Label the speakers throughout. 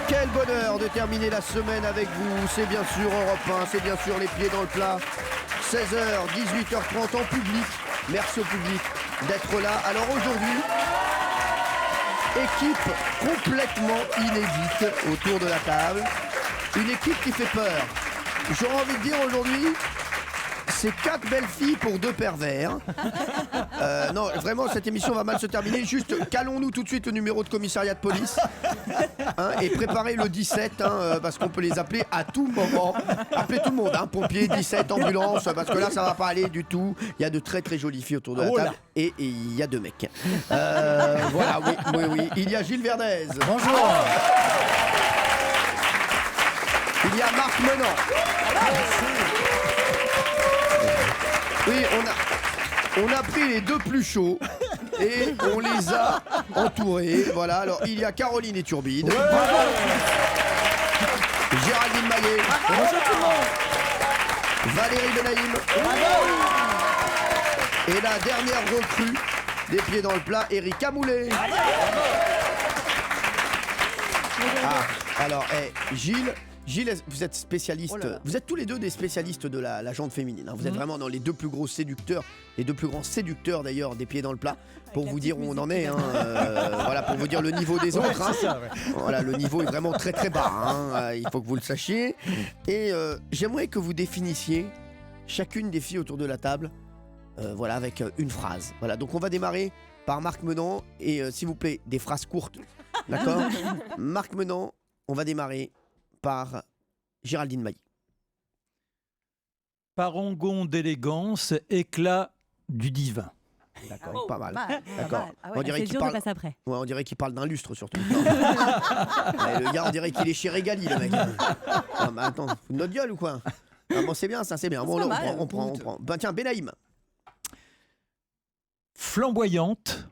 Speaker 1: Quel bonheur de terminer la semaine avec vous. C'est bien sûr Europe 1, c'est bien sûr les pieds dans le plat. 16h, 18h30 en public. Merci au public d'être là. Alors aujourd'hui, équipe complètement inédite autour de la table. Une équipe qui fait peur. J'aurais envie de dire aujourd'hui, c'est 4 belles filles pour 2 pervers. Non, vraiment, cette émission va mal se terminer. Juste, calons-nous tout de suite au numéro de commissariat de police. Et préparez le 17, parce qu'on peut les appeler à tout moment. Appelez tout le monde, pompiers, 17, ambulance, parce que là, ça va pas aller du tout. Il y a de très très jolies filles autour de la table. Et il y a 2 mecs. Voilà, oui. Il y a Gilles Verdez.
Speaker 2: Bonjour.
Speaker 1: Il y a Marc Menant. Oui, on a pris les 2 plus chauds et on les a entourés. Voilà, alors il y a Caroline Iturbide. Ouais. Géraldine Maillet.
Speaker 2: Bonjour tout le monde.
Speaker 1: Valérie Benaïm. Et la dernière recrue des pieds dans le plat, Erika Moulet. Alors, Gilles, vous êtes spécialiste, vous êtes tous les deux des spécialistes de la jante féminine. Vous êtes vraiment dans les 2 plus gros séducteurs, les 2 plus grands séducteurs d'ailleurs des pieds dans le plat, pour vous dire où on en est. Voilà, pour vous dire le niveau des autres. Voilà, le niveau est vraiment très très bas. Il faut que vous le sachiez. Et j'aimerais que vous définissiez chacune des filles autour de la table, voilà, avec une phrase. Voilà, donc on va démarrer par Marc Menant et s'il vous plaît, des phrases courtes. D'accord. Marc Menant, on va démarrer par Géraldine Maillet.
Speaker 3: Parangon d'élégance, éclat du divin.
Speaker 1: D'accord, pas mal. D'accord.
Speaker 4: On dirait qu'il parle. Après.
Speaker 1: Ouais, on dirait qu'il parle d'un lustre surtout. Le gars, on dirait qu'il est chez Régali, le mec. Non, mais attends, notre gueule ou quoi? Bon, c'est bien, ça, c'est bien. Bon, on prend. Ben tiens, Benaïm.
Speaker 3: Flamboyante,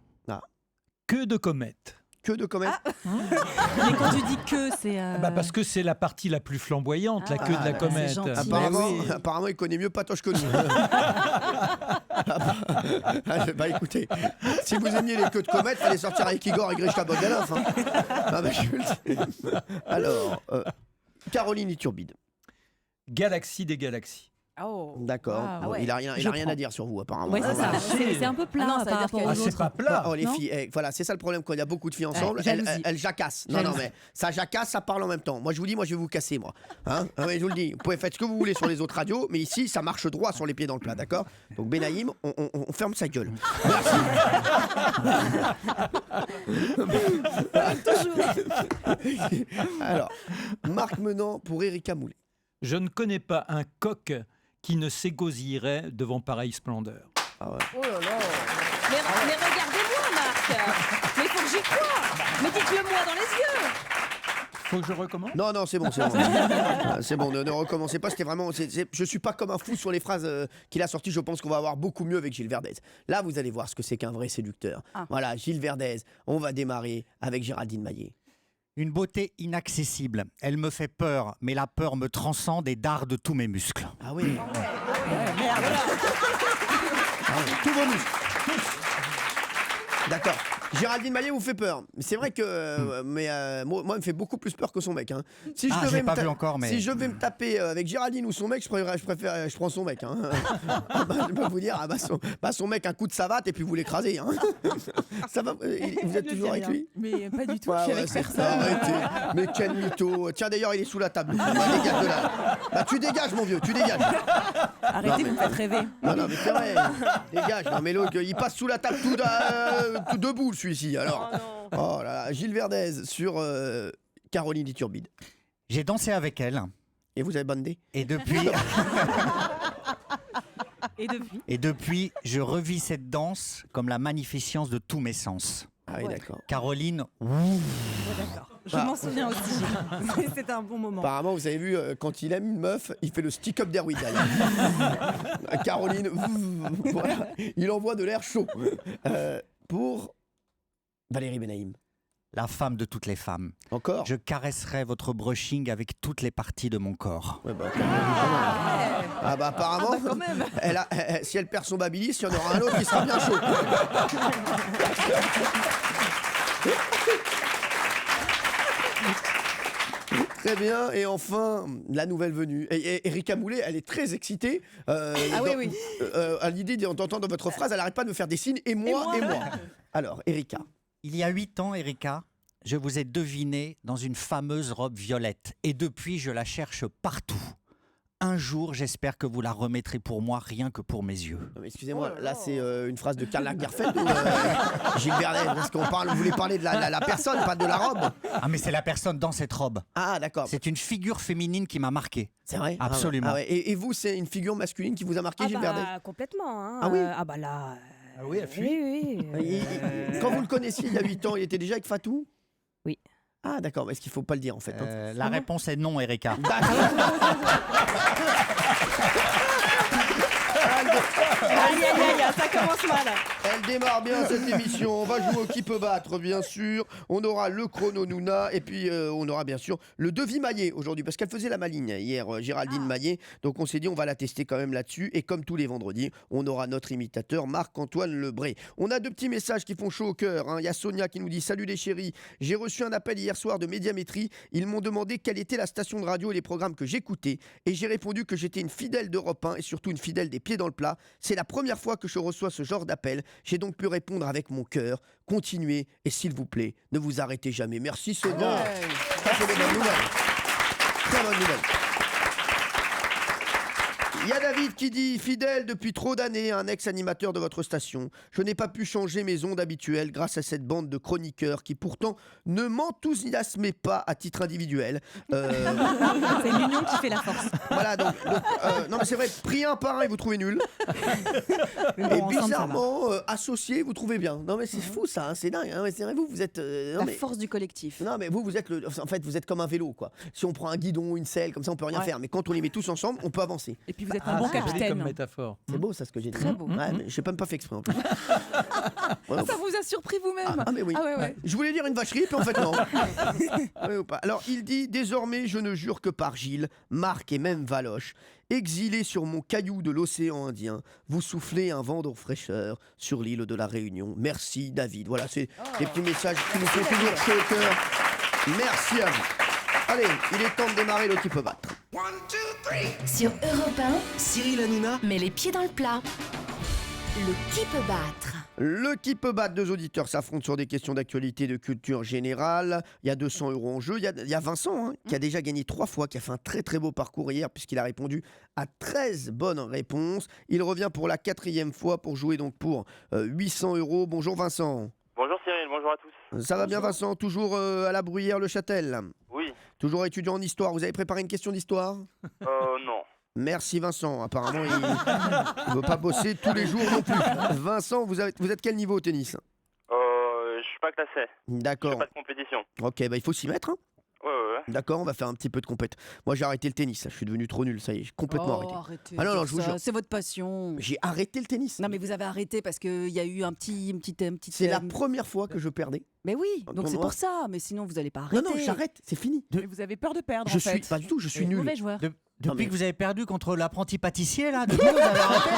Speaker 3: que de comètes.
Speaker 1: Que de comètes.
Speaker 4: Mais quand tu dis que, c'est...
Speaker 3: parce que c'est la partie la plus flamboyante, la queue de la comète.
Speaker 1: Apparemment, il connaît mieux Patoche que nous. Bah écoutez, si vous aimiez les queues de comètes, fallait sortir avec Igor et Grishka Bogdanov. Alors, Caroline Iturbide.
Speaker 3: Galaxie des galaxies.
Speaker 4: Oh.
Speaker 1: D'accord. Il a rien à dire sur vous apparemment.
Speaker 4: Ouais, c'est un peu plat par rapport aux autres.
Speaker 3: C'est pas plat.
Speaker 1: Les filles, voilà, c'est ça le problème quand il y a beaucoup de filles ensemble. Elles jacassent. Non, mais ça jacasse, ça parle en même temps. Moi, je vous dis, je vais vous casser, moi. Je vous le dis. Vous pouvez faire ce que vous voulez sur les autres radios, mais ici, ça marche droit sur les pieds dans le plat, d'accord? Donc Benaïm, on ferme sa gueule. Merci. Toujours. Alors, Marc Menant pour Erika Moulet.
Speaker 3: Je ne connais pas un coq qui ne s'égosillerait devant pareille splendeur.
Speaker 4: Ah ouais. Oh là là. Mais regardez-moi, Marc. Mais il faut que j'y croie. Mais dites-le-moi dans les yeux.
Speaker 3: Faut que je recommence?
Speaker 1: Non, c'est bon. C'est bon, ne recommencez pas. C'était vraiment. Je suis pas comme un fou sur les phrases qu'il a sorties. Je pense qu'on va avoir beaucoup mieux avec Gilles Verdez. Là, vous allez voir ce que c'est qu'un vrai séducteur. Voilà, Gilles Verdez. On va démarrer avec Géraldine Maillet.
Speaker 2: Une beauté inaccessible. Elle me fait peur, mais la peur me transcende et darde tous mes muscles.
Speaker 1: Ah oui. Merde. Tous vos muscles. D'accord. Géraldine Maillet vous fait peur. C'est vrai que moi, il me fait beaucoup plus peur que son mec. Si je devais si je vais me taper avec Géraldine ou son mec, je prends son mec. Je peux vous dire, son mec, un coup de savate et puis vous l'écrasez. Ça va, vous êtes toujours avec lui?
Speaker 4: Mais pas du tout, je suis avec personne.
Speaker 1: Arrêtez. Mais quel mytho. Tiens, d'ailleurs, il est sous la table. Dégage de là. Tu dégages, mon vieux, tu dégages.
Speaker 4: Arrêtez, vous me faites rêver.
Speaker 1: Non, mais c'est vrai. Dégage. Non, mais l'autre, il passe sous la table tout debout, celui-ci. Alors, oh là là, Gilles Verdez sur Caroline Iturbide.
Speaker 2: J'ai dansé avec elle.
Speaker 1: Et vous avez bandé?
Speaker 2: Et depuis...
Speaker 4: Et
Speaker 2: depuis, je revis cette danse comme la magnificence de tous mes sens.
Speaker 1: Ah oui, d'accord.
Speaker 2: Caroline,
Speaker 4: d'accord. Je m'en souviens aussi. C'était un bon moment.
Speaker 1: Apparemment, vous avez vu, quand il aime une meuf, il fait le stick-up d'Airwick. Caroline, voilà, il envoie de l'air chaud. Pour Valérie Benaïm.
Speaker 2: La femme de toutes les femmes.
Speaker 1: Encore?
Speaker 2: Je caresserai votre brushing avec toutes les parties de mon corps.
Speaker 1: Ouais, apparemment,
Speaker 4: quand même.
Speaker 1: si elle perd son babilis, il y en aura un autre qui sera bien chaud. Très bien. Et enfin, la nouvelle venue. Et Erika Moulet, elle est très excitée.
Speaker 4: Oui.
Speaker 1: À l'idée d'entendre votre phrase, elle n'arrête pas de me faire des signes. Et moi. Alors, Erika.
Speaker 2: Il y a 8 ans, Erika, je vous ai deviné dans une fameuse robe violette. Et depuis, je la cherche partout. Un jour, j'espère que vous la remettrez pour moi, rien que pour mes yeux.
Speaker 1: Non, mais excusez-moi, là c'est une phrase de Karl Lagerfeld ou Gilles Vernet, parce qu'on vous voulez parler de la personne, pas de la robe.
Speaker 2: Ah, mais c'est la personne dans cette robe.
Speaker 1: Ah, d'accord.
Speaker 2: C'est une figure féminine qui m'a marqué.
Speaker 1: C'est vrai.
Speaker 2: Absolument.
Speaker 1: Ah ouais. Et vous, c'est une figure masculine qui vous a marqué, Gilles Vernet?
Speaker 4: Complètement. Hein.
Speaker 1: Ah oui.
Speaker 4: Là.
Speaker 3: Ah oui, elle fuit.
Speaker 4: Oui.
Speaker 1: Quand vous le connaissiez il y a 8 ans, il était déjà avec Fatou?
Speaker 4: Oui.
Speaker 1: Ah, d'accord. Mais est-ce qu'il ne faut pas le dire en fait?
Speaker 2: La réponse est non, Erika.
Speaker 4: Aïe, ça commence mal.
Speaker 1: Elle démarre bien cette émission. On va jouer au qui peut battre, bien sûr. On aura le chrono Nouna et puis on aura bien sûr le devis Maillet aujourd'hui parce qu'elle faisait la maligne hier, Géraldine Maillet. Donc on s'est dit on va la tester quand même là-dessus. Et comme tous les vendredis, on aura notre imitateur Marc-Antoine Lebré. On a 2 petits messages qui font chaud au cœur. Il y a Sonia qui nous dit salut les chéris. J'ai reçu un appel hier soir de Médiamétrie. Ils m'ont demandé quelle était la station de radio et les programmes que j'écoutais. Et j'ai répondu que j'étais une fidèle d'Europe 1 et surtout une fidèle des Pieds dans le plat. C'est la première fois que je reçois ce genre d'appel. J'ai donc pu répondre avec mon cœur. Continuez et s'il vous plaît, ne vous arrêtez jamais. Merci Sonia. Ça, c'est des bonnes nouvelles. Très bonne nouvelle. Il y a David qui dit, fidèle depuis trop d'années à un ex-animateur de votre station, je n'ai pas pu changer mes ondes habituelles grâce à cette bande de chroniqueurs qui pourtant ne m'enthousiasmaient pas à titre individuel.
Speaker 4: C'est l'union qui fait la force.
Speaker 1: Voilà, donc non mais c'est vrai, pris un par un et vous trouvez nul. Et bizarrement, associé, vous trouvez bien. Non mais c'est fou ça, hein, c'est dingue. Hein, c'est vrai, vous êtes...
Speaker 4: La force du collectif.
Speaker 1: Non mais vous êtes en fait vous êtes comme un vélo quoi. Si on prend un guidon, une selle, comme ça on peut rien faire. Mais quand on les met tous ensemble, on peut avancer.
Speaker 5: Et puis vous êtes un bon
Speaker 3: c'est joli
Speaker 5: capitaine.
Speaker 3: comme métaphore.
Speaker 1: C'est beau ça ce que j'ai dit.
Speaker 4: Très beau.
Speaker 1: Ouais, mais j'ai même pas fait exprès en plus. Ouais,
Speaker 5: Ça vous a surpris vous-même?
Speaker 1: mais oui.
Speaker 5: ouais.
Speaker 1: Je voulais dire une vacherie, puis en fait non. Ouais, ou pas. Alors il dit, désormais je ne jure que par Gilles, Marc et même Valoche. Exilé sur mon caillou de l'océan Indien, vous soufflez un vent de fraîcheur sur l'île de la Réunion. Merci David. Voilà, c'est des petits messages qui nous font toujours chaud au cœur. Merci à vous. Allez, il est temps de démarrer le qui peut battre.
Speaker 6: Sur Europe 1, Cyril Hanouna met les pieds dans le plat. Le qui peut battre.
Speaker 1: Le qui peut battre, 2 auditeurs s'affrontent sur des questions d'actualité, de culture générale. Il y a 200 € en jeu. Il y a Vincent qui a déjà gagné 3 fois, qui a fait un très très beau parcours hier puisqu'il a répondu à 13 bonnes réponses. Il revient pour la 4e fois pour jouer donc pour 800 €. Bonjour Vincent.
Speaker 7: Bonjour Cyril, bonjour à tous.
Speaker 1: Ça va bien Vincent, toujours à la Bruyère le Châtel.
Speaker 7: Oui.
Speaker 1: Toujours étudiant en histoire. Vous avez préparé une question d'histoire?
Speaker 7: Non.
Speaker 1: Merci Vincent. Apparemment, il ne veut pas bosser tous les jours non plus. Vincent, vous êtes quel niveau au tennis?
Speaker 7: Je suis pas classé. Je
Speaker 1: D'accord.
Speaker 7: fais pas de compétition.
Speaker 1: Ok, il faut s'y mettre. Hein.
Speaker 7: Ouais.
Speaker 1: D'accord, on va faire un petit peu de compète. Moi, j'ai arrêté le tennis. Là. Je suis devenu trop nul. Ça y est, j'ai complètement arrêté.
Speaker 5: Arrêtez.
Speaker 1: Ah non, je vous jure.
Speaker 5: C'est votre passion.
Speaker 1: J'ai arrêté le tennis.
Speaker 5: Non mais vous avez arrêté parce qu'il y a eu un petit
Speaker 1: C'est la première fois que je perdais.
Speaker 5: Mais oui,
Speaker 1: Un
Speaker 5: donc c'est
Speaker 1: tournoi.
Speaker 5: pour ça. Mais sinon vous n'allez pas arrêter.
Speaker 1: Non, j'arrête. C'est fini.
Speaker 5: Mais vous avez peur de perdre
Speaker 1: Je
Speaker 5: en fait.
Speaker 1: suis pas du tout. Je suis nul.
Speaker 5: Mauvais joueur.
Speaker 2: Depuis
Speaker 1: mais-
Speaker 2: que vous avez perdu contre l'apprenti pâtissier, là, depuis, vous avez arrêté.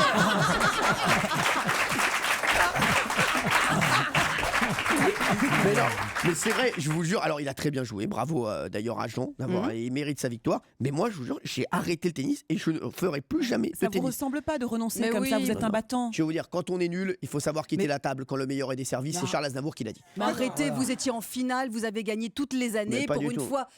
Speaker 1: Mais non, mais c'est vrai, je vous jure. Alors, il a très bien joué. Bravo d'ailleurs à Jean d'avoir il mérite sa victoire. Mais moi, je vous jure, j'ai arrêté le tennis et je ne ferai plus jamais
Speaker 5: Ça
Speaker 1: de
Speaker 5: vous
Speaker 1: tennis.
Speaker 5: ressemble pas de renoncer
Speaker 4: Mais
Speaker 5: comme
Speaker 4: oui.
Speaker 5: ça, vous êtes
Speaker 1: Non,
Speaker 5: un
Speaker 1: non.
Speaker 5: battant.
Speaker 1: Je vais vous dire, quand on est nul, il faut savoir quitter
Speaker 5: Mais-
Speaker 1: la table quand le meilleur est desservi. C'est
Speaker 5: Non.
Speaker 1: Charles Aznavour qui l'a dit.
Speaker 5: Mais arrêtez, vous étiez en finale, vous avez gagné toutes les
Speaker 1: Mais
Speaker 5: années.
Speaker 1: pas
Speaker 5: Pour
Speaker 1: du
Speaker 5: une
Speaker 1: tout.
Speaker 5: fois,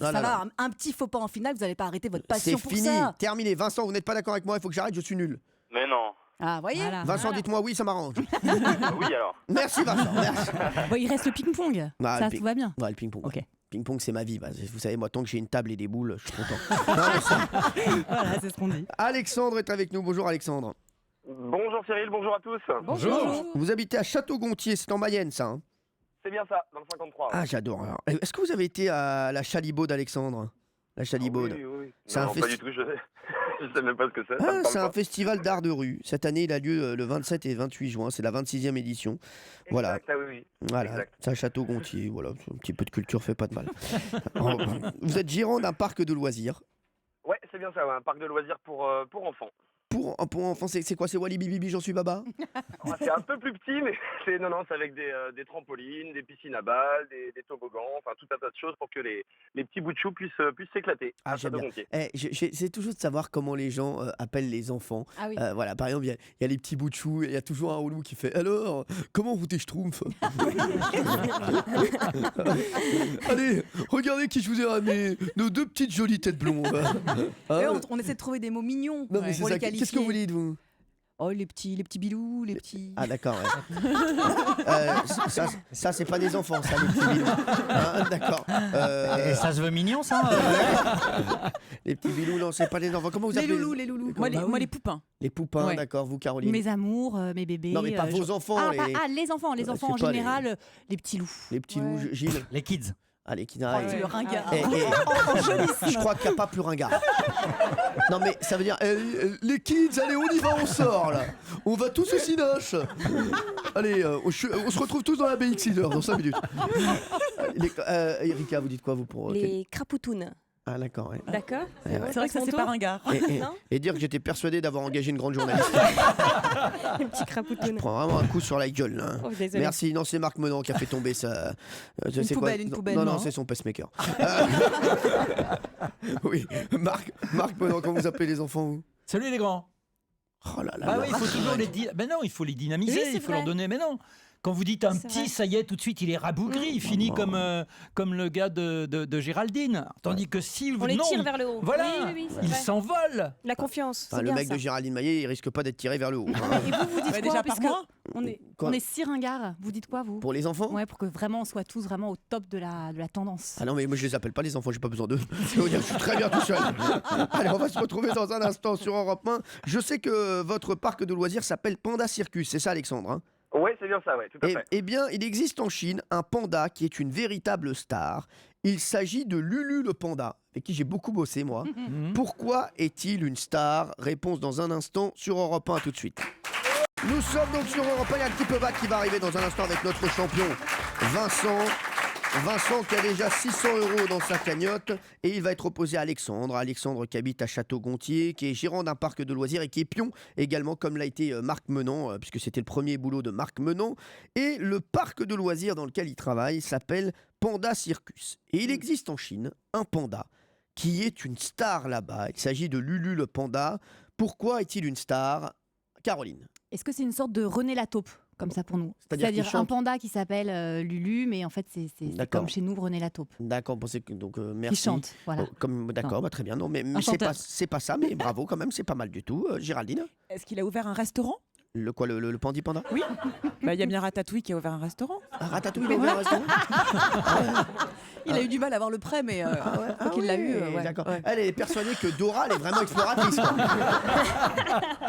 Speaker 5: ça
Speaker 1: non,
Speaker 5: va, un petit faux pas en finale, vous n'allez pas arrêter votre passion
Speaker 1: C'est
Speaker 5: pour
Speaker 1: fini,
Speaker 5: ça.
Speaker 1: terminé. Vincent, vous n'êtes pas d'accord avec moi, il faut que j'arrête, je suis nul.
Speaker 7: Mais non.
Speaker 5: Ah, voyez.
Speaker 1: Vincent, dites-moi oui, ça m'arrange.
Speaker 7: Oui alors.
Speaker 1: Merci Vincent, merci.
Speaker 5: Bon, il reste le ping-pong.
Speaker 1: Ah,
Speaker 5: Ça,
Speaker 1: le ping-
Speaker 5: tout va bien.
Speaker 1: Ouais, le ping-pong.
Speaker 5: Ok.
Speaker 1: Ping-pong, c'est ma vie. Bah, vous savez, moi, tant que j'ai une table et des boules, je suis content. Non, mais ça-
Speaker 5: Voilà, c'est ce qu'on dit.
Speaker 1: Alexandre est avec nous. Bonjour Alexandre.
Speaker 7: Bonjour Cyril, bonjour à tous.
Speaker 5: Bonjour.
Speaker 1: Vous habitez à Château-Gontier, c'est en Mayenne, ça hein?
Speaker 7: C'est bien ça, dans le 53.
Speaker 1: Ah, j'adore. Alors, est-ce que vous avez été à la Chalibaude, Alexandre? La Chalibaude.
Speaker 7: Oui.
Speaker 1: C'est
Speaker 7: Non,
Speaker 1: un
Speaker 7: pas
Speaker 1: festi-
Speaker 7: du tout, je sais même pas ce que c'est. ça
Speaker 1: Ah,
Speaker 7: me
Speaker 1: c'est
Speaker 7: parle
Speaker 1: un festival d'art de rue. Cette année, il a lieu le 27 et 28 juin. C'est la 26e édition.
Speaker 7: pas.
Speaker 1: Voilà.
Speaker 7: Exact, ah oui.
Speaker 1: Voilà,
Speaker 7: Exact.
Speaker 1: c'est à Château-Gontier. Voilà, un petit peu de culture fait pas de mal. Vous êtes gérant d'un parc de loisirs.
Speaker 7: Ouais, c'est bien ça, ouais, un parc de loisirs pour enfants.
Speaker 1: pour enfants, c'est quoi? C'est Wally Bibi, j'en suis Baba?
Speaker 7: C'est un peu plus petit, mais c'est avec des trampolines, des piscines à balles, des toboggans, enfin tout un tas de choses pour que les petits bouts de chou puissent s'éclater.
Speaker 1: Ah, j'aime bien. J'essaie toujours de savoir comment les gens appellent les enfants.
Speaker 5: Ah oui.
Speaker 1: Voilà, par exemple, il y a les petits bouts de chou, il y a toujours un relou qui fait alors, comment vous t'es schtroumpf? Allez, regardez qui je vous ai ramené, nos 2 petites jolies têtes blondes.
Speaker 5: Et on essaie de trouver des mots mignons
Speaker 1: Non, mais c'est
Speaker 5: pour
Speaker 1: ça.
Speaker 5: les qualifier.
Speaker 1: Qu'est-ce que vous dites, vous?
Speaker 5: Oh, les petits bilous, les petits.
Speaker 1: Ah, d'accord, ouais. Ça c'est pas des enfants, ça, les petits bilous. Hein, d'accord.
Speaker 2: Et ça se veut mignon, ça
Speaker 1: Les petits bilous, non, c'est pas des enfants. Comment vous
Speaker 5: Les
Speaker 1: appelez?
Speaker 5: loulous, les loulous.
Speaker 8: Moi, les poupins.
Speaker 1: Les poupins,
Speaker 5: Ouais.
Speaker 1: d'accord, vous, Caroline.
Speaker 5: Mes amours, mes bébés.
Speaker 1: Non, mais pas vos enfants.
Speaker 5: Ah,
Speaker 1: les
Speaker 5: enfants, les
Speaker 1: je
Speaker 5: enfants
Speaker 1: sais
Speaker 5: en
Speaker 1: pas,
Speaker 5: général, les petits loups.
Speaker 1: les petits
Speaker 5: Ouais.
Speaker 1: loups, Gilles.
Speaker 2: Les kids.
Speaker 1: Allez, qui
Speaker 5: Oh,
Speaker 1: n'arrête.
Speaker 5: c'est le ringard.
Speaker 1: Je crois qu'il n'y a pas plus ringard. Non, mais ça veut dire les kids, allez, on y va, on sort là. On va tous au Cinoche. Allez, on se retrouve tous dans la BX Leader dans 5 minutes. Erika, vous dites quoi, vous pour
Speaker 4: Les crapoutounes.
Speaker 1: Ah, d'accord, ouais.
Speaker 4: D'accord.
Speaker 1: Ouais, ouais.
Speaker 8: C'est vrai que ça, c'est pas ringard.
Speaker 4: Non.
Speaker 1: Et dire que j'étais persuadé d'avoir engagé une grande journaliste.
Speaker 4: Les petits crapoutounes.
Speaker 1: Je prends vraiment un coup sur la gueule, là.
Speaker 4: Oh, désolé.
Speaker 1: Merci, non, c'est Marc Menon qui a fait tomber ça.
Speaker 5: Une poubelle,
Speaker 1: Non,
Speaker 5: non.
Speaker 1: c'est son pacemaker. Oui, Marc Menon, comment vous appelez les enfants, vous?
Speaker 3: Salut les grands.
Speaker 1: Oh là là.
Speaker 3: Bah
Speaker 1: là.
Speaker 3: oui, il faut toujours mais non, il faut les dynamiser,
Speaker 4: Oui, c'est
Speaker 3: il faut leur
Speaker 4: vrai.
Speaker 3: donner. Mais non, quand vous dites un
Speaker 4: C'est
Speaker 3: petit,
Speaker 4: vrai.
Speaker 3: ça y est, tout de suite, il est rabougri, il finit comme le gars de Géraldine. Tandis que si vous
Speaker 4: On les
Speaker 3: non,
Speaker 4: tire vers le haut.
Speaker 3: voilà,
Speaker 4: Oui, c'est
Speaker 3: il
Speaker 4: vrai.
Speaker 3: s'envole.
Speaker 4: La confiance.
Speaker 1: Enfin,
Speaker 4: c'est
Speaker 1: le
Speaker 4: bien
Speaker 1: mec
Speaker 4: ça.
Speaker 1: de Géraldine Maillet, il risque pas d'être tiré vers le haut. Hein.
Speaker 5: Et vous dites
Speaker 8: Ouais,
Speaker 5: quoi?
Speaker 8: déjà par
Speaker 5: Puisque
Speaker 8: moi.
Speaker 1: Quoi
Speaker 5: on est 6 ringards. Vous dites quoi, vous?
Speaker 1: Pour les enfants?
Speaker 5: Ouais, pour que vraiment on soit tous vraiment au top de la tendance.
Speaker 1: Ah non, mais moi je les appelle pas les enfants, j'ai pas besoin d'eux. Je vais vous dire, je suis très bien tout seul. Allez, on va se retrouver dans un instant sur Europe 1. Je sais que votre parc de loisirs s'appelle Panda Circus, c'est ça, Alexandre, hein?
Speaker 7: Oui, c'est bien ça, ouais, tout à fait.
Speaker 1: Eh bien, il existe en Chine un panda qui est une véritable star. Il s'agit de Lulu le panda, avec qui j'ai beaucoup bossé, moi. Pourquoi est-il une star? Réponse dans un instant sur Europe 1, tout de suite. Nous sommes donc sur Europe 1, il y a un petit peu qui va arriver dans un instant avec notre champion Vincent. Vincent qui a déjà 600 € dans sa cagnotte et il va être opposé à Alexandre. Alexandre qui habite à Château-Gontier, qui est gérant d'un parc de loisirs et qui est pion également comme l'a été Marc Menon, puisque c'était le premier boulot de Marc Menon. Et le parc de loisirs dans lequel il travaille s'appelle Panda Circus. Et il existe en Chine un panda qui est une star là-bas. Il s'agit de Lulu le panda. Pourquoi est-il une star? Caroline.
Speaker 5: Est-ce que c'est une sorte de René la taupe, comme ça pour nous?
Speaker 1: C'est-à-dire qu'il
Speaker 5: un
Speaker 1: chante
Speaker 5: panda qui s'appelle Lulu, mais en fait c'est
Speaker 1: D'accord.
Speaker 5: comme chez nous René la taupe.
Speaker 1: D'accord, pensez que donc
Speaker 5: Qui
Speaker 1: merci.
Speaker 5: chante, voilà.
Speaker 1: D'accord, bah, très bien. Non, mais
Speaker 8: chanteur.
Speaker 1: c'est pas ça, mais bravo quand même, c'est pas mal du tout. Géraldine,
Speaker 8: Est-ce qu'il a ouvert un restaurant?
Speaker 1: le quoi, le Pandi Panda?
Speaker 8: Oui. Bah, il y a bien Ratatouille qui a ouvert un restaurant.
Speaker 1: Ah, Ratatouille, il a ouvert un restaurant?
Speaker 5: Il a eu du mal à avoir le prêt, mais
Speaker 1: Ah
Speaker 5: qu'il l'a eu.
Speaker 1: ouais,
Speaker 5: Ouais.
Speaker 1: D'accord.
Speaker 5: Ouais.
Speaker 1: Elle est persuadée que Dora, elle est vraiment exploratrice. Quoi.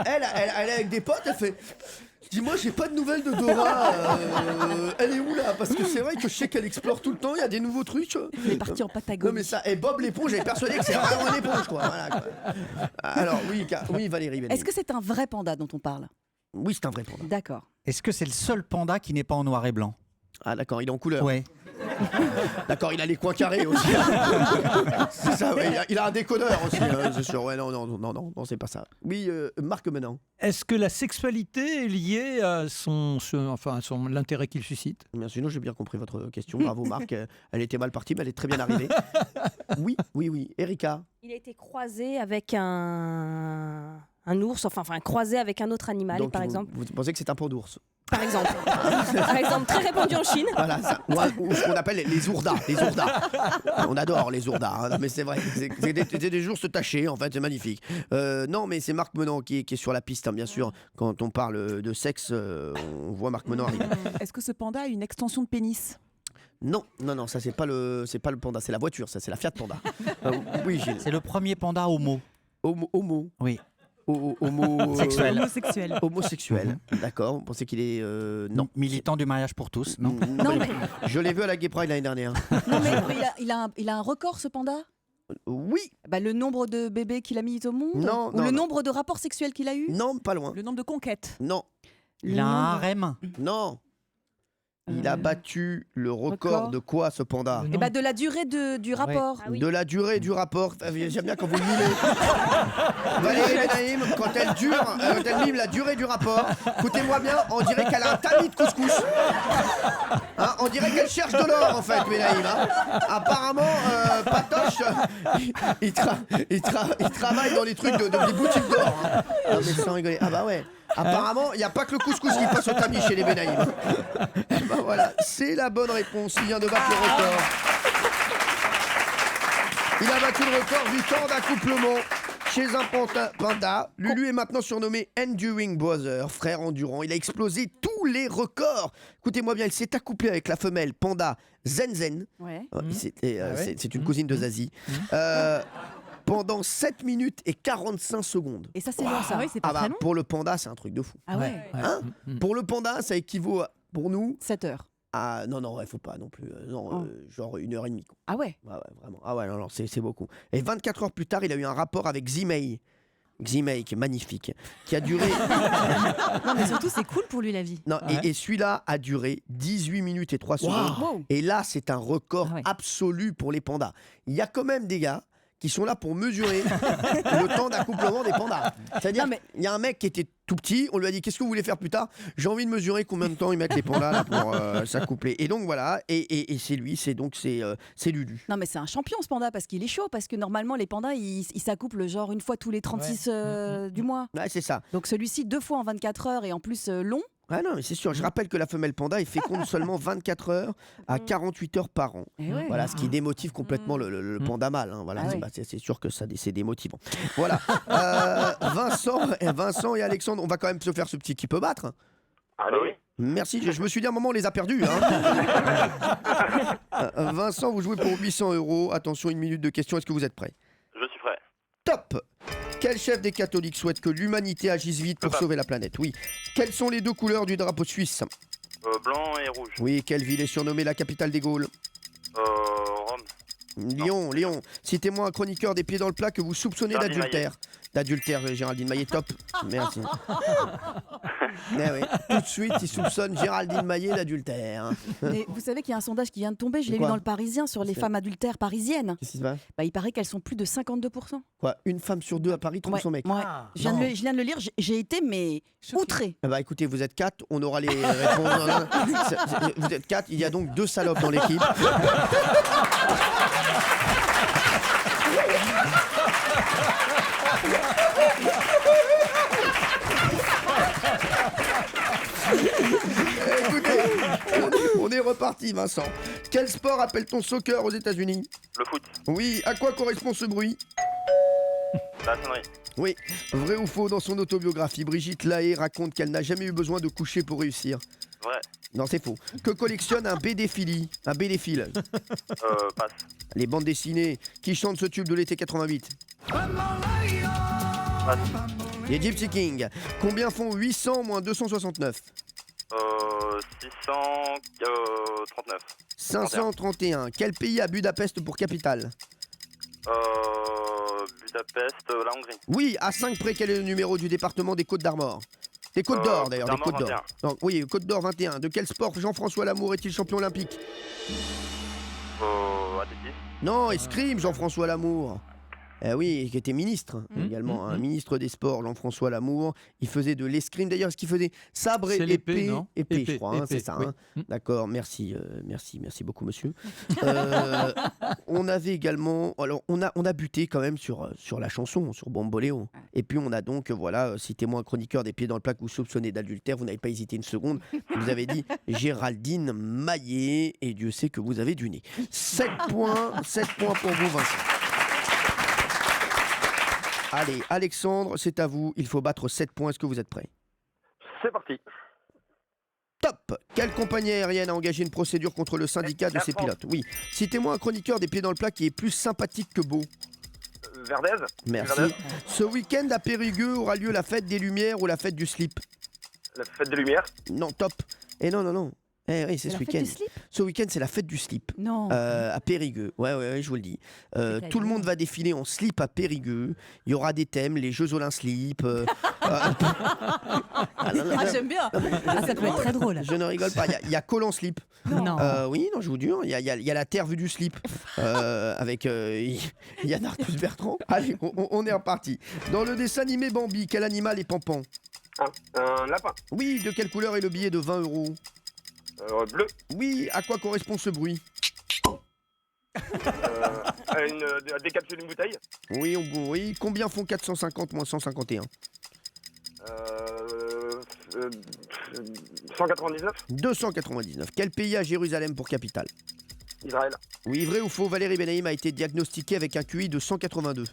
Speaker 1: elle est avec des potes, elle fait. Dis-moi, j'ai pas de nouvelles de Dora. Elle est où là? Parce que c'est vrai que je sais qu'elle explore tout le temps. Il y a des nouveaux trucs.
Speaker 5: Il est parti en Patagonie.
Speaker 1: Non mais ça. Et Bob l'éponge, elle est persuadée que c'est vraiment une éponge, quoi. Voilà, quoi. Alors oui, Valérie.
Speaker 5: Est-ce que c'est un vrai panda dont on parle?
Speaker 1: Oui, c'est un vrai panda.
Speaker 5: D'accord.
Speaker 2: Est-ce que c'est le seul panda qui n'est pas en noir et blanc?
Speaker 1: Ah d'accord, il est en couleur.
Speaker 2: Ouais.
Speaker 1: D'accord, il a les coins carrés aussi. C'est ça, ouais, il a un décodeur aussi, c'est sûr. Ouais, non, c'est pas ça. Oui, Marc Menon.
Speaker 3: Est-ce que la sexualité est liée à l'intérêt qu'il suscite?
Speaker 1: Bien sûr, j'ai bien compris votre question. Bravo Marc. Elle était mal partie, mais elle est très bien arrivée. Oui. Erika.
Speaker 4: Il a été croisé avec un ours, enfin croisé avec un autre animal,
Speaker 1: Donc,
Speaker 4: par exemple.
Speaker 1: Vous pensez que c'est un pan d'ours?
Speaker 4: Par exemple. Par exemple, très répandu en Chine.
Speaker 1: Voilà, ça. Ou ce qu'on appelle les ourdas. On adore les ourdas, hein. Non, mais c'est vrai. C'est des ours tachés, en fait, c'est magnifique. Non, mais c'est Marc Menon qui est sur la piste, hein, bien sûr. Quand on parle de sexe, on voit Marc Menon arriver.
Speaker 8: Est-ce que ce panda a une extension de pénis?
Speaker 1: Non, ça c'est pas le panda, c'est la voiture, ça c'est la Fiat Panda. Oui, Gilles.
Speaker 2: C'est le premier panda homo.
Speaker 1: Homo.
Speaker 2: Oui.
Speaker 1: Homo.
Speaker 2: Sexuel.
Speaker 8: Homosexuel.
Speaker 1: Homosexuel. D'accord. Vous pensez qu'il est non.
Speaker 2: Militant du mariage pour tous, non?
Speaker 5: Non, mais,
Speaker 1: Je l'ai vu à la Gay Pride l'année dernière.
Speaker 5: non, mais il a un record, ce panda?
Speaker 1: Oui.
Speaker 5: Bah, le nombre de bébés qu'il a mis au monde?
Speaker 1: Non,
Speaker 5: Ou
Speaker 1: non,
Speaker 5: le
Speaker 1: non.
Speaker 5: nombre de rapports sexuels qu'il a eu?
Speaker 1: Non, pas loin.
Speaker 8: Le nombre de conquêtes.
Speaker 1: Non.
Speaker 2: Il a un harem.
Speaker 1: Non. Il a battu le record de quoi, ce panda?
Speaker 5: Et bah de la durée du rapport.
Speaker 4: Ah oui.
Speaker 1: De la durée du rapport. J'aime bien quand vous le mimez. Valérie Benaïm, quand elle mime la durée du rapport, écoutez-moi bien, on dirait qu'elle a un tamis de couscous. Hein, on dirait qu'elle cherche de l'or, en fait, Benaïm. Hein. Apparemment, Patoche, il travaille dans les trucs des boutiques d'or. Hein. Non, mais sans rigoler. Ah bah ouais. Apparemment, il n'y a pas que le couscous qui passe au tamis chez les Benaïm. Bah voilà, c'est la bonne réponse. Il vient de battre le record. Il a battu le record du temps d'accouplement chez un panda. Lulu est maintenant surnommé Enduring Brother, frère endurant. Il a explosé tous les records. Écoutez-moi bien, il s'est accouplé avec la femelle panda Zenzen.
Speaker 5: Ouais.
Speaker 1: C'est une cousine de Zazie. Pendant 7 minutes et 45 secondes.
Speaker 5: Et ça, c'est long, ça.
Speaker 8: Ah oui, c'est pas très long.
Speaker 1: Pour le panda, c'est un truc de fou.
Speaker 5: Ah ouais.
Speaker 1: Hein pour le panda, ça équivaut pour nous
Speaker 5: 7 heures.
Speaker 1: à... Non, il faut pas non plus. Genre 1h30. Quoi.
Speaker 5: Ah ouais.
Speaker 1: Ouais, vraiment. Ah ouais, non, c'est beaucoup. Et 24 heures plus tard, il a eu un rapport avec Ximei. Ximei, qui est magnifique, qui a duré...
Speaker 5: Non, mais surtout, c'est cool pour lui, la vie.
Speaker 1: Non, et celui-là a duré 18 minutes et 3 secondes.
Speaker 5: Wow.
Speaker 1: Et là, c'est un record
Speaker 5: Ah ouais.
Speaker 1: absolu pour les pandas. Il y a quand même des gars qui sont là pour mesurer le temps d'accouplement des pandas. C'est-à-dire, il y a un mec qui était tout petit, on lui a dit qu'est-ce que vous voulez faire plus tard? J'ai envie de mesurer combien de temps ils mettent les pandas là pour s'accoupler. Et donc voilà, et c'est lui, c'est Lulu.
Speaker 5: Non, mais c'est un champion, ce panda, parce qu'il est chaud, parce que normalement, les pandas, ils s'accouplent genre une fois tous les 36 du mois.
Speaker 1: Ouais, c'est ça.
Speaker 5: Donc celui-ci, 2 fois en 24 heures et en plus long.
Speaker 1: Ah non, mais c'est sûr. Je rappelle que la femelle panda est féconde seulement 24 heures à 48 heures par an.
Speaker 5: Et ouais.
Speaker 1: Voilà, ce qui démotive complètement le panda mâle. Hein. Voilà,
Speaker 5: Ah ouais.
Speaker 1: c'est sûr que ça, c'est démotivant. Voilà. Vincent et Alexandre, on va quand même se faire ce petit qui peut battre.
Speaker 7: Ah bah oui.
Speaker 1: Merci, je me suis dit à un moment on les a perdus. Hein. Vincent, vous jouez pour 800 €. Attention, 1 minute de question. Est-ce que vous êtes prêts?
Speaker 7: Je suis prêt.
Speaker 1: Top. Quel chef des catholiques souhaite que l'humanité agisse vite pour sauver la planète? Oui. Quelles sont les 2 couleurs du drapeau suisse?
Speaker 7: Blanc et rouge.
Speaker 1: Oui. Quelle ville est surnommée la capitale des Gaules?
Speaker 7: Rome.
Speaker 1: Lyon. Citez-moi un chroniqueur des pieds dans le plat que vous soupçonnez
Speaker 7: Géraldine
Speaker 1: d'adultère. D'adultère, Géraldine Maillet, top. Merci. Mais oui, tout de suite, il soupçonne Géraldine Maillet d'adultère.
Speaker 5: Mais vous savez qu'il y a un sondage qui vient de tomber, je l'ai lu dans le Parisien, sur les femmes adultères parisiennes.
Speaker 1: Qu'est-ce qui se passe?
Speaker 5: Bah, il paraît qu'elles sont plus de 52%.
Speaker 1: Quoi, une femme sur 2 à Paris trompe son mec?
Speaker 5: Ouais. Je viens de le lire, j'ai été mais outré.
Speaker 1: Ah bah écoutez, vous êtes 4, on aura les réponses. Vous êtes 4, il y a donc 2 salopes dans l'équipe. Écoutez, on est reparti, Vincent. Quel sport appelle-t-on soccer aux États-Unis?
Speaker 7: Le foot.
Speaker 1: Oui, à quoi correspond ce bruit?
Speaker 7: La sonnerie.
Speaker 1: Oui, vrai ou faux, dans son autobiographie, Brigitte Lahaie raconte qu'elle n'a jamais eu besoin de coucher pour réussir.
Speaker 7: Vrai.
Speaker 1: Non, c'est faux. Que collectionne un BD-phile? Un BD-phile.
Speaker 7: Passe.
Speaker 1: Les bandes dessinées qui chantent ce tube de l'été 88.
Speaker 7: Passe.
Speaker 1: Les Gypsy Kings. Combien font 800 moins 269?
Speaker 7: 639.
Speaker 1: 531. Quel pays a Budapest pour capitale?
Speaker 7: Budapest, la Hongrie.
Speaker 1: Oui, à 5 près, quel est le numéro du département des Côtes d'Armor? Des Côtes d'Or d'ailleurs, des
Speaker 7: d'Armor,
Speaker 1: Côtes d'Or. Non, oui, Côtes d'Or 21. De quel sport Jean-François Lamour est-il champion olympique?
Speaker 7: Athlétisme.
Speaker 1: Non, escrime Jean-François Lamour. Oui, qui était ministre également, un ministre des Sports, Jean-François Lamour. Il faisait de l'escrime. D'ailleurs, ce qu'il faisait, sabre et
Speaker 3: C'est l'épée,
Speaker 1: épée.
Speaker 3: non
Speaker 1: Épée, je
Speaker 3: Épée,
Speaker 1: crois, hein, c'est
Speaker 3: épée,
Speaker 1: ça.
Speaker 3: oui.
Speaker 1: Hein. D'accord, merci beaucoup, monsieur. On avait également, alors on a buté quand même sur la chanson, sur Bamboléo. Et puis on a donc, voilà, citez-moi un chroniqueur des pieds dans le plat que vous soupçonnez d'adultère. Vous n'avez pas hésité une seconde. Vous avez dit Géraldine Maillet, et Dieu sait que vous avez du nez. 7 points pour vous, Vincent. Allez, Alexandre, c'est à vous. Il faut battre 7 points. Est-ce que vous êtes prêts?
Speaker 7: C'est parti.
Speaker 1: Top! Quelle compagnie aérienne a engagé une procédure contre le syndicat de ses pilotes? Oui. Citez-moi un chroniqueur des pieds dans le plat qui est plus sympathique que beau.
Speaker 7: Verdez.
Speaker 1: Merci.
Speaker 7: Verdez.
Speaker 1: Ce week-end à Périgueux aura lieu la fête des Lumières ou la fête du slip?
Speaker 7: La fête des Lumières.
Speaker 1: Non, top. Et non. Eh oui, c'est
Speaker 5: La
Speaker 1: ce
Speaker 5: fête
Speaker 1: week-end.
Speaker 5: du slip.
Speaker 1: Ce week-end, c'est la fête du slip.
Speaker 5: Non.
Speaker 1: À Périgueux. Ouais, je vous le dis. Tout le monde va défiler en slip à Périgueux. Il y aura des thèmes, les Jeux Olympiques slip.
Speaker 5: J'aime bien. Ça peut être très drôle.
Speaker 1: Je ne rigole pas. Il y a Col en slip.
Speaker 5: Non.
Speaker 1: Oui, non, je vous dis. Il y a la terre vue du slip. Avec Yann Arthus Bertrand. Allez, on est reparti. Dans le dessin animé Bambi, quel animal est Pampan?
Speaker 7: Un lapin.
Speaker 1: Oui, de quelle couleur est le billet de 20 €?
Speaker 7: Bleu.
Speaker 1: Oui, à quoi correspond ce bruit?
Speaker 7: À des capsules d'une bouteille.
Speaker 1: Oui, combien font 450 moins 151?
Speaker 7: 199.
Speaker 1: 299. Quel pays a Jérusalem pour capitale?
Speaker 7: Israël.
Speaker 1: Oui, vrai ou faux, Valérie Benaïm a été diagnostiquée avec un QI de 182.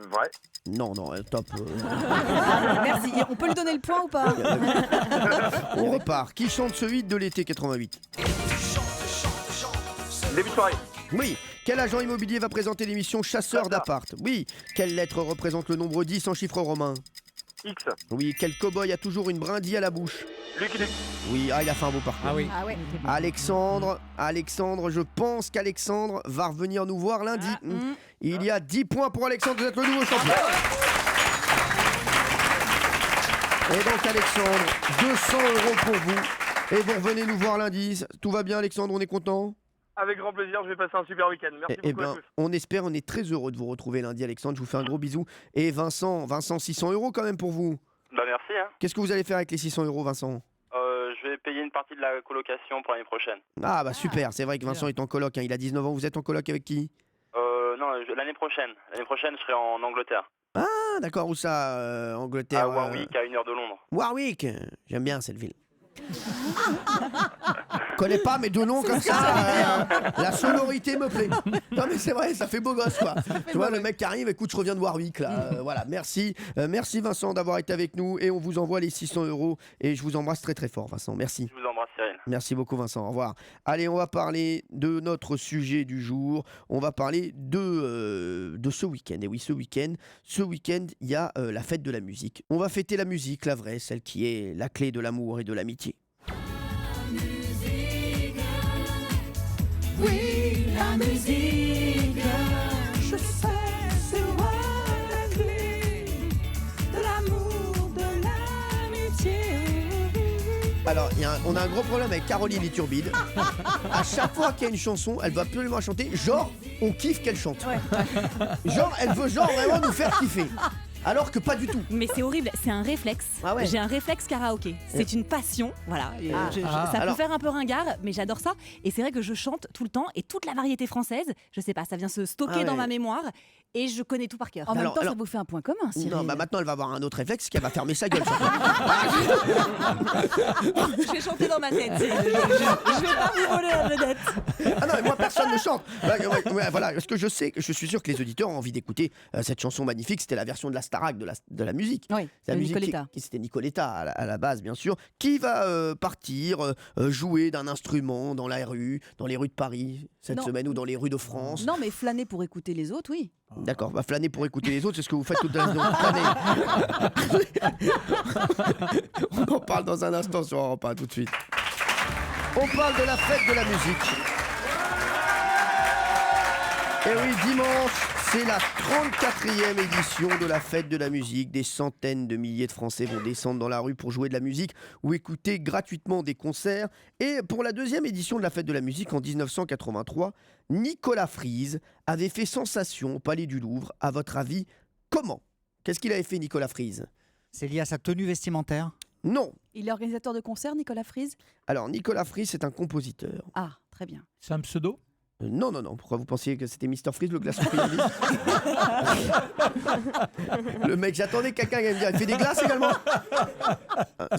Speaker 7: Vrai.
Speaker 1: Non, top.
Speaker 5: Merci. On peut lui donner le point ou pas?
Speaker 1: On repart. Qui chante ce hit de l'été 88?
Speaker 7: Début de soirée.
Speaker 1: Oui. Quel agent immobilier va présenter l'émission Chasseur d'appart? Oui. Quelle lettre représente le nombre 10 en chiffres romains?
Speaker 7: X.
Speaker 1: Oui. Quel cow-boy a toujours une brindille à la bouche?
Speaker 7: Lucky Luke.
Speaker 1: Oui, il a fait un beau parcours.
Speaker 3: Ah oui.
Speaker 5: Ah ouais.
Speaker 1: Alexandre, je pense qu'Alexandre va revenir nous voir lundi. Il y a 10 points pour Alexandre, vous êtes le nouveau champion. Et donc Alexandre, 200 € pour vous. Et vous revenez nous voir lundi. Tout va bien Alexandre, on est content?
Speaker 7: Avec grand plaisir, je vais passer un super week-end. Merci beaucoup à tous.
Speaker 1: On est très heureux de vous retrouver lundi Alexandre. Je vous fais un gros bisou. Et Vincent, 600 € quand même pour vous.
Speaker 9: Bah merci.
Speaker 1: Qu'est-ce que vous allez faire avec les 600 € Vincent?
Speaker 9: Je vais payer une partie de la colocation pour l'année prochaine.
Speaker 1: Ah bah super, c'est vrai que Vincent est en coloc, il a 19 ans. Vous êtes en coloc avec qui?
Speaker 9: Non, l'année prochaine. L'année prochaine, je serai en Angleterre.
Speaker 1: Ah d'accord, où ça Angleterre?
Speaker 9: À Warwick, à 1 heure de Londres.
Speaker 1: Warwick, j'aime bien cette ville. Je connais pas, mais de nom comme ça, la sonorité me plaît. Non mais c'est vrai, ça fait beau gosse quoi. Tu vois le mec qui arrive, écoute, je reviens de Warwick là. Voilà, merci Vincent d'avoir été avec nous et on vous envoie les 600 € et je vous embrasse très très fort Vincent, merci.
Speaker 9: Je vous embrasse Cyril.
Speaker 1: Merci beaucoup Vincent, au revoir. Allez, on va parler de notre sujet du jour. On va parler de ce week-end. Et oui, ce week-end, il y a la fête de la musique. On va fêter la musique, la vraie, celle qui est la clé de l'amour et de l'amitié.
Speaker 10: Oui, la musique, je sais, c'est moi la clé de l'amour, de l'amitié.
Speaker 1: Alors, on a un gros problème avec Caroline Liturbide. À chaque fois qu'il y a une chanson, elle veut absolument chanter. Genre, on kiffe qu'elle chante. Genre, elle veut vraiment nous faire kiffer. Alors que pas du tout.
Speaker 4: Mais c'est horrible, c'est un réflexe.
Speaker 1: Ah ouais.
Speaker 4: J'ai un réflexe karaoké. C'est une passion, voilà. Ça peut faire un peu ringard, mais j'adore ça. Et c'est vrai que je chante tout le temps et toute la variété française. Je sais pas, ça vient se stocker dans ma mémoire et je connais tout par cœur.
Speaker 5: En même temps, ça vous fait un point commun, Cyril.
Speaker 1: Non, bah maintenant elle va avoir un autre réflexe qu'elle va fermer sa gueule.
Speaker 4: Je vais chanter dans ma tête. Je vais pas vous voler la vedette.
Speaker 1: Ah non, mais moi personne ne chante. Voilà, parce que je suis sûr que les auditeurs ont envie d'écouter cette chanson magnifique. C'était la version de la Starac de la musique.
Speaker 5: Oui,
Speaker 1: la musique
Speaker 5: Nicoletta.
Speaker 1: C'était Nicoletta à la base, bien sûr, qui va partir jouer d'un instrument dans les rues de Paris cette semaine ou dans les rues de France.
Speaker 5: Non, mais flâner pour écouter les autres, oui.
Speaker 1: D'accord, bah flâner pour écouter les autres, c'est ce que vous faites toute la journée. On en parle dans un instant sur Europe 1, tout de suite. On parle de la fête de la musique. Et oui, dimanche, c'est la 34e édition de la fête de la musique. Des centaines de milliers de Français vont descendre dans la rue pour jouer de la musique ou écouter gratuitement des concerts. Et pour la deuxième édition de la fête de la musique en 1983, Nicolas Frise avait fait sensation au Palais du Louvre. À votre avis, comment? Qu'est-ce qu'il avait fait, Nicolas Frise?
Speaker 2: C'est lié à sa tenue vestimentaire?
Speaker 1: Non.
Speaker 5: Il est organisateur de concerts, Nicolas Frise?
Speaker 1: Alors, Nicolas Frise, c'est un compositeur.
Speaker 5: Ah, très bien.
Speaker 3: C'est un pseudo?
Speaker 1: Non. Pourquoi vous pensiez que c'était Mr. Freeze, le glaçon friandise? Le mec, j'attendais que quelqu'un vienne me dire, il fait des glaces également?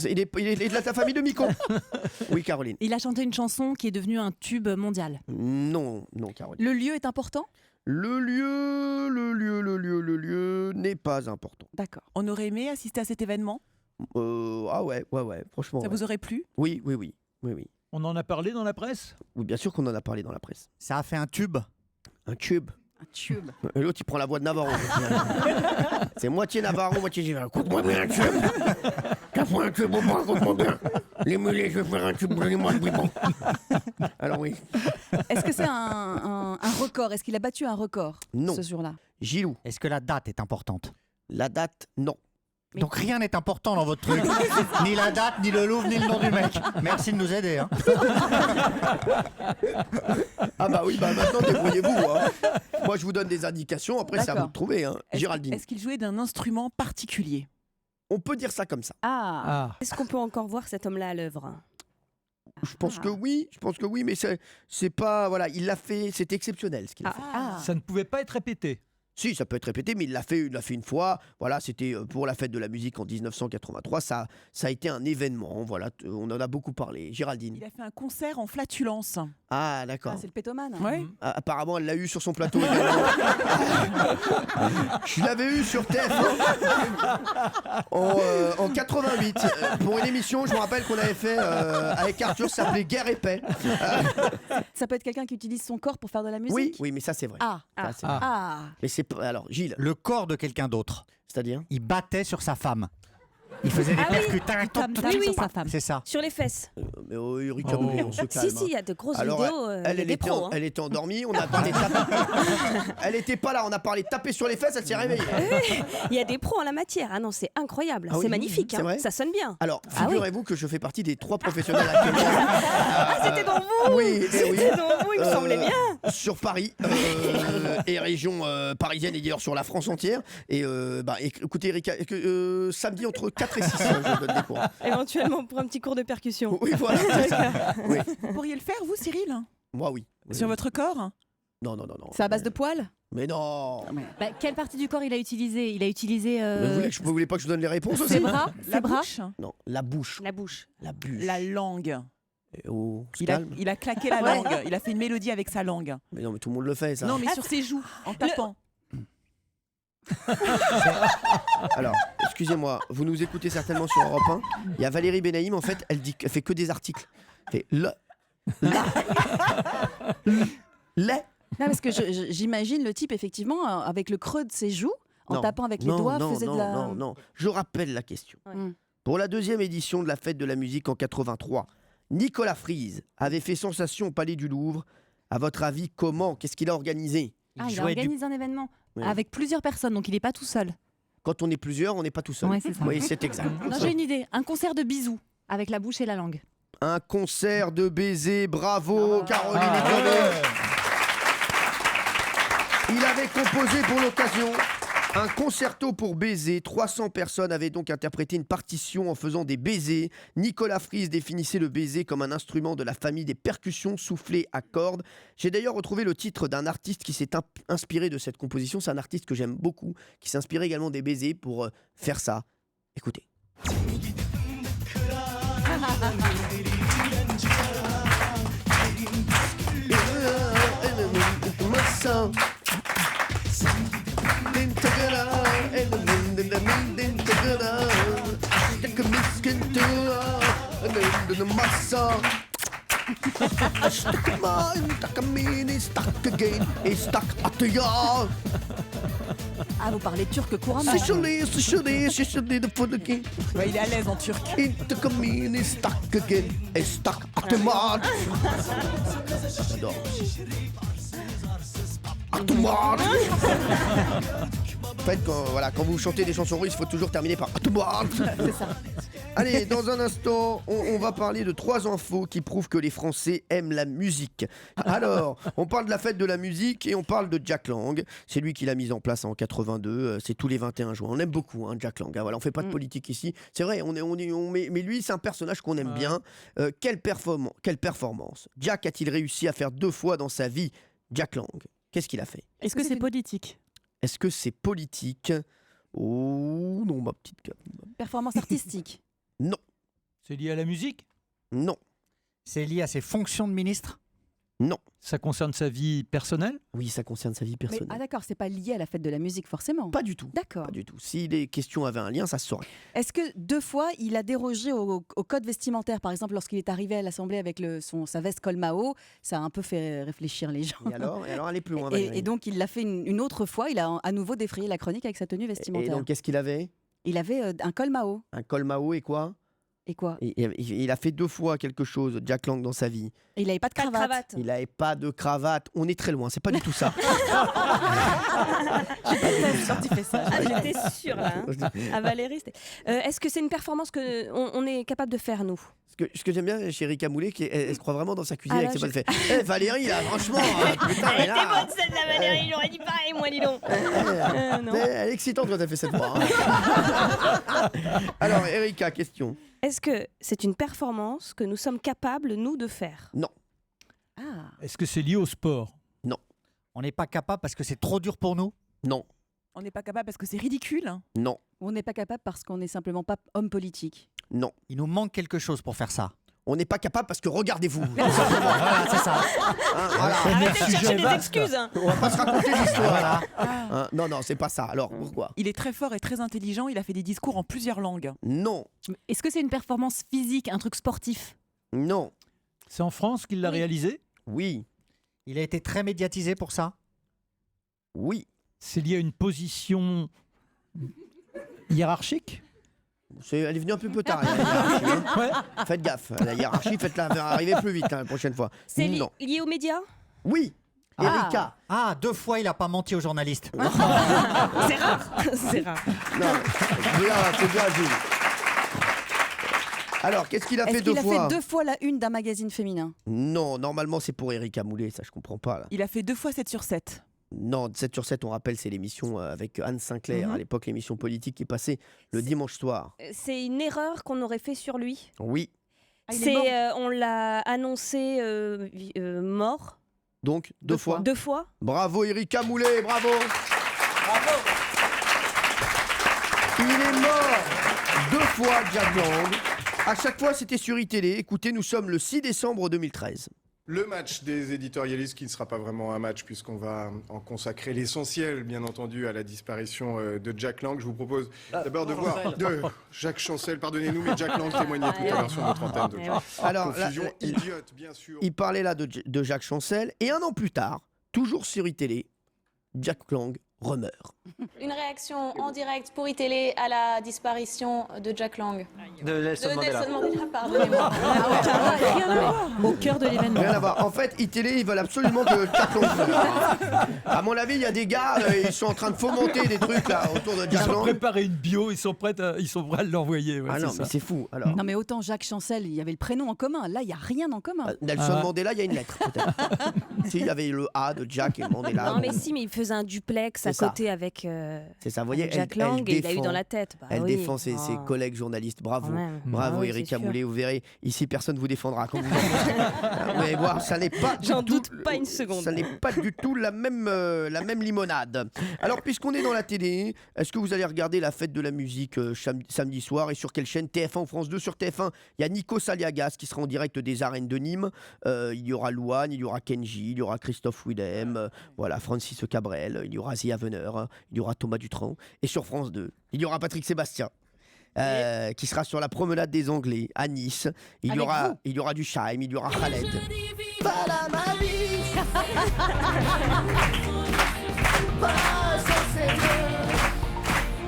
Speaker 1: Il est de ta famille de Miko? Oui, Caroline.
Speaker 4: Il a chanté une chanson qui est devenue un tube mondial.
Speaker 1: Non, Caroline.
Speaker 5: Le lieu est important?
Speaker 1: Le lieu n'est pas important.
Speaker 8: D'accord. On aurait aimé assister à cet événement?
Speaker 1: Ah ouais, franchement.
Speaker 8: Ça vous aurait plu?
Speaker 1: Oui.
Speaker 3: On en a parlé dans la presse?
Speaker 1: Oui, bien sûr qu'on en a parlé dans la presse.
Speaker 2: Ça a fait un tube?
Speaker 1: Un tube?
Speaker 5: Un tube.
Speaker 1: Et l'autre, il prend la voix de Navarro. C'est moitié Navarro, moitié Gilles. Écoute-moi bien un tube. T'as fait un tube ou pas? Écoute-moi bien. Les mulets, je vais faire un tube, donnez-moi le bon. Alors oui.
Speaker 5: Est-ce que c'est un record? Est-ce qu'il a battu un record
Speaker 1: Non.
Speaker 5: ce jour-là?
Speaker 1: Gilou.
Speaker 2: Est-ce que la date est importante?
Speaker 1: La date, non.
Speaker 2: Donc rien n'est important dans votre truc. Ni la date, ni le Louvre, ni le nom du mec. Merci de nous aider. Hein.
Speaker 1: Ah bah oui, bah maintenant débrouillez-vous. Hein. Moi je vous donne des indications, après c'est à vous
Speaker 8: D'accord.
Speaker 1: de trouver. Hein. Géraldine.
Speaker 8: Est-ce qu'il jouait d'un instrument particulier?
Speaker 1: On peut dire ça comme ça.
Speaker 5: Ah.
Speaker 11: Est-ce qu'on peut encore voir cet homme-là à l'œuvre?
Speaker 1: Je pense que oui, mais c'est pas... Voilà, il l'a fait, c'est exceptionnel ce qu'il a fait.
Speaker 3: Ça ne pouvait pas être répété.
Speaker 1: Si, ça peut être répété, mais il l'a fait une fois. Voilà, c'était pour la fête de la musique en 1983. Ça a été un événement. Voilà, on en a beaucoup parlé. Géraldine.
Speaker 8: Il a fait un concert en flatulence.
Speaker 1: Ah, d'accord.
Speaker 5: Ah, c'est le pétomane.
Speaker 8: Ouais.
Speaker 1: Apparemment, elle l'a eu sur son plateau également. Je l'avais eu sur TF1 en 88 pour une émission, je me rappelle qu'on avait fait avec Arthur, ça s'appelait Guerre et Paix.
Speaker 5: Ça peut être quelqu'un qui utilise son corps pour faire de la musique.
Speaker 1: Oui, mais ça c'est vrai.
Speaker 5: Ah.
Speaker 1: Ça, c'est vrai.
Speaker 5: Ah.
Speaker 1: Mais c'est pas... Alors, Gilles.
Speaker 2: Le corps de quelqu'un d'autre.
Speaker 1: C'est-à-dire?
Speaker 2: Il battait sur sa femme. Il faisait des percutins.
Speaker 11: Sa
Speaker 5: femme.
Speaker 2: C'est ça.
Speaker 11: Sur les fesses.
Speaker 1: Mais Erika Doumbé, on se calme.
Speaker 11: Si, il y a de grosses
Speaker 1: Alors,
Speaker 11: vidéos.
Speaker 1: elle
Speaker 11: des
Speaker 1: était
Speaker 11: pros.
Speaker 1: elle était endormie, on a parlé elle était pas là, on a parlé taper sur les fesses, elle s'est réveillée.
Speaker 11: Il y a des pros en la matière. Ah non, c'est incroyable.
Speaker 1: Ah oui,
Speaker 11: c'est magnifique.
Speaker 1: c'est vrai
Speaker 11: Ça sonne bien.
Speaker 1: Alors,
Speaker 11: Ah
Speaker 1: figurez-vous que je fais partie des 3 professionnels actuellement.
Speaker 11: Ah, c'était dans vous.
Speaker 1: Oui,
Speaker 11: C'était dans vous, il me semblait bien.
Speaker 1: Sur Paris et région parisienne et d'ailleurs sur la France entière. Et écoutez Erika, samedi entre 4 et 6, je donne des cours.
Speaker 11: Éventuellement pour un petit cours de percussion.
Speaker 1: Oui, voilà, c'est ça. Oui.
Speaker 8: Vous pourriez le faire, vous, Cyril?
Speaker 1: Moi, oui.
Speaker 8: Sur votre corps?
Speaker 1: Non.
Speaker 5: C'est à base de poils?
Speaker 1: Mais non.
Speaker 4: Bah, quelle partie du corps il a utilisé? Il a utilisé.
Speaker 1: Mais vous voulez pas que je vous donne les réponses aussi?
Speaker 4: Ses bras?
Speaker 8: La
Speaker 4: Ses bras?
Speaker 8: bouche?
Speaker 1: Non, la bouche.
Speaker 11: La bouche.
Speaker 1: La bûche.
Speaker 8: La langue.
Speaker 1: Oh,
Speaker 8: Il a claqué la langue. Il a fait une mélodie avec sa langue.
Speaker 1: Mais non, mais tout le monde le fait, ça.
Speaker 8: Non, mais sur ses joues, en tapant.
Speaker 1: Alors, excusez-moi, vous nous écoutez certainement sur Europe 1. Il y a Valérie Benaïm, en fait, elle fait que des articles. Elle fait
Speaker 5: Non, parce que j'imagine le type, effectivement, avec le creux de ses joues, en tapant avec les doigts, faisait de la...
Speaker 1: Non, je rappelle la question.
Speaker 5: Ouais.
Speaker 1: Pour la 2e édition de la Fête de la musique en 83, Nicolas Frise avait fait sensation au Palais du Louvre. À votre avis, comment? Qu'est-ce qu'il a organisé?
Speaker 4: Il a organisé un événement
Speaker 1: Oui.
Speaker 4: avec plusieurs personnes, donc il n'est pas tout seul.
Speaker 1: Quand on est plusieurs, on n'est pas tout seul.
Speaker 4: Ouais, c'est ça.
Speaker 1: Oui, c'est exact.
Speaker 4: Non, j'ai une idée. Un concert de bisous avec la bouche et la langue.
Speaker 1: Un concert de baisers, bravo Caroline
Speaker 3: Ah,
Speaker 1: Econet. Il avait composé pour l'occasion un concerto pour baiser. 300 personnes avaient donc interprété une partition en faisant des baisers. Nicolas Frise définissait le baiser comme un instrument de la famille des percussions soufflées à cordes. J'ai d'ailleurs retrouvé le titre d'un artiste qui s'est inspiré de cette composition. C'est un artiste que j'aime beaucoup, qui s'inspirait également des baisers pour faire ça. Écoutez.
Speaker 5: Ah, vous parlez turc couramment.
Speaker 8: Ouais, il est à l'aise en turc.
Speaker 1: J'adore. En fait, quand vous chantez des chansons russes, il faut toujours terminer par
Speaker 5: C'est ça.
Speaker 1: Allez, dans un instant, on va parler de 3 infos qui prouvent que les Français aiment la musique. Alors, on parle de la fête de la musique et on parle de Jack Lang. C'est lui qui l'a mise en place en 82. C'est tous les 21 juin. On aime beaucoup Jack Lang. Voilà, on fait pas de politique ici. C'est vrai, mais lui, c'est un personnage qu'on aime bien. Quelle performance. Jack a-t-il réussi à faire 2 fois dans sa vie? Jack Lang, qu'est-ce qu'il a fait?
Speaker 4: Est-ce que c'est politique?
Speaker 1: Est-ce que c'est politique? Oh non, ma petite...
Speaker 5: Performance artistique?
Speaker 1: Non.
Speaker 3: C'est lié à la musique?
Speaker 1: Non.
Speaker 2: C'est lié à ses fonctions de ministre?
Speaker 1: Non.
Speaker 3: Ça concerne sa vie personnelle?
Speaker 1: Oui, ça concerne sa vie
Speaker 5: Mais,
Speaker 1: personnelle.
Speaker 5: d'accord, c'est pas lié à la fête de la musique forcément.
Speaker 1: Pas du tout.
Speaker 5: D'accord.
Speaker 1: Pas du tout. Si les questions avaient un lien, ça se saurait.
Speaker 5: Est-ce que 2 fois il a dérogé au code vestimentaire? Par exemple, lorsqu'il est arrivé à l'Assemblée avec sa veste col Mao, ça a un peu fait réfléchir les gens.
Speaker 1: Et alors allez plus loin.
Speaker 5: Et donc il l'a fait une autre fois, il a à nouveau défrayé la chronique avec sa tenue vestimentaire.
Speaker 1: Et donc qu'est-ce qu'il avait?
Speaker 5: Il avait un col Mao.
Speaker 1: Un col Mao et quoi?
Speaker 5: Et quoi?
Speaker 1: Il a fait 2 fois quelque chose, Jack Lang, dans sa vie.
Speaker 5: Et il n'avait pas de cravate.
Speaker 1: Il n'avait pas de cravate. On est très loin, c'est pas du tout ça.
Speaker 11: J'étais sûre là. À Valérie, est-ce que c'est une performance que on est capable de faire nous?
Speaker 1: Ce que j'aime bien chez Erika Moulet, elle se croit vraiment dans sa cuisine
Speaker 11: Ah,
Speaker 1: avec
Speaker 11: là,
Speaker 1: ses bonnes fées. Valérie, là, franchement, putain,
Speaker 11: Elle
Speaker 1: mais
Speaker 11: était
Speaker 1: là,
Speaker 11: bonne celle-là, Valérie, j'aurais dit pareil, moi, dis donc. Non.
Speaker 1: elle est excitante quand elle fait cette voix. Hein. Alors, Erika, question.
Speaker 11: Est-ce que c'est une performance que nous sommes capables, nous, de faire?
Speaker 1: Non.
Speaker 3: Est-ce que c'est lié au sport?
Speaker 1: Non.
Speaker 2: On n'est pas capable parce que c'est trop dur pour nous?
Speaker 1: Non.
Speaker 8: On n'est pas capable parce que c'est ridicule.
Speaker 1: Non.
Speaker 5: On n'est pas capable parce qu'on n'est simplement pas homme politique.
Speaker 1: Non.
Speaker 2: Il nous manque quelque chose pour faire ça.
Speaker 1: On n'est pas capable parce que regardez-vous.
Speaker 2: Voilà, c'est ça.
Speaker 1: Voilà.
Speaker 11: Arrêtez de chercher des excuses.
Speaker 1: On va pas se raconter l'histoire. Hein, non, c'est pas ça. Alors, pourquoi?
Speaker 8: Il est très fort et très intelligent. Il a fait des discours en plusieurs langues.
Speaker 1: Non.
Speaker 4: Est-ce que c'est une performance physique, un truc sportif?
Speaker 1: Non.
Speaker 3: C'est en France qu'il l'a réalisé?
Speaker 1: Oui.
Speaker 2: Il a été très médiatisé pour ça?
Speaker 1: Oui.
Speaker 3: C'est lié à une position hiérarchique?
Speaker 1: Elle est venue un peu tard, la hiérarchie, hein. Faites gaffe, la hiérarchie, faites-la arriver plus vite la prochaine fois.
Speaker 11: C'est
Speaker 1: Non.
Speaker 11: lié aux médias?
Speaker 1: Oui. Erika.
Speaker 2: 2 fois il a pas menti aux journalistes.
Speaker 11: C'est rare. C'est rare.
Speaker 1: Non, c'est bien, Jules. Alors, qu'est-ce qu'il a fait 2 fois?
Speaker 5: Est-ce qu'il a fait 2 fois la une d'un magazine féminin?
Speaker 1: Non, normalement c'est pour Erika Moulet, ça je comprends pas là.
Speaker 8: Il a fait 2 fois 7 sur 7.
Speaker 1: Non, 7 sur 7, on rappelle, c'est l'émission avec Anne Sinclair, à l'époque l'émission politique qui passait le dimanche soir.
Speaker 11: C'est une erreur qu'on aurait fait sur lui?
Speaker 1: Oui.
Speaker 11: On l'a annoncé mort.
Speaker 1: Donc, 2 fois.
Speaker 11: 2 fois?
Speaker 1: Bravo Erika Moulet, bravo. Il est mort 2 fois, Jack Lang. À chaque fois, c'était sur iTélé. Écoutez, nous sommes le 6 décembre 2013.
Speaker 12: Le match des éditorialistes qui ne sera pas vraiment un match puisqu'on va en consacrer l'essentiel, bien entendu, à la disparition de Jack Lang. Je vous propose d'abord de voir Jacques Chancel, pardonnez-nous, mais Jack Lang témoignait tout à l'heure sur notre antenne de
Speaker 1: Alors,
Speaker 12: confusion idiote, bien sûr.
Speaker 1: Il parlait là de Jacques Chancel et 1 an plus tard, toujours sur iTélé, Jack Lang remeurt.
Speaker 13: Une réaction en direct pour iTélé à la disparition de Jack Lang.
Speaker 14: De Nelson Mandela.
Speaker 13: Pardonnez-moi.
Speaker 11: Rien à voir. Au cœur de l'événement.
Speaker 1: Rien à voir. En fait, iTélé, ils veulent absolument que Jack Lang meure. À mon avis, il y a des gars, ils sont en train de fomenter des trucs là autour de
Speaker 3: Ils
Speaker 1: Jack
Speaker 3: ont
Speaker 1: Lang.
Speaker 3: préparé une bio, ils sont prêts à l'envoyer. Ouais,
Speaker 1: Ah non,
Speaker 3: c'est
Speaker 1: mais
Speaker 3: ça.
Speaker 1: c'est fou. Alors,
Speaker 5: Non mais autant Jacques Chancel, il y avait le prénom en commun. Là, il n'y a rien en commun.
Speaker 1: Nelson Mandela, il y a une lettre peut-être. Si, il y avait le A de Jack et Mandela.
Speaker 11: Non, mais si, mais il faisait un duplex à
Speaker 1: C'est ça.
Speaker 11: côté avec
Speaker 1: C'est ça, vous voyez,
Speaker 11: Jack Lang et il a eu dans la tête. Bah
Speaker 1: elle
Speaker 11: oui.
Speaker 1: défend ses
Speaker 11: Oh.
Speaker 1: collègues journalistes. Bravo,
Speaker 11: Quand même.
Speaker 1: bravo
Speaker 11: Ah oui,
Speaker 1: Erika
Speaker 11: c'est sûr.
Speaker 1: Moulet. Vous verrez, ici personne vous défendra quand vous en Vous allez voir, ça n'est pas.
Speaker 11: J'en
Speaker 1: du tout-
Speaker 11: doute pas une seconde.
Speaker 1: Ça n'est pas du tout la même limonade. Alors, puisqu'on est dans la télé, est-ce que vous allez regarder la fête de la musique samedi soir et sur quelle chaîne? TF1 ou France 2? Sur TF1, il y a Nico Saliagas qui sera en direct des arènes de Nîmes. Il y aura Louane, il y aura Kenji, il y aura Christophe Willem, voilà, Francis Cabrel, il y aura Zia Veneur, il y aura Thomas Dutronc. Et sur France 2, il y aura Patrick Sébastien. Qui sera sur la promenade des Anglais à Nice. Il y aura du Chaim, il y aura Khaled. Voilà ma vie.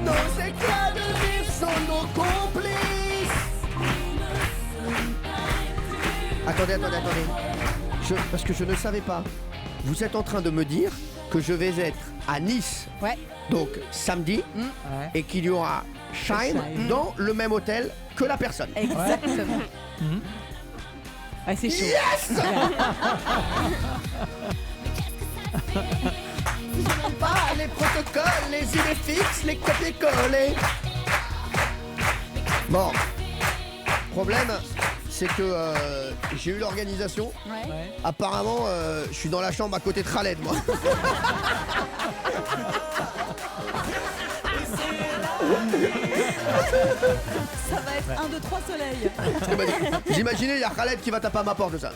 Speaker 1: Nos éclats de rire sont nos complices. Attendez. Parce que je ne savais pas. Vous êtes en train de me dire que je vais être à Nice, donc samedi, et qu'il y aura Shine dans le même hôtel que la personne.
Speaker 5: Exactement.
Speaker 8: C'est chaud.
Speaker 1: Yes. Pas les protocoles, les idées fixes, les copier-coller. Bon, problème, c'est que j'ai eu l'organisation. Apparemment, je suis dans la chambre à côté de Khaled, moi.
Speaker 5: Ça va être 1, 2, 3 soleils.
Speaker 1: J'imaginais, il y a Khaled qui va taper à ma porte de ça.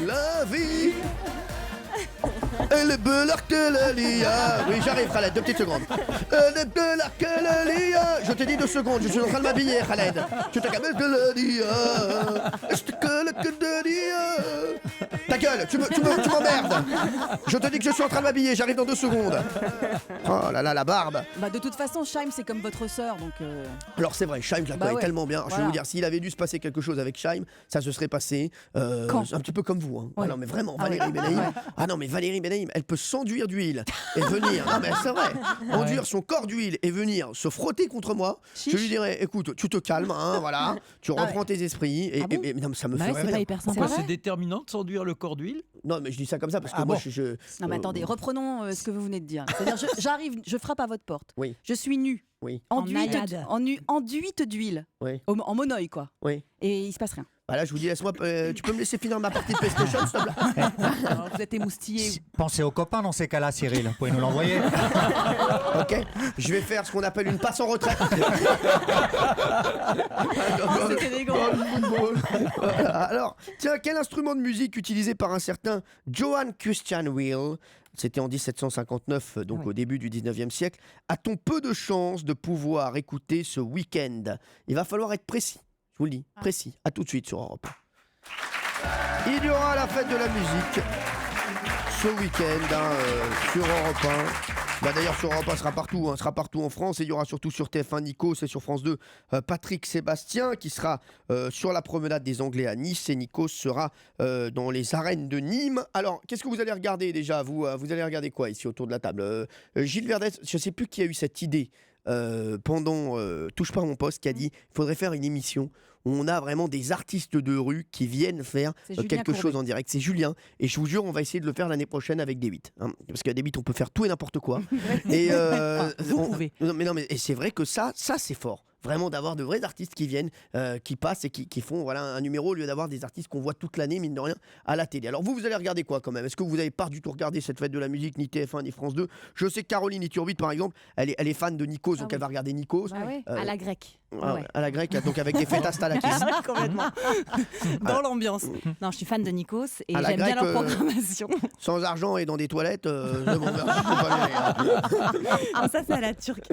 Speaker 1: La vie, elle est belle que le lia. Oui, j'arrive, Khaled, 2 petites secondes. Elle est belle que le lia. Je t'ai dit 2 secondes, je suis en train de m'habiller, Khaled. Je te cabelle que le lia. Je te colle que le lia. Ta gueule, tu m'emmerdes. Je te dis que je suis en train de m'habiller, j'arrive dans 2 secondes. Oh là là, la barbe.
Speaker 5: Bah de toute façon, Shaim c'est comme votre sœur, donc.
Speaker 1: Alors c'est vrai, Shaim, je la connais tellement bien. Je vais vous dire, s'il avait dû se passer quelque chose avec Shaim, ça se serait passé un petit peu comme vous. Hein. Ah non mais vraiment, Valérie Benaïm. Ah non mais Valérie Benaïm, elle peut s'enduire d'huile et venir. Ah mais c'est vrai, enduire son corps d'huile et venir se frotter contre moi. Chiche. Je lui dirais, écoute, tu te calmes, hein, voilà, tu reprends tes esprits et non, mais ça me fait
Speaker 3: rire. Pourquoi c'est déterminant de s'enduire le corps d'huile?
Speaker 1: Non mais je dis ça comme ça parce que moi je.
Speaker 5: Non mais attendez, reprenons ce que vous venez de dire. C'est-à-dire, j'arrive, je frappe à votre porte.
Speaker 1: Oui.
Speaker 5: Je suis nu.
Speaker 1: Oui.
Speaker 5: Enduite d'huile.
Speaker 1: Oui.
Speaker 5: En monoeil quoi.
Speaker 1: Oui.
Speaker 5: Et il se passe rien.
Speaker 1: Bah là, je vous dis, laisse-moi. Tu peux me laisser finir ma partie de PlayStation, s'il te plaît?
Speaker 8: Vous êtes émoustillé.
Speaker 2: Pensez aux copains dans ces cas-là, Cyril. Vous pouvez nous l'envoyer.
Speaker 1: Ok, je vais faire ce qu'on appelle une passe en retraite.
Speaker 5: C'était des gros.
Speaker 1: Alors, tiens, quel instrument de musique utilisé par un certain Johann Christian Will, c'était en 1759, donc au début du 19e siècle, a-t-on peu de chances de pouvoir écouter ce week-end? Il va falloir être précis. Je vous le dis, précis. À tout de suite sur Europe 1. Il y aura la fête de la musique ce week-end sur Europe 1. Bah d'ailleurs sur Europe 1 sera partout en France, et il y aura surtout sur TF1 Nikos et sur France 2 Patrick Sébastien qui sera sur la promenade des Anglais à Nice, et Nikos sera dans les arènes de Nîmes. Alors qu'est-ce que vous allez regarder déjà vous allez regarder quoi ici autour de la table? Gilles Verdès, je ne sais plus qui a eu cette idée pendant Touche pas à mon poste, qui a dit il faudrait faire une émission où on a vraiment des artistes de rue qui viennent faire quelque chose en direct. C'est Julien, et je vous jure on va essayer de le faire l'année prochaine avec D8, hein, parce qu'à D8 on peut faire tout et n'importe quoi. Et
Speaker 8: vous pouvez.
Speaker 1: Non mais et c'est vrai que ça c'est fort. Vraiment d'avoir de vrais artistes qui viennent, qui passent et qui font voilà, un numéro, au lieu d'avoir des artistes qu'on voit toute l'année, mine de rien, à la télé. Alors vous allez regarder quoi quand même? Est-ce que vous n'avez pas du tout regardé cette fête de la musique, ni TF1 ni France 2? Je sais que Caroline Iturbide par exemple, elle est fan de Nikos, donc elle va regarder Nikos.
Speaker 4: À la grecque.
Speaker 1: À la grecque, donc avec des fêtes Astalakis.
Speaker 4: Complètement. Dans l'ambiance. Non, je suis fan de Nikos et j'aime bien leur programmation.
Speaker 1: Sans argent et dans des toilettes, c'est bon, merci, je peux pas aller,
Speaker 4: hein. Ça c'est à la turque.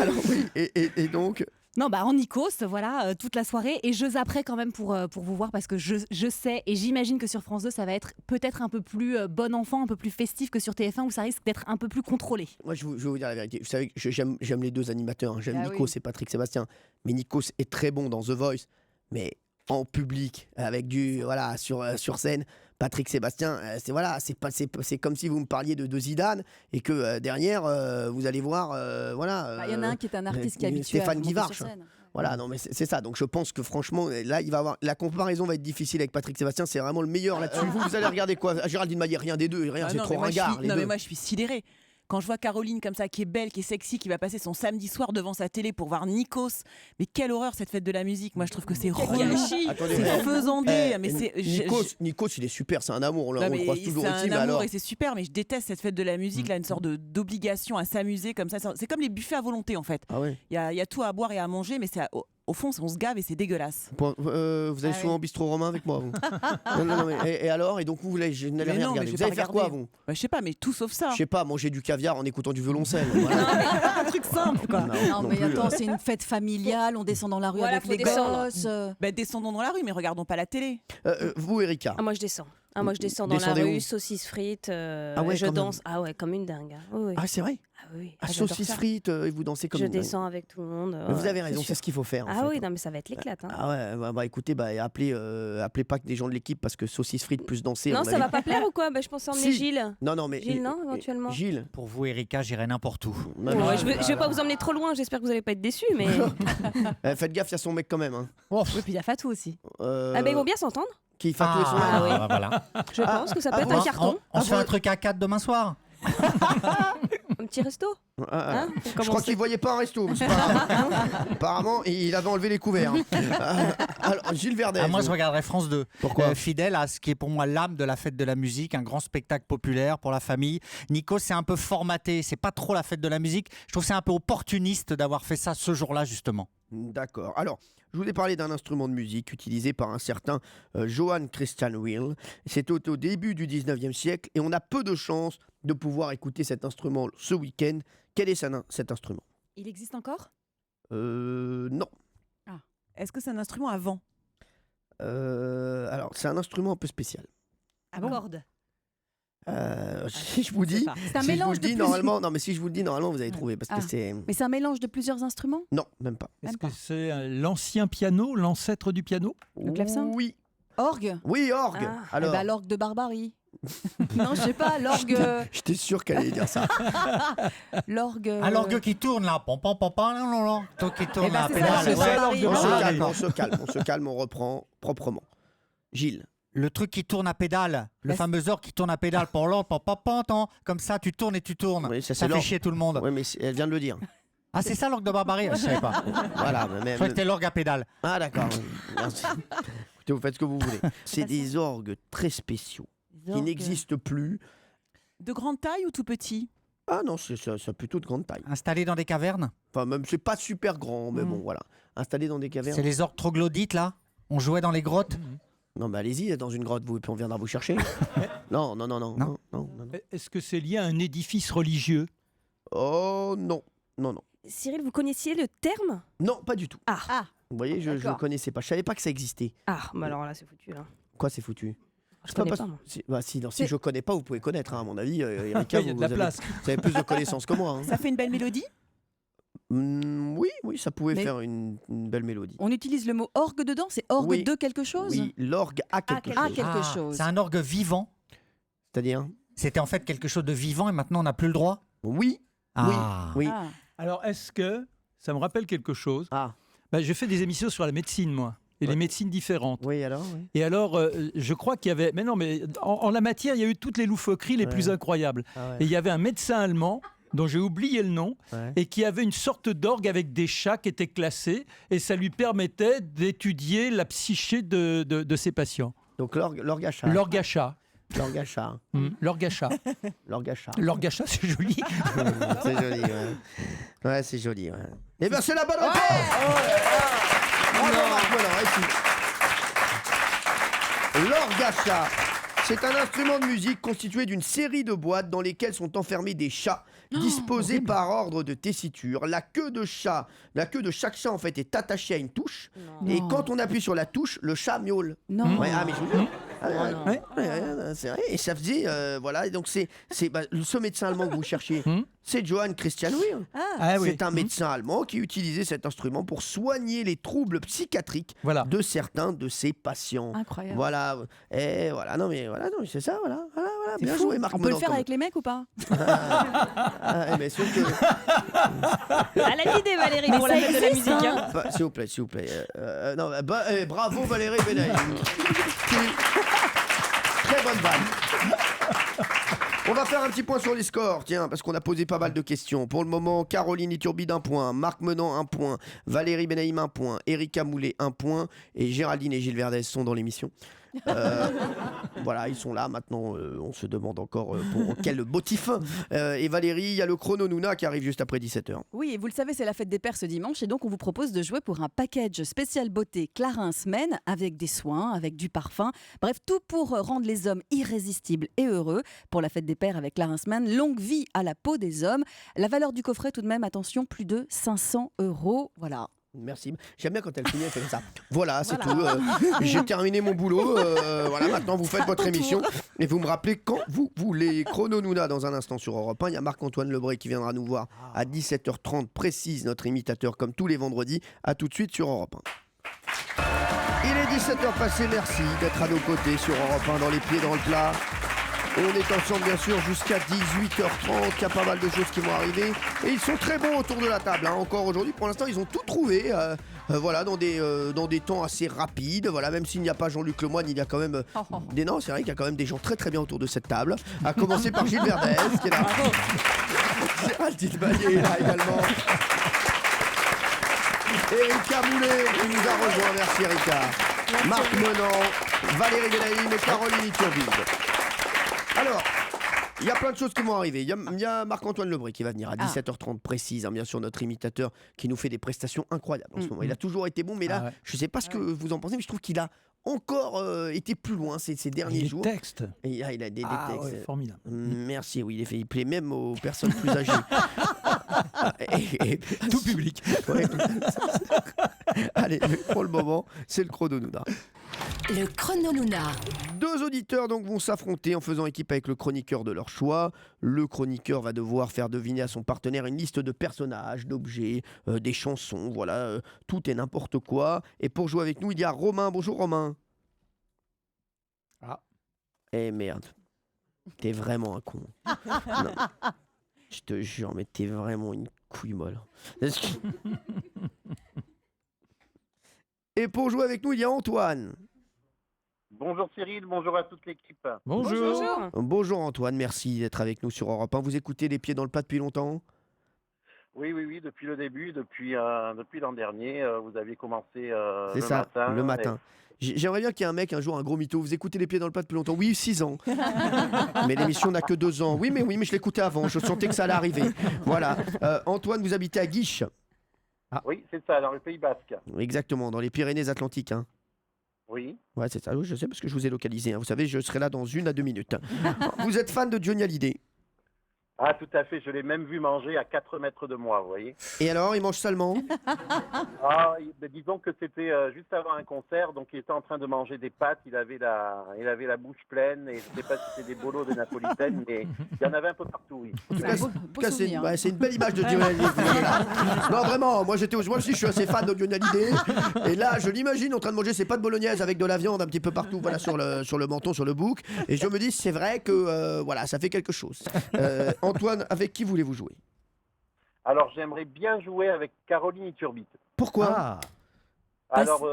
Speaker 1: Alors oui, et donc
Speaker 4: non, bah en Nikos, voilà, toute la soirée, et je zapperai quand même pour vous voir, parce que je sais et j'imagine que sur France 2 ça va être peut-être un peu plus bon enfant, un peu plus festif que sur TF1 où ça risque d'être un peu plus contrôlé.
Speaker 1: Moi je vais vous dire la vérité, vous savez que j'aime les deux animateurs, hein. J'aime Nikos et Patrick Sébastien, mais Nikos est très bon dans The Voice, mais en public, avec du voilà sur scène. Patrick Sébastien, c'est comme si vous me parliez de Zidane et que derrière vous allez voir voilà.
Speaker 5: Il y en a un qui est un artiste qui est habitué
Speaker 1: Stéphane
Speaker 5: à
Speaker 1: Guivarch.
Speaker 5: sur scène.
Speaker 1: Voilà, non mais c'est ça. Donc je pense que franchement là il va avoir la comparaison va être difficile avec Patrick Sébastien, c'est vraiment le meilleur là-dessus. Vous allez regarder quoi? Géraldine Maillet, rien des deux, rien, c'est trop ringard.
Speaker 8: Non mais moi je suis sidérée. Quand je vois Caroline comme ça, qui est belle, qui est sexy, qui va passer son samedi soir devant sa télé pour voir Nikos, mais quelle horreur cette fête de la musique. Moi je trouve que c'est relou, c'est faisandé.
Speaker 1: Nikos il est super, c'est un amour, on le croise toujours ici.
Speaker 8: C'est un amour et c'est super, mais je déteste cette fête de la musique, là, une sorte d'obligation à s'amuser comme ça. C'est comme les buffets à volonté en fait. Il y a tout à boire et à manger, mais c'est au fond, on se gave et c'est dégueulasse.
Speaker 1: Vous allez souvent au bistrot romain avec moi, vous? non, mais, et alors? Et donc vous n'allez rien regarder? Vous allez faire quoi, vous?
Speaker 8: Je sais pas, mais tout sauf ça.
Speaker 1: Je sais pas, manger du caviar en écoutant du violoncelle.
Speaker 8: Un truc simple, quoi.
Speaker 5: Non mais attends, c'est une fête familiale, on descend dans la rue avec les gosses.
Speaker 8: Descendons dans la rue, mais regardons pas la télé.
Speaker 1: Vous, Erika?
Speaker 11: Moi, je descends. Moi, je descends dans la rue, saucisses frites, je danse. Ah ouais, comme une dingue. Oui.
Speaker 1: Ah, c'est vrai?
Speaker 11: Ah oui.
Speaker 1: Saucisses frites, et vous dansez comme une dingue.
Speaker 11: Je descends avec tout le monde.
Speaker 1: Vous avez raison, c'est ce qu'il faut faire.
Speaker 11: Oui, non, mais ça va être l'éclate. Hein.
Speaker 1: Ah ouais, écoutez, appelez pas que des gens de l'équipe, parce que saucisses frites plus danser.
Speaker 11: Non, ça va pas plaire ou quoi? Je pense emmener Gilles.
Speaker 1: Non, mais.
Speaker 11: Gilles, non, éventuellement.
Speaker 1: Gilles.
Speaker 2: Pour vous, Erika, j'irai n'importe où.
Speaker 11: Je vais pas vous emmener trop loin, j'espère que vous allez pas être déçus, mais.
Speaker 1: Faites gaffe, il y a son mec quand même. Hein.
Speaker 4: Oui, puis il y a Fatou aussi.
Speaker 11: Ils vont bien s'entendre.
Speaker 1: Qui Fatou et son mec.
Speaker 2: Voilà.
Speaker 11: Je pense que ça peut être un carton.
Speaker 2: On se fait un truc à 4 demain soir.
Speaker 11: petit resto. Hein, pour
Speaker 1: Je crois
Speaker 11: commencer.
Speaker 1: qu'il voyait pas un resto, mais c'est pas grave. Apparemment, il avait enlevé les couverts. Alors, Gilles Verdez.
Speaker 2: Moi, je regarderais France 2.
Speaker 1: Pourquoi
Speaker 2: fidèle à ce qui est pour moi l'âme de la fête de la musique, un grand spectacle populaire pour la famille. Nico, c'est un peu formaté, c'est pas trop la fête de la musique. Je trouve que c'est un peu opportuniste d'avoir fait ça ce jour-là, justement.
Speaker 1: D'accord. Alors, je voulais parler d'un instrument de musique utilisé par un certain Johann Christian Will. C'était au début du 19e siècle et on a peu de chances de pouvoir écouter cet instrument ce week-end. Quel est cet instrument?
Speaker 4: Il existe encore?
Speaker 1: Non.
Speaker 8: Est-ce que c'est un instrument à vent?
Speaker 1: Alors, c'est un instrument un peu spécial.
Speaker 4: À cordes.
Speaker 1: Si je vous dis,
Speaker 5: C'est un mélange de plusieurs-
Speaker 1: normalement, non mais si je vous le dis normalement, vous allez trouver parce que c'est.
Speaker 5: Mais c'est un mélange de plusieurs instruments?
Speaker 1: Non, même pas.
Speaker 3: Est-ce que c'est l'ancien piano, l'ancêtre du piano?
Speaker 5: Le clavecin?
Speaker 1: Oui.
Speaker 5: Orgue?
Speaker 1: Oui, orgue. Alors.
Speaker 5: Eh ben, l'orgue de Barbarie. Non, je sais pas, l'orgue.
Speaker 1: J'étais sûr qu'elle allait dire ça.
Speaker 5: L'orgue.
Speaker 2: Un l'orgue qui tourne là, pom pom pom pom, non, non, non, qui tourne
Speaker 5: Eh ben,
Speaker 2: là,
Speaker 5: c'est ça,
Speaker 2: pédale.
Speaker 5: c'est l'orgue de
Speaker 1: On se
Speaker 5: Barbarie.
Speaker 1: calme, on reprend proprement. Gilles.
Speaker 2: Le truc qui tourne à pédale, le fameux orgue qui tourne à pédale, comme ça, tu tournes et tu tournes.
Speaker 1: Oui,
Speaker 2: ça
Speaker 1: c'est
Speaker 2: fait
Speaker 1: l'orgue.
Speaker 2: chier tout le monde.
Speaker 1: Oui, mais elle vient de le dire.
Speaker 2: Ah, c'est ça l'orgue de Barbarie? Je savais pas.
Speaker 1: Voilà.
Speaker 2: Je croyais que c'était l'orgue à pédale.
Speaker 1: Ah d'accord. Merci. Écoutez, vous faites ce que vous voulez. C'est des orgues très spéciaux qui
Speaker 8: orgues.
Speaker 1: n'existent plus.
Speaker 8: De grande taille ou tout petit?
Speaker 1: Ah non, c'est plutôt de grande taille.
Speaker 2: Installés dans des cavernes?
Speaker 1: Enfin, même c'est pas super grand, mais
Speaker 8: Mm.
Speaker 1: bon, voilà. Installés dans des cavernes.
Speaker 2: C'est les orgues troglodytes là? On jouait dans les grottes?
Speaker 1: Non, mais allez-y, dans une grotte, vous, et puis on viendra vous chercher. non.
Speaker 3: Est-ce que c'est lié à un édifice religieux?
Speaker 1: Oh non.
Speaker 11: Cyril, vous connaissiez le terme?
Speaker 1: Non, pas du tout.
Speaker 11: Ah,
Speaker 1: Vous voyez, je ne
Speaker 11: D'accord.
Speaker 1: connaissais pas. Je savais pas que ça existait.
Speaker 11: bah alors là, c'est foutu. Là.
Speaker 1: Quoi, c'est foutu?
Speaker 11: Je
Speaker 1: C'est pas
Speaker 11: connais
Speaker 1: parce-
Speaker 11: pas, moi.
Speaker 1: si je connais pas, vous pouvez connaître, hein, à mon avis. Erika,
Speaker 3: Il y a de
Speaker 1: vous
Speaker 3: la
Speaker 1: avez-
Speaker 3: place.
Speaker 1: Vous avez plus de connaissances que moi. hein.
Speaker 8: Ça fait une belle mélodie?
Speaker 1: Oui, ça pouvait
Speaker 5: Mais-
Speaker 1: faire une belle mélodie.
Speaker 5: On utilise le mot orgue dedans? C'est orgue
Speaker 1: Oui.
Speaker 5: de quelque chose?
Speaker 1: Oui, l'orgue a quelque
Speaker 5: Ah,
Speaker 1: chose.
Speaker 5: quelque chose.
Speaker 2: C'est un orgue vivant.
Speaker 1: C'est-à-dire?
Speaker 2: C'était en fait quelque chose de vivant et maintenant on n'a plus le droit?
Speaker 1: Oui.
Speaker 2: Ah.
Speaker 1: Oui.
Speaker 5: Ah.
Speaker 3: Alors, est-ce que ça me rappelle quelque chose?
Speaker 1: Ah.
Speaker 3: J'ai fait des émissions sur la médecine, moi, et les médecines différentes.
Speaker 1: Oui, alors oui.
Speaker 3: Et alors, je crois qu'il y avait... Mais non, mais en la matière, il y a eu toutes les loufoqueries les
Speaker 1: Ouais.
Speaker 3: plus incroyables.
Speaker 1: Ah ouais.
Speaker 3: Et il y avait un médecin allemand dont j'ai oublié le nom,
Speaker 1: Ouais.
Speaker 3: et qui avait une sorte d'orgue avec des chats qui étaient classés, et ça lui permettait d'étudier la psyché de ses patients.
Speaker 1: Donc l'orgue à chat.
Speaker 3: L'orgue à chat.
Speaker 1: L'orgue à chat.
Speaker 3: L'orgue à chat.
Speaker 1: L'orgue à chat.
Speaker 3: L'orgue à chat, c'est joli.
Speaker 1: C'est joli, ouais. Ouais, c'est joli, ouais. Eh bien, c'est la bonne réponse. Bravo, Marc Boileau, ici. L'orgue à chat. C'est un instrument de musique constitué d'une série de boîtes dans lesquelles sont enfermés des chats disposés par ordre de tessiture. La queue de chaque chat en fait est attachée à une touche. Et quand on appuie sur la touche, le chat miaule.
Speaker 5: Non.
Speaker 1: Ouais, ah mais je vous jure.
Speaker 3: Ouais.
Speaker 1: C'est vrai. Et ça faisait voilà. Et donc c'est ce médecin allemand que vous cherchiez. C'est Johann Christian Will.
Speaker 3: Ah oui.
Speaker 1: C'est un médecin allemand qui utilisait cet instrument pour soigner les troubles psychiatriques
Speaker 3: Voilà.
Speaker 1: de certains de ses patients.
Speaker 5: Incroyable.
Speaker 1: Voilà. Et voilà. Non mais c'est ça. Voilà.
Speaker 5: C'est
Speaker 1: Bien
Speaker 5: fou.
Speaker 1: joué, Marc
Speaker 5: On peut le
Speaker 1: Menon,
Speaker 5: faire
Speaker 1: comme-
Speaker 5: avec les mecs ou pas?
Speaker 1: mais sauf que-
Speaker 11: Elle a l'idée, Valérie, pour la fête de la musique. Hein.
Speaker 1: Bah, s'il vous plaît. Non, bravo Valérie Benaï. Très bonne vanne. On va faire un petit point sur les scores, tiens, parce qu'on a posé pas mal de questions. Pour le moment, Caroline Iturbide 1 point, Marc Menon 1 point, Valérie Benaïm 1 point, Erika Moulet 1 point, et Géraldine et Gilles Verdez sont dans l'émission. Voilà, ils sont là maintenant. On se demande encore pour quel motif. Et Valérie, il y a le chrono Nouna qui arrive juste après 17h.
Speaker 5: Oui, et vous le savez, c'est la fête des pères ce dimanche et donc on vous propose de jouer pour un package spécial beauté Clarins Men avec des soins, avec du parfum. Bref, tout pour rendre les hommes irrésistibles et heureux. Pour la fête des pères avec Clarins Men, longue vie à la peau des hommes. La valeur du coffret tout de même, attention, plus de 500 €. Voilà.
Speaker 1: Merci. J'aime bien quand elle finit, elle fait comme ça. Voilà, c'est tout. J'ai terminé mon boulot. Voilà, maintenant vous faites votre émission et vous me rappelez quand vous voulez. Chrono Nouna dans un instant sur Europe 1. Il y a Marc-Antoine Lebré qui viendra nous voir à 17h30 précise, notre imitateur comme tous les vendredis. À tout de suite sur Europe 1. Il est 17h passé. Merci d'être à nos côtés sur Europe 1 dans les pieds dans le plat. On est ensemble bien sûr jusqu'à 18h30, il y a pas mal de choses qui vont arriver. Et ils sont très bons autour de la table, hein. Encore aujourd'hui, pour l'instant, ils ont tout trouvé. Voilà, dans des temps assez rapides. Voilà, même s'il n'y a pas Jean-Luc Lemoyne, il y a quand même des noms. C'est vrai qu'il y a quand même des gens très très bien autour de cette table. À commencer par Gilles Verdez, qui est là. Géraldine Baillet est là également. Erika Moulet, qui nous a rejoint. Merci Erika. Merci. Marc Menant, Valérie Benaïm et Caroline Iturbide. Alors, il y a plein de choses qui vont arriver. Il y a Marc-Antoine Lebré qui va venir à 17h30 précise, hein, bien sûr, notre imitateur qui nous fait des prestations incroyables en ce moment. Il a toujours été bon, mais là, je ne sais pas ce que vous en pensez, mais je trouve qu'il a encore été plus loin ces derniers jours.
Speaker 3: Des textes.
Speaker 1: Et, il a des textes.
Speaker 3: Ouais, formidable.
Speaker 1: Merci, oui, il plaît même aux personnes plus âgées.
Speaker 3: Tout public.
Speaker 1: Ouais. Allez, pour le moment, c'est le chrono Nouna.
Speaker 6: Le chrono Nouna.
Speaker 1: 2 auditeurs donc vont s'affronter en faisant équipe avec le chroniqueur de leur choix. Le chroniqueur va devoir faire deviner à son partenaire une liste de personnages, d'objets, des chansons, voilà, tout et n'importe quoi. Et pour jouer avec nous, il y a Romain. Bonjour Romain.
Speaker 3: Ah.
Speaker 1: Eh merde, t'es vraiment un con. Non. Je te jure, mais t'es vraiment une couille molle. Et pour jouer avec nous, il y a Antoine.
Speaker 14: Bonjour Cyril, bonjour à toute l'équipe.
Speaker 3: Bonjour.
Speaker 1: Bonjour Antoine, merci d'être avec nous sur Europe 1. Vous écoutez Les Pieds dans le Plat depuis longtemps ?
Speaker 14: Oui, depuis le début, depuis l'an dernier, vous aviez commencé
Speaker 1: C'est ça,
Speaker 14: matin.
Speaker 1: le matin. J'aimerais bien qu'il y ait un mec un jour, un gros mytho. Vous écoutez Les Pieds dans le Plat depuis longtemps ? Oui, 6 ans. Mais l'émission n'a que 2 ans. Oui, mais je l'écoutais avant. Je sentais que ça allait arriver. Voilà. Antoine, vous habitez à Guiche.
Speaker 14: Oui, c'est ça, dans le Pays Basque.
Speaker 1: Exactement, dans les Pyrénées-Atlantiques. Hein.
Speaker 14: Oui.
Speaker 1: Ouais, c'est ça. Oui, je sais parce que je vous ai localisé. Hein. Vous savez, je serai là dans 1 à 2 minutes. Vous êtes fan de Johnny Hallyday ?
Speaker 14: Ah, tout à fait, je l'ai même vu manger à 4 mètres de moi, vous voyez.
Speaker 1: Et alors, il mange salement ?
Speaker 14: Disons que c'était juste avant un concert, donc il était en train de manger des pâtes, il avait la bouche pleine, et je ne sais pas si c'était des bolos, des napolitaines, mais il y en avait un peu partout, oui.
Speaker 1: En tout cas, c'est une belle image de Johnny Hallyday. Non, vraiment, moi aussi, je suis assez fan de Johnny Hallyday. Et là, je l'imagine en train de manger ses pâtes bolognaises avec de la viande un petit peu partout, voilà, sur le menton, sur le bouc. Et je me dis, c'est vrai que voilà, ça fait quelque chose. Antoine, avec qui voulez-vous jouer ?
Speaker 14: Alors, j'aimerais bien jouer avec Caroline Iturbide.
Speaker 1: Pourquoi ?
Speaker 14: Alors,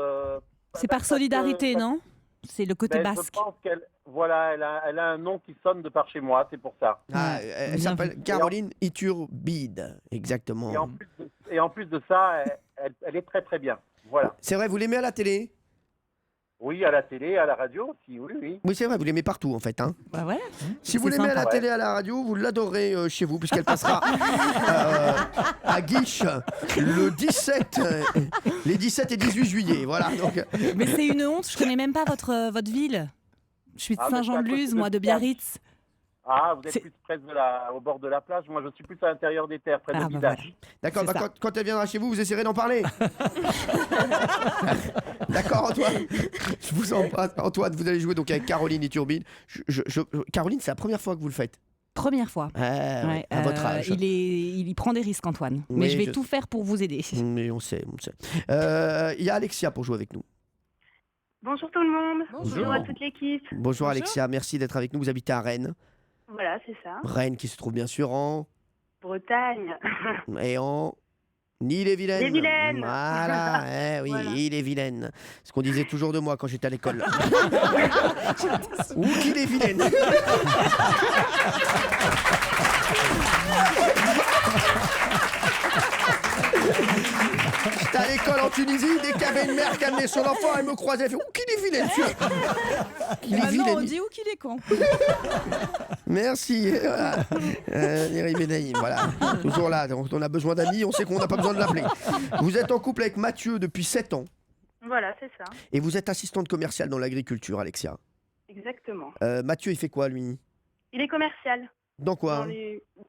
Speaker 4: c'est par solidarité, non ? C'est le côté basque.
Speaker 14: Je pense qu'elle elle a un nom qui sonne de par chez moi, c'est pour ça.
Speaker 1: Elle s'appelle Caroline Iturbide, exactement.
Speaker 14: Et en plus de ça, elle est très très bien. Voilà.
Speaker 1: C'est vrai, vous l'aimez à la télé ?
Speaker 14: Oui, à la télé, à la radio aussi, oui.
Speaker 1: Oui, c'est vrai, vous l'aimez partout en fait. Hein.
Speaker 4: Bah ouais.
Speaker 1: Si vous l'aimez à la télé, à la radio, vous l'adorez chez vous, puisqu'elle passera à Guiche les 17 et 18 juillet. Voilà, donc...
Speaker 4: Mais c'est une honte, je connais même pas votre ville. Je suis de Saint-Jean-de-Luz, moi de Biarritz.
Speaker 14: Ah, vous êtes plus près au bord de la plage. Moi, je suis plus à l'intérieur des terres, près de Bidache.
Speaker 1: D'accord, quand elle viendra chez vous, vous essayerez d'en parler. D'accord, Antoine. Je vous embrasse. Antoine, vous allez jouer donc avec Caroline Iturbide. Caroline, c'est la première fois que vous le faites.
Speaker 4: Première fois.
Speaker 1: À votre âge.
Speaker 4: Il y prend des risques, Antoine. Mais je vais tout faire pour vous aider.
Speaker 1: Mais on sait. Il y a Alexia pour jouer avec nous.
Speaker 15: Bonjour tout le monde. Bonjour à toute l'équipe.
Speaker 1: Bonjour Alexia, merci d'être avec nous. Vous habitez à Rennes.
Speaker 15: Voilà, c'est ça.
Speaker 1: Rennes qui se trouve bien sûr en...
Speaker 15: Bretagne.
Speaker 1: Et en... Ille-et-Vilaine.
Speaker 15: Ille-et-Vilaine.
Speaker 1: Voilà, oui, voilà. Ille-et-Vilaine. Ce qu'on disait toujours de moi quand j'étais à l'école. Ou Ille-et-Vilaine. J'étais à l'école en Tunisie, dès qu'il y avait une mère qui amenait son enfant, elle me croisait, elle fait « Ouh, qu'il est vilaine, tu
Speaker 5: vois !» on dit « Ouh, qu'il est con !»
Speaker 1: Merci. Voilà. Voilà. Toujours là, on a besoin d'amis, on sait qu'on n'a pas besoin de l'appeler. Vous êtes en couple avec Mathieu depuis 7 ans.
Speaker 15: Voilà, c'est ça.
Speaker 1: Et vous êtes assistante commerciale dans l'agriculture, Alexia.
Speaker 15: Exactement.
Speaker 1: Mathieu, il fait quoi, lui ?
Speaker 15: Il est commercial.
Speaker 1: Dans quoi ?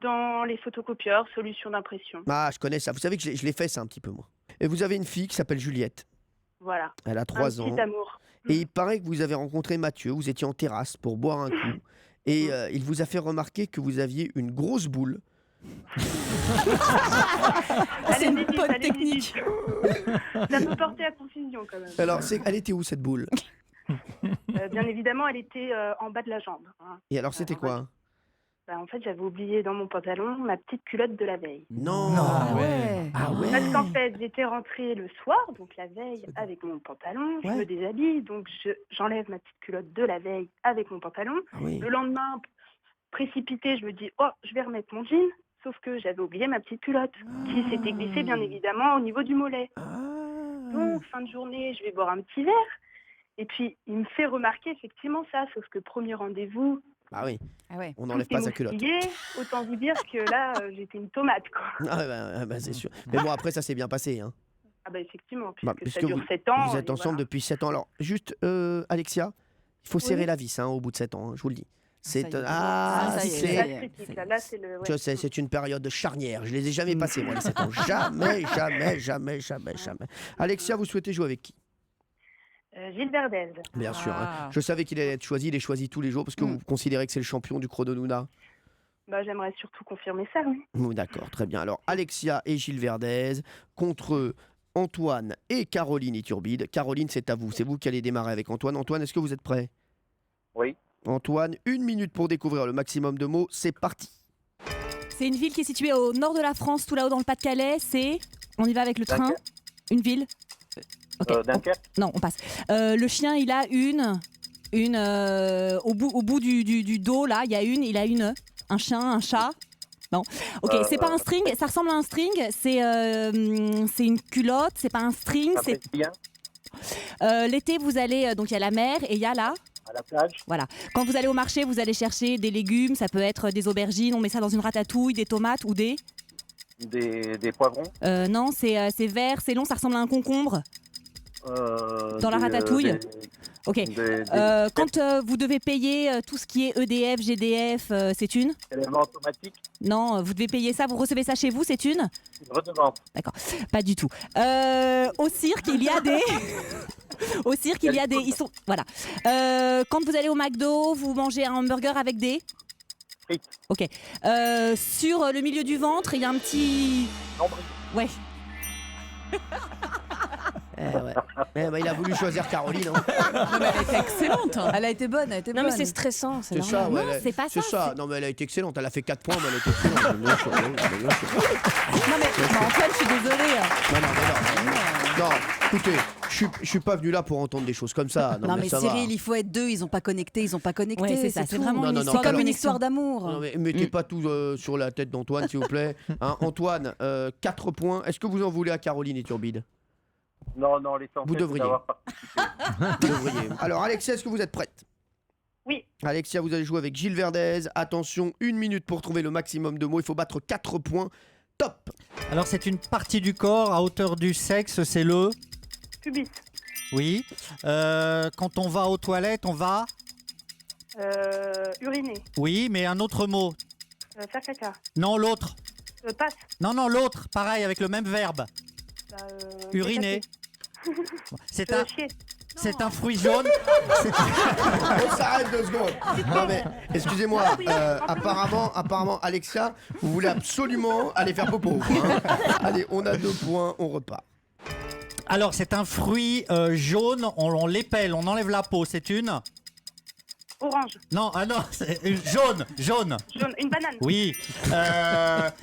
Speaker 15: Dans les photocopieurs, solutions d'impression.
Speaker 1: Ah, je connais ça. Vous savez que je l'ai fait ça un petit peu, moi. Et vous avez une fille qui s'appelle Juliette.
Speaker 15: Voilà.
Speaker 1: Elle a 3 ans.
Speaker 15: Un petit amour.
Speaker 1: Et il paraît que vous avez rencontré Mathieu, vous étiez en terrasse pour boire un coup. Et il vous a fait remarquer que vous aviez une grosse boule.
Speaker 15: C'est une bonne technique. Ça peut porter à confusion quand même.
Speaker 1: Alors, elle était où cette boule ?
Speaker 15: Bien évidemment, elle était en bas de la jambe. Hein.
Speaker 1: Et alors, c'était quoi?
Speaker 15: En fait, j'avais oublié dans mon pantalon ma petite culotte de la veille.
Speaker 1: Non.
Speaker 15: Ah
Speaker 1: ouais.
Speaker 15: Parce qu'en fait, j'étais rentrée le soir, donc la veille, avec mon pantalon. Je me déshabille, donc j'enlève ma petite culotte de la veille avec mon pantalon. Le lendemain, précipitée, je me dis, je vais remettre mon jean. Sauf que j'avais oublié ma petite culotte, qui s'était glissée bien évidemment au niveau du mollet. Donc, fin de journée, je vais boire un petit verre. Et puis, il me fait remarquer effectivement ça. Sauf que premier rendez-vous,
Speaker 1: ah oui, on n'enlève pas sa culotte.
Speaker 15: Autant vous dire que là, j'étais une tomate, quoi.
Speaker 1: C'est sûr. Mais bon, après, ça s'est bien passé. Hein.
Speaker 15: Ah effectivement, puisque ça dure 7 ans.
Speaker 1: Vous êtes ensemble depuis 7 ans. Alors, juste, Alexia, il faut serrer la vis au bout de 7 ans, je vous le dis. C'est c'est une période charnière. Je les ai jamais passés, moi, les 7 ans. Jamais. Alexia, vous souhaitez jouer avec qui?
Speaker 15: Gilles Verdez.
Speaker 1: Bien sûr. Hein. Je savais qu'il allait être choisi. Il est choisi tous les jours parce que vous considérez que c'est le champion du chrono Nouna.
Speaker 15: J'aimerais surtout confirmer ça, oui.
Speaker 1: D'accord, très bien. Alors, Alexia et Gilles Verdez contre Antoine et Caroline Iturbide. Caroline, c'est à vous. C'est vous qui allez démarrer avec Antoine. Antoine, est-ce que vous êtes prêt?
Speaker 14: Oui.
Speaker 1: Antoine, 1 minute pour découvrir le maximum de mots. C'est parti.
Speaker 4: C'est une ville qui est située au nord de la France, tout là-haut dans le Pas-de-Calais. On y va avec le train. Une ville.
Speaker 14: Dunkerque.
Speaker 4: Non, on passe. Le chien, il a au bout du dos, là, il a un chien, un chat. Non. Ok, c'est pas un string, ça ressemble à un string, c'est une culotte, c'est pas un string. L'été, vous allez, donc il y a la mer et il y a à
Speaker 14: la plage.
Speaker 4: Voilà. Quand vous allez au marché, vous allez chercher des légumes, ça peut être des aubergines, on met ça dans une ratatouille, des tomates ou des
Speaker 14: poivrons.
Speaker 4: Non, c'est vert, c'est long, ça ressemble à un concombre. Dans la ratatouille. Ok. Quand vous devez payer tout ce qui est EDF, GDF, c'est une
Speaker 14: élément automatique.
Speaker 4: Non, vous devez payer ça, vous recevez ça chez vous, c'est une
Speaker 14: redevance.
Speaker 4: D'accord, pas du tout. Au cirque, il y a des... Au cirque, il y a des... Ils sont... Voilà. Quand vous allez au McDo, vous mangez un hamburger avec des...
Speaker 14: frites.
Speaker 4: Ok. Sur le milieu du ventre, il y a un petit...
Speaker 14: nombril.
Speaker 4: Ouais.
Speaker 1: Il a voulu choisir Caroline.
Speaker 8: Non, mais elle a été excellente.
Speaker 5: Elle a été bonne.
Speaker 11: Non, mais c'est stressant.
Speaker 1: C'est ça,
Speaker 4: non, c'est pas ça.
Speaker 1: C'est ça. Non, mais elle a été excellente. Elle a fait 4 points, mais elle a été excellente.
Speaker 4: Non, mais Antoine, je suis désolée.
Speaker 1: Non, écoutez, je suis pas venu là pour entendre des choses comme ça.
Speaker 5: Non, mais Cyril, il faut être deux. Ils ont pas connecté.
Speaker 4: Ouais, c'est ça. C'est vraiment
Speaker 5: comme une histoire d'amour.
Speaker 1: Non, mais mettez pas tout sur la tête d'Antoine, s'il vous plaît. Antoine, 4 points. Est-ce que vous en voulez à Caroline Iturbide?
Speaker 14: Non, l'essentiel,
Speaker 1: vous devriez. Vous devriez. Alors, Alexia, est-ce que vous êtes prête?
Speaker 15: Oui.
Speaker 1: Alexia, vous allez jouer avec Gilles Verdez. Attention, 1 minute pour trouver le maximum de mots. Il faut battre 4 points. Top.
Speaker 2: Alors, c'est une partie du corps à hauteur du sexe, c'est le...
Speaker 15: Pubis.
Speaker 2: Oui. Quand on va aux toilettes, on va...
Speaker 15: Uriner.
Speaker 2: Oui, mais un autre mot.
Speaker 15: Faire caca.
Speaker 2: Non, l'autre.
Speaker 15: Passe.
Speaker 2: Non, l'autre. Pareil, avec le même verbe. Uriner. C'est un fruit jaune.
Speaker 1: On s'arrête 2 secondes. Non mais, excusez-moi, apparemment, Alexia, vous voulez absolument aller faire popo. Hein. Allez, on a 2 points, on repart.
Speaker 2: Alors, c'est un fruit jaune, on l'épelle, on enlève la peau, c'est une...
Speaker 15: Orange.
Speaker 2: Non, c'est jaune.
Speaker 15: Jaune, une banane.
Speaker 2: Oui.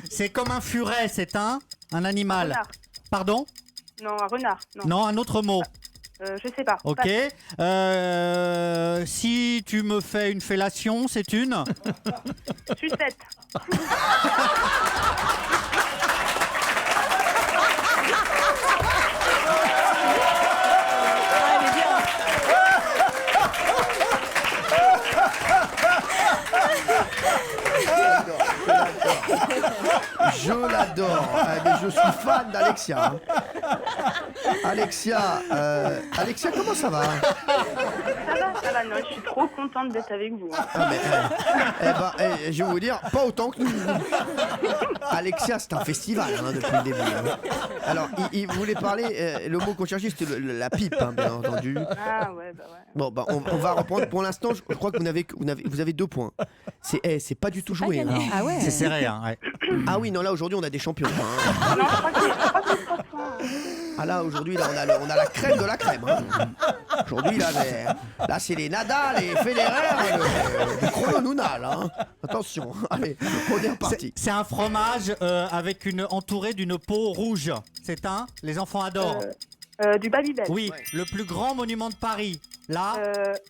Speaker 2: C'est comme un furet, c'est un animal.
Speaker 15: Renard.
Speaker 2: Pardon?
Speaker 15: Non, un renard.
Speaker 2: Non, un autre mot.
Speaker 15: Je sais pas.
Speaker 2: Ok. Si tu me fais une fellation, c'est une...
Speaker 15: Sucette.
Speaker 1: Je l'adore. Mais je suis fan d'Alexia. Hein. Alexia, comment ça va?
Speaker 15: Ça va, non, je suis trop contente d'être avec vous.
Speaker 1: Je vais vous dire, pas autant que nous. Alexia, c'est un festival depuis le début. Hein. Alors, il voulait parler, le mot qu'on cherchait, c'était la pipe, hein, bien entendu.
Speaker 15: Ah ouais, ouais.
Speaker 1: Bon, on va reprendre. Pour l'instant, je crois que vous avez 2 points. C'est pas du tout joué. Hein.
Speaker 5: Ah ouais.
Speaker 2: C'est serré, hein, ouais.
Speaker 1: Ah oui, non, là, aujourd'hui, on a des champions. Hein.
Speaker 15: Non, je crois que c'est 3 points.
Speaker 1: Ah là, aujourd'hui, là, on a la crème de la crème. Hein. Aujourd'hui, là, c'est les Nadal, les Federer, le chrono Nuna, là. Hein. Attention, allez, on est reparti.
Speaker 2: C'est un fromage entouré d'une peau rouge. C'est les enfants adorent.
Speaker 15: Du Babybel.
Speaker 2: Oui, le plus grand monument de Paris. Là.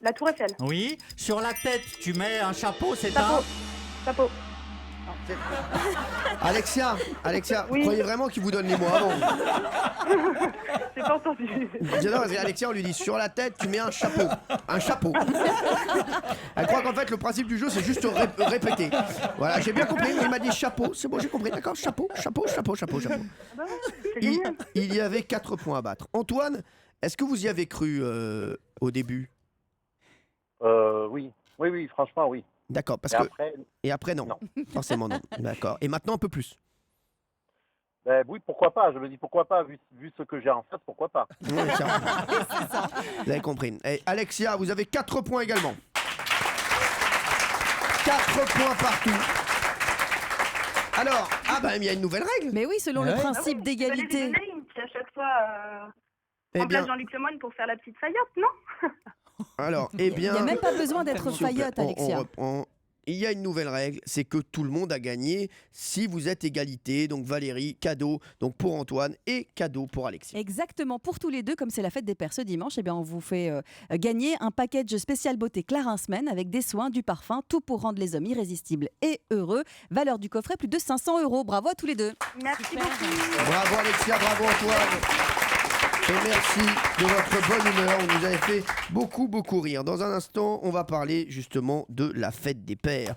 Speaker 15: La Tour Eiffel.
Speaker 2: Oui. Sur la tête, tu mets un chapeau, c'est
Speaker 15: Chapeau.
Speaker 1: Alexia, vous croyez vraiment qu'il vous donne les mots avant?
Speaker 15: J'ai pas entendu.
Speaker 1: Non, Alexia, on lui dit sur la tête, tu mets un chapeau. Un chapeau. Elle croit qu'en fait, le principe du jeu, c'est juste répéter. Voilà, j'ai bien compris. Il m'a dit chapeau. C'est bon, j'ai compris. D'accord, chapeau. Il y avait 4 points à battre. Antoine, est-ce que vous y avez cru au début?
Speaker 14: Oui, franchement, oui.
Speaker 1: D'accord, parce Et après, non. Forcément, non. D'accord. Et maintenant, un peu plus.
Speaker 14: Oui, pourquoi pas? Je me dis pourquoi pas, vu ce que j'ai en face, pourquoi pas?
Speaker 1: Oui, c'est ça. Vous avez compris. Et Alexia, vous avez 4 points également. 4 points partout. Alors, il y a une nouvelle règle.
Speaker 5: Mais oui, selon le principe d'égalité.
Speaker 15: À chaque fois, remplace Jean-Luc Lemoyne pour faire la petite faillotte, non?
Speaker 1: Alors, eh bien...
Speaker 5: Il n'y a même pas besoin d'être faillotte, Alexia.
Speaker 1: Il y a une nouvelle règle, c'est que tout le monde a gagné si vous êtes égalité. Donc Valérie, cadeau donc pour Antoine et cadeau pour Alexia.
Speaker 5: Exactement, pour tous les deux, comme c'est la fête des pères ce dimanche, on vous fait gagner un package spécial beauté Clarins Men avec des soins, du parfum, tout pour rendre les hommes irrésistibles et heureux. Valeur du coffret, plus de 500 €. Bravo à tous les deux.
Speaker 15: Merci beaucoup.
Speaker 1: Bravo Alexia, bravo Antoine. Et merci de votre bonne humeur, vous nous avez fait beaucoup rire. Dans un instant, on va parler justement de la fête des pères.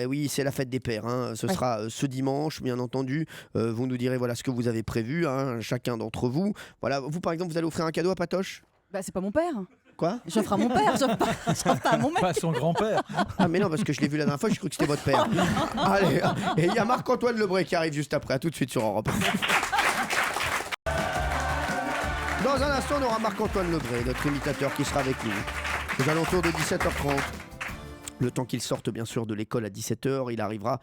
Speaker 1: Oui, c'est la fête des pères, hein. Ce sera ce dimanche, bien entendu. Vous nous direz ce que vous avez prévu, hein, chacun d'entre vous. Voilà, vous par exemple, vous allez offrir un cadeau à Patoche?
Speaker 5: C'est pas mon père.
Speaker 1: Quoi?
Speaker 5: J'offre à mon père, j'offre pas à mon mec.
Speaker 3: Pas son grand-père.
Speaker 1: Ah mais non, parce que je l'ai vu la dernière fois, j'ai cru que c'était votre père. Allez, et il y a Marc-Antoine Lebré qui arrive juste après, à tout de suite sur Europe 1. Dans un instant, on aura Marc-Antoine Lebré, notre imitateur, qui sera avec nous aux alentours de 17h30. Le temps qu'il sorte, bien sûr, de l'école à 17h, il arrivera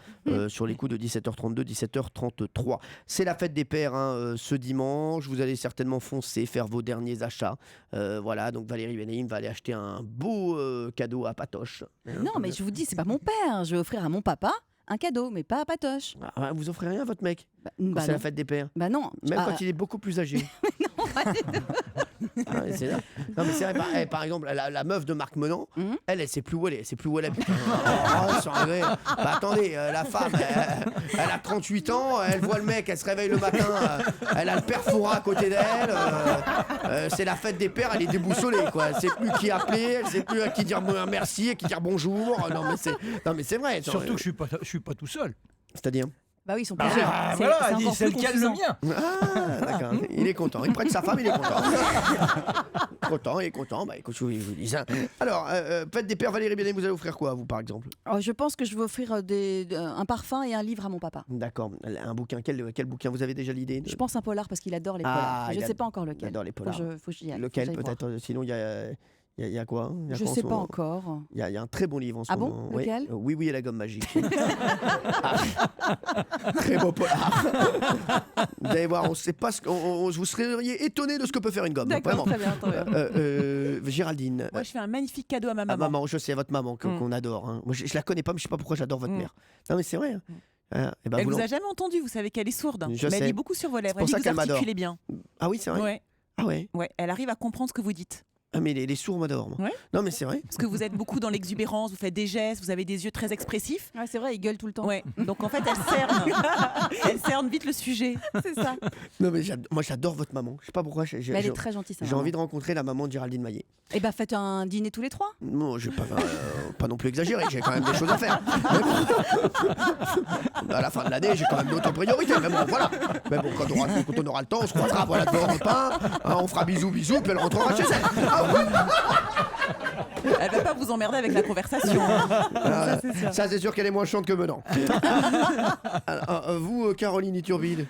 Speaker 1: sur les coups de 17h32, 17h33. C'est la fête des pères ce dimanche. Vous allez certainement foncer, faire vos derniers achats. Voilà, donc Valérie Benaïm va aller acheter un beau cadeau à Patoche.
Speaker 5: Non, mais je vous dis, c'est pas mon père. Je vais offrir à mon papa un cadeau, mais pas à Patoche.
Speaker 1: Vous offrez rien à votre mec quand c'est la fête des pères?
Speaker 5: Non.
Speaker 1: Même quand il est beaucoup plus âgé. C'est là. Non mais c'est vrai, par exemple la meuf de Marc Menant, elle sait plus où elle est, sait plus où elle habite. Attendez, la femme elle a 38 ans, elle voit le mec, elle se réveille le matin, elle a le père Fouras à côté d'elle, c'est la fête des pères, elle est déboussolée quoi, elle sait plus qui appeler, elle sait plus à qui dire merci, à qui dire bonjour. Non mais c'est vrai.
Speaker 3: Surtout que je suis pas tout seul.
Speaker 1: C'est-à-dire?
Speaker 5: Bah oui, ils sont plusieurs.
Speaker 3: Voilà, elle dit c'est lequel le mien?
Speaker 1: Ah, d'accord. Il est content. Il prête sa femme, il est content. Il est content. Bah écoute, je vous dis ça. Alors, fête des pères, Valérie Bénet, vous allez offrir quoi, vous, par exemple?
Speaker 5: Je pense que je vais offrir un parfum et un livre à mon papa.
Speaker 1: D'accord. Un bouquin. Quel bouquin? Vous avez déjà l'idée?
Speaker 5: Je pense un polar parce qu'il adore les polars. Je ne sais pas encore lequel.
Speaker 1: Il adore les polars.
Speaker 5: Faut que j'y aille.
Speaker 1: Lequel peut-être? Sinon, il y a... Il y a quoi?
Speaker 5: Je ne sais pas encore.
Speaker 1: Il y a un très bon livre en ce moment.
Speaker 5: Ah bon? Lequel?
Speaker 1: Oui, et la gomme magique. Très beau polar. Vous allez voir, on sait pas vous seriez étonné de ce que peut faire une gomme.
Speaker 5: D'accord,
Speaker 1: vraiment.
Speaker 5: très bien.
Speaker 1: Géraldine.
Speaker 8: Moi, je fais un magnifique cadeau à ma maman.
Speaker 1: Maman, je sais, votre maman qu'on adore. Hein. Moi, je la connais pas, mais je sais pas pourquoi j'adore votre mère. Non, mais c'est vrai. Hein.
Speaker 8: Elle vous a jamais entendu, vous savez qu'elle est sourde. Mais elle lit beaucoup sur vos lèvres.
Speaker 1: C'est pour ça qu'elle m'adore.
Speaker 8: Articulez bien.
Speaker 1: Ah oui, c'est vrai.
Speaker 8: Ouais.
Speaker 1: Ah ouais.
Speaker 8: Ouais, elle arrive à comprendre ce que vous dites.
Speaker 1: Ah mais les sourds m'adorent.
Speaker 8: Ouais.
Speaker 1: Non mais c'est vrai.
Speaker 8: Parce que vous êtes beaucoup dans l'exubérance, vous faites des gestes, vous avez des yeux très expressifs.
Speaker 5: Ouais, c'est vrai, ils gueulent tout le temps.
Speaker 8: Ouais. Donc en fait, elle cerne vite le sujet.
Speaker 5: C'est ça.
Speaker 1: Non mais moi j'adore votre maman. Je sais pas pourquoi.
Speaker 5: Elle est très gentille.
Speaker 1: J'ai envie de rencontrer la maman de Géraldine Maillet.
Speaker 5: Eh ben faites un dîner tous les trois.
Speaker 1: Non, je vais pas non plus exagérer. J'ai quand même des choses à faire. Mais bon, à la fin de l'année, j'ai quand même d'autres priorités. Mais bon, voilà. Mais bon, quand on aura le temps, on se croisera. Voilà, devant le pain. On fera bisous, puis elle rentrera chez elle.
Speaker 8: Elle va pas vous emmerder avec la conversation.
Speaker 1: Ça, c'est sûr qu'elle est moins chiante que Menant. Alors, vous, Caroline Iturbide?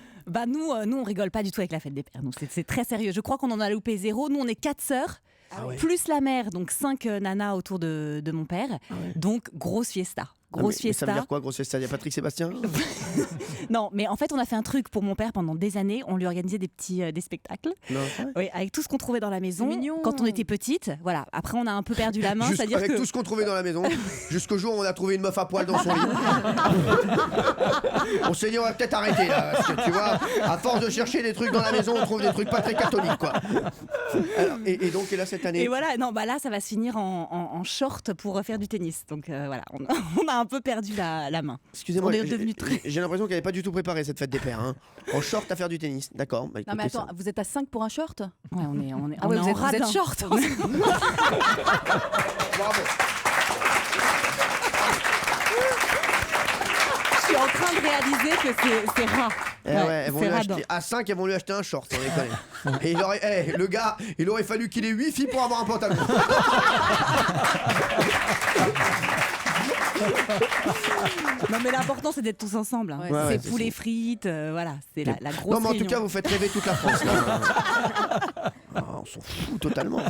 Speaker 4: Nous, on rigole pas du tout avec la fête des pères. C'est très sérieux. Je crois qu'on en a loupé 0. Nous, on est 4 sœurs. Plus la mère, donc 5 nanas autour de mon père. Donc grosse fiesta. grosse
Speaker 1: mais ça veut
Speaker 4: fiesta.
Speaker 1: dire quoi, grosse fiesta? Il y a Patrick Sébastien?
Speaker 4: Non, mais en fait, on a fait un truc pour mon père pendant des années. On lui organisait des spectacles.
Speaker 1: Non,
Speaker 4: oui, avec tout ce qu'on trouvait dans la maison.
Speaker 5: mignon.
Speaker 4: Quand on était petite, voilà. Après, on a un peu perdu la main. C'est-à-dire
Speaker 1: avec
Speaker 4: que...
Speaker 1: tout ce qu'on trouvait dans la maison, jusqu'au jour où on a trouvé une meuf à poil dans son lit. On s'est dit, on va peut-être arrêter là, parce que tu vois, à force de chercher des trucs dans la maison, on trouve des trucs pas très catholiques, quoi. Alors, et donc, et là, cette année.
Speaker 4: Et voilà, non, bah là, ça va se finir en short pour faire du tennis. Donc voilà, on a un peu perdu la main.
Speaker 1: Excusez-moi,
Speaker 4: On est devenu très...
Speaker 1: j'ai l'impression qu'elle n'est pas du tout préparée cette fête des pères. Hein. En short à faire du tennis, d'accord. Bah,
Speaker 5: Non mais
Speaker 1: écoutez,
Speaker 5: attends, vous êtes à 5 pour un short?
Speaker 4: Ouais, on est
Speaker 5: Ah ouais,
Speaker 4: en
Speaker 5: vous êtes
Speaker 4: radin.
Speaker 5: short.
Speaker 1: Bravo.
Speaker 4: Je suis en train de réaliser que c'est rare.
Speaker 1: Elles vont
Speaker 4: c'est
Speaker 1: lui
Speaker 4: radin.
Speaker 1: acheter, à 5, elles vont lui acheter un short, sans déconner. Et le gars, il aurait fallu qu'il ait 8 filles pour avoir un pantalon.
Speaker 4: Non mais l'important c'est d'être tous ensemble. Hein.
Speaker 1: Ouais,
Speaker 4: c'est
Speaker 1: c'est
Speaker 4: poulet frites, voilà, c'est la grosse
Speaker 1: Non mais en tout
Speaker 4: réunion.
Speaker 1: cas, vous faites rêver toute la France. Là. On s'en fout totalement.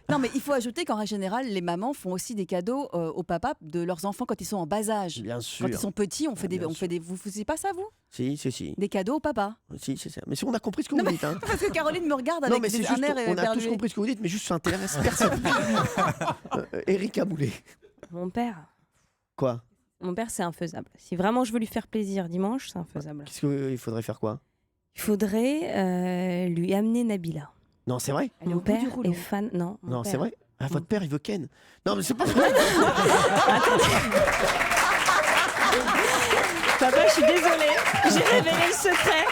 Speaker 5: Non mais il faut ajouter qu'en général, les mamans font aussi des cadeaux aux papas de leurs enfants quand ils sont en bas âge.
Speaker 1: Bien sûr.
Speaker 5: Quand ils sont petits, on fait des. Vous faisiez pas ça vous?
Speaker 1: Si.
Speaker 5: Des cadeaux au papa?
Speaker 1: Si, c'est ça. Mais si on a compris ce que vous dites. Hein.
Speaker 5: Parce que Caroline me regarde
Speaker 1: Non
Speaker 5: avec
Speaker 1: mais c'est
Speaker 5: un
Speaker 1: juste,
Speaker 5: air
Speaker 1: on a tous
Speaker 5: éperdué.
Speaker 1: compris ce que vous dites, mais juste ça intéresse personne. Erika Boulet.
Speaker 11: Mon père.
Speaker 1: Quoi?
Speaker 11: Mon père, c'est infaisable. Si vraiment je veux lui faire plaisir dimanche, c'est infaisable.
Speaker 1: Qu'est-ce qu'il faudrait faire quoi?
Speaker 11: Il faudrait lui amener Nabila.
Speaker 1: Non, c'est vrai?
Speaker 11: Mon père est fan. Non, mon
Speaker 1: Non,
Speaker 11: père.
Speaker 1: c'est vrai? Ah, votre père, il veut Ken. Non, mais c'est pas vrai.
Speaker 11: Papa, je suis désolée. J'ai révélé le secret.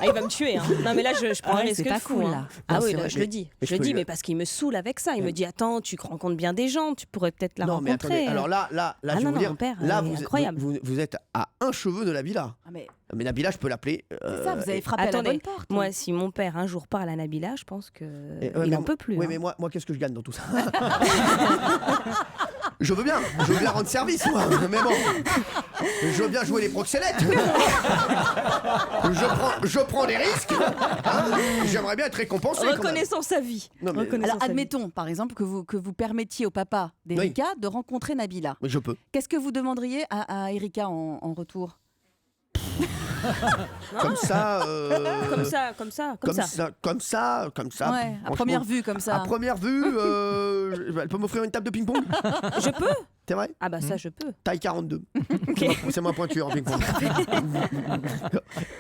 Speaker 11: Il va me tuer. Hein. Non, mais là, je prends un risque
Speaker 4: c'est pas
Speaker 11: fou.
Speaker 4: cool,
Speaker 11: Hein.
Speaker 4: là.
Speaker 11: Ah
Speaker 1: Non,
Speaker 11: oui,
Speaker 1: c'est
Speaker 11: non,
Speaker 1: vrai,
Speaker 11: je
Speaker 1: mais-
Speaker 11: le dis.
Speaker 1: mais
Speaker 11: Je le
Speaker 1: peux
Speaker 11: dis,
Speaker 1: lui-
Speaker 11: mais parce qu'il me saoule avec ça. Il me dit, attends, tu rencontres bien des gens, tu pourrais peut-être la
Speaker 1: Non, mais
Speaker 11: rencontrer.
Speaker 1: attendez. Alors là,
Speaker 11: Ah
Speaker 1: je vais
Speaker 11: non,
Speaker 1: vous
Speaker 11: non,
Speaker 1: dire.
Speaker 11: mon père,
Speaker 1: Là,
Speaker 11: il est incroyable.
Speaker 1: vous êtes à un cheveu de Nabila.
Speaker 5: Ah, mais
Speaker 1: Nabila, je peux l'appeler.
Speaker 5: c'est ça, vous avez
Speaker 1: et-
Speaker 5: frappé à la bonne
Speaker 11: Attendez,
Speaker 5: porte.
Speaker 11: moi, si mon père un jour parle à Nabila, je pense que
Speaker 1: et-
Speaker 11: il
Speaker 1: mais-
Speaker 11: en peut plus.
Speaker 1: Oui,
Speaker 11: hein.
Speaker 1: mais moi, qu'est-ce que je gagne dans tout ça? Je veux bien rendre service, moi. Mais bon, je veux bien jouer les proxénètes. Je prends des risques. Hein. J'aimerais bien être récompensé. quand même.
Speaker 11: Reconnaissance sa vie.
Speaker 1: Non, mais-
Speaker 11: Reconnaissance
Speaker 5: Alors
Speaker 11: sa vie.
Speaker 5: admettons par exemple que vous permettiez au papa d'Erika de rencontrer Nabila.
Speaker 1: Mais je peux.
Speaker 5: Qu'est-ce que vous demanderiez à Erika en retour?
Speaker 1: Comme ça. Comme ça.
Speaker 5: Ouais, à
Speaker 1: Franchement,
Speaker 5: première vue comme ça.
Speaker 1: À première vue, elle peut m'offrir une table de ping-pong?
Speaker 11: Je peux.
Speaker 1: C'est vrai?
Speaker 11: Ah bah ça, je peux.
Speaker 1: Taille 42. C'est ma pointure en ping-pong.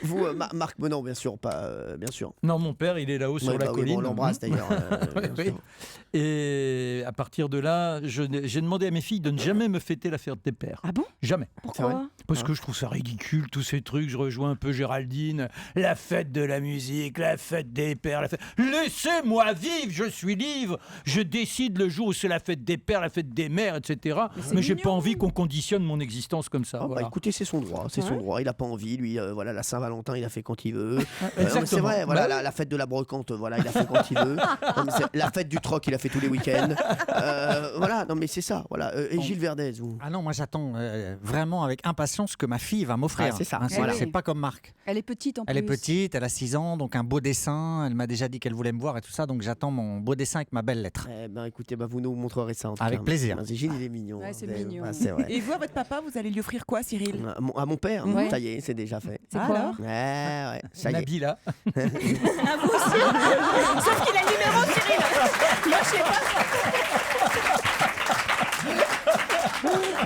Speaker 1: Vous, Marc Menon, bien sûr, pas, bien sûr.
Speaker 3: Non, mon père, il est là-haut sur la
Speaker 1: Oui,
Speaker 3: colline.
Speaker 1: bon, on l'embrasse d'ailleurs.
Speaker 3: Oui,
Speaker 1: bien
Speaker 3: oui.
Speaker 1: sûr.
Speaker 3: Et à partir de là, j'ai demandé à mes filles de ne jamais me fêter la fête des pères.
Speaker 5: Ah bon?
Speaker 3: Jamais.
Speaker 1: C'est vrai?
Speaker 3: Parce que je trouve ça ridicule, tous ces trucs. Je rejoins un peu Géraldine. La fête de la musique, la fête des pères. Laissez-moi vivre, je suis libre. Je décide le jour où c'est la fête des pères, la fête des mères, etc. Mais j'ai pas envie qu'on conditionne mon existence comme ça.
Speaker 1: Oh,
Speaker 3: voilà.
Speaker 1: bah, écoutez, c'est son droit, c'est son
Speaker 11: Ouais.
Speaker 1: droit. Il a pas envie, lui. Voilà, la Saint-Valentin, il a fait quand il veut.
Speaker 3: exactement.
Speaker 1: C'est vrai. Voilà,
Speaker 3: Bah oui.
Speaker 1: la fête de la brocante, voilà, il a fait quand il veut. Non, mais la fête du troc, il a fait tous les week-ends. Voilà, non mais c'est ça. Voilà. Et Gilles Verdez, vous?
Speaker 2: Ah non, moi j'attends vraiment avec impatience ce que ma fille va m'offrir.
Speaker 1: Ah, c'est ça.
Speaker 2: Hein,
Speaker 1: Voilà.
Speaker 2: C'est pas comme Marc.
Speaker 5: Elle est petite en plus.
Speaker 2: Elle est petite, elle a 6 ans, donc un beau dessin. Elle m'a déjà dit qu'elle voulait me voir et tout ça, donc j'attends mon beau dessin avec ma belle lettre.
Speaker 1: Eh ben, écoutez, vous nous montrerez ça en tout
Speaker 2: Avec
Speaker 1: cas.
Speaker 2: plaisir.
Speaker 1: Gilles, il est mignon.
Speaker 5: Ouais, c'est
Speaker 1: Vous avez-
Speaker 5: mignon.
Speaker 1: c'est vrai.
Speaker 8: Et vous, à votre papa, vous allez lui offrir quoi, Cyril?
Speaker 1: À mon père,
Speaker 5: Ouais.
Speaker 1: ça y est, c'est déjà fait.
Speaker 8: C'est quoi alors?
Speaker 1: Ouais, ça y est.
Speaker 3: Nabila.
Speaker 11: À vous aussi. Sauf qu'il a le numéro, Cyril. Moi, je sais pas.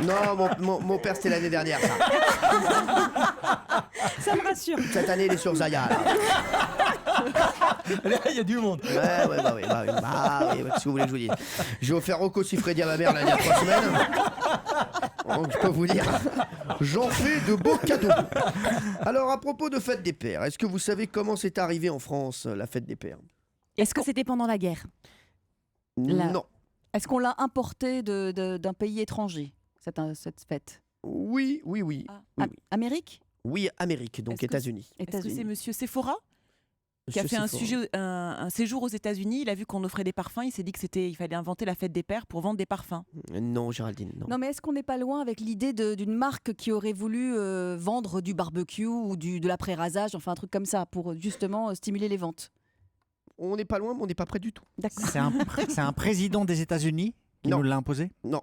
Speaker 1: Non, mon père, c'était l'année dernière, ça.
Speaker 11: Ça me rassure.
Speaker 1: Cette année, il est sur Zaya. Là.
Speaker 3: Là, il y a du monde.
Speaker 1: Bah oui, qu'est-ce que vous voulez que je vous dise? J'ai offert Rocco Siffredi à ma mère là, il y a 3 semaines. Donc, je peux vous dire, j'en fais de beaux cadeaux. Alors, à propos de fête des pères, est-ce que vous savez comment c'est arrivé en France, la fête des pères?
Speaker 4: Est-ce que c'était pendant la guerre?
Speaker 1: Non.
Speaker 5: Est-ce qu'on l'a importée d'un pays étranger, cette fête?
Speaker 1: Oui.
Speaker 5: Amérique?
Speaker 1: Oui, Amérique, donc
Speaker 8: Est-ce que-
Speaker 1: États-Unis.
Speaker 8: Est-ce que c'est Monsieur Sephora qui a
Speaker 1: Monsieur
Speaker 8: fait
Speaker 1: Sephora.
Speaker 8: un séjour aux États-Unis? Il a vu qu'on offrait des parfums. Il s'est dit il fallait inventer la fête des pères pour vendre des parfums.
Speaker 1: Non, Géraldine, non.
Speaker 5: Non, mais est-ce qu'on n'est pas loin avec l'idée d'une marque qui aurait voulu vendre du barbecue ou de l'après-rasage, enfin un truc comme ça, pour justement stimuler les ventes?
Speaker 1: On n'est pas loin, mais on n'est pas près du tout.
Speaker 5: D'accord.
Speaker 2: C'est un président des États-Unis qui
Speaker 1: Non.
Speaker 2: nous l'a imposé?
Speaker 1: Non.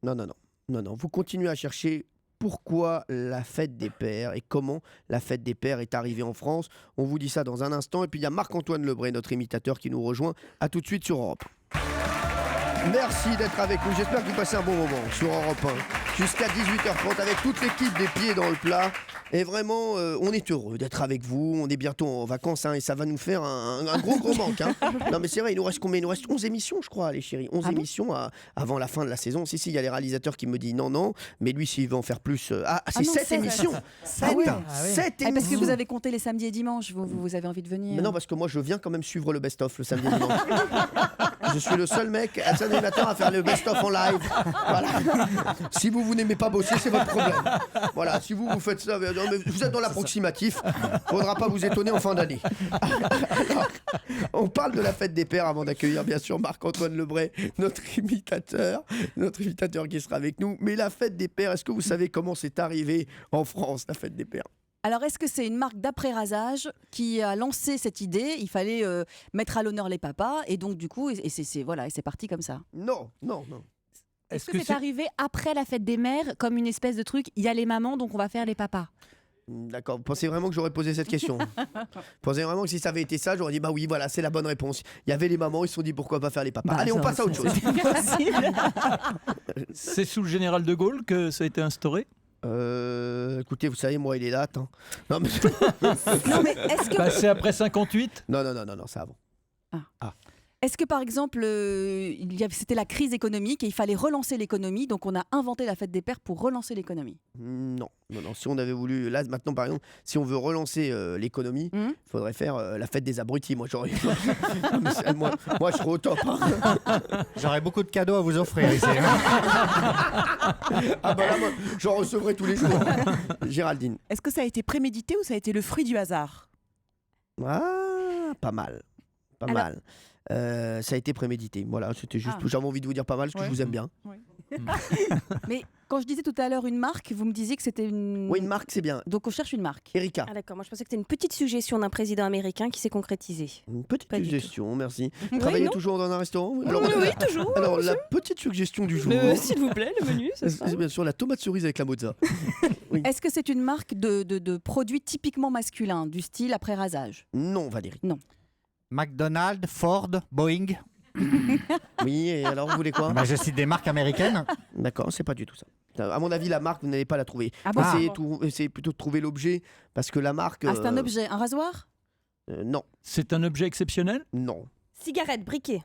Speaker 1: Non. Vous continuez à chercher pourquoi la fête des pères et comment la fête des pères est arrivée en France. On vous dit ça dans un instant. Et puis il y a Marc-Antoine Lebray, notre imitateur, qui nous rejoint. À tout de suite sur Europe. Merci d'être avec nous. J'espère que vous passez un bon moment sur Europe 1. Jusqu'à 18h30 avec toute l'équipe des Pieds dans le plat. Et vraiment, on est heureux d'être avec vous. On est bientôt en vacances et ça va nous faire un gros manque. Non mais c'est vrai, il nous reste combien ? Il nous reste 11 émissions, je crois, les chéris. 11 émissions avant la fin de la saison. Si, il y a les réalisateurs qui me disent non. Mais lui, s'il veut en faire plus... c'est 7 émissions. 7 émissions.
Speaker 5: Parce que vous avez compté les samedis et dimanches. Vous avez envie de venir.
Speaker 1: Mais non, parce que moi, je viens quand même suivre le best-of le samedi et dimanche. Je suis le seul mec, un seul animateur à faire le best-of en live. Voilà. Si vous n'aimez pas bosser, c'est votre problème. Voilà, si vous faites ça, vous êtes dans l'approximatif, faudra pas vous étonner en fin d'année. Alors, on parle de la fête des pères avant d'accueillir bien sûr Marc-Antoine Lebray, notre imitateur qui sera avec nous. Mais la fête des pères, est-ce que vous savez comment c'est arrivé en France, la fête des pères ?
Speaker 5: Alors, est-ce que c'est une marque d'après-rasage qui a lancé cette idée ? Il fallait mettre à l'honneur les papas, et donc du coup, c'est parti comme ça.
Speaker 1: Non.
Speaker 4: Est-ce que c'est arrivé après la fête des mères, comme une espèce de truc, il y a les mamans, donc on va faire les papas ?
Speaker 1: D'accord, vous pensez vraiment que j'aurais posé cette question ? Vous pensez vraiment que si ça avait été ça, j'aurais dit bah oui, voilà, c'est la bonne réponse. Il y avait les mamans, ils se sont dit pourquoi pas faire les papas. Allez, on passe à autre chose.
Speaker 3: C'est sous le général de Gaulle que ça a été instauré ?
Speaker 1: Écoutez, vous savez, moi, il est là. Non, mais
Speaker 5: est-ce que...
Speaker 3: c'est après 58 ?
Speaker 1: Non, c'est avant.
Speaker 5: Est-ce que par exemple, c'était la crise économique et il fallait relancer l'économie, donc on a inventé la fête des pères pour relancer l'économie ?
Speaker 1: Non. Si on avait voulu, là maintenant par exemple, si on veut relancer l'économie, il faudrait faire la fête des abrutis. Moi, moi, je serais au top.
Speaker 2: J'aurais beaucoup de cadeaux à vous offrir ici.
Speaker 1: Ah bah là, moi, j'en recevrai tous les jours. Géraldine.
Speaker 8: Est-ce que ça a été prémédité ou ça a été le fruit du hasard ?
Speaker 1: Pas mal. Ça a été prémédité. Voilà, c'était juste. J'avais envie de vous dire pas mal parce que je vous aime bien.
Speaker 5: Oui. Mais quand je disais tout à l'heure une marque, vous me disiez que c'était une.
Speaker 1: Oui, une marque, c'est bien.
Speaker 5: Donc on cherche une marque.
Speaker 1: Erika.
Speaker 11: Ah d'accord, moi je pensais que c'était une petite suggestion d'un président américain qui s'est concrétisée.
Speaker 1: Une petite suggestion, merci. Vous travaillez toujours dans un restaurant ?
Speaker 11: Oui, toujours.
Speaker 1: Alors la petite suggestion du jour.
Speaker 11: S'il vous plaît, le menu.
Speaker 1: C'est bien sûr la tomate cerise avec la mozza.
Speaker 5: Oui. Est-ce que c'est une marque de produits typiquement masculins, du style après rasage ?
Speaker 1: Non, Valérie.
Speaker 5: Non.
Speaker 2: McDonald's, Ford, Boeing.
Speaker 1: Oui, et alors vous voulez quoi ?
Speaker 2: Je cite des marques américaines.
Speaker 1: D'accord, c'est pas du tout ça. À mon avis, la marque, vous n'allez pas la trouver. Essayez plutôt de trouver l'objet, parce que la marque...
Speaker 5: c'est un objet, un rasoir ?
Speaker 1: Non.
Speaker 3: C'est un objet exceptionnel ?
Speaker 1: Non.
Speaker 11: Cigarette, briquet.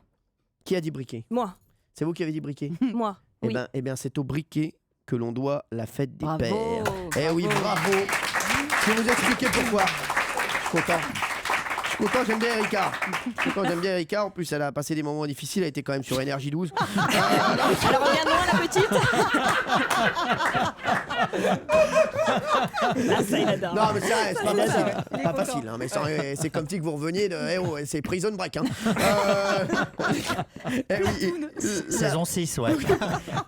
Speaker 1: Qui a dit briquet ?
Speaker 11: Moi.
Speaker 1: C'est vous qui avez dit briquet ?
Speaker 11: Moi. Oui.
Speaker 1: Eh bien, c'est au briquet que l'on doit la fête des pères.
Speaker 5: Bravo.
Speaker 1: Oui, bravo. Je vais vous expliquer pourquoi. Je suis content. J'aime bien Erika. En plus, elle a passé des moments difficiles. Elle a été quand même sur Énergie 12.
Speaker 11: Alors, regarde-moi la petite. Ça, il adore.
Speaker 1: Non, mais c'est pas facile. Pas facile. Mais c'est comme si que vous reveniez de. C'est Prison Break.
Speaker 2: Saison 6, ouais.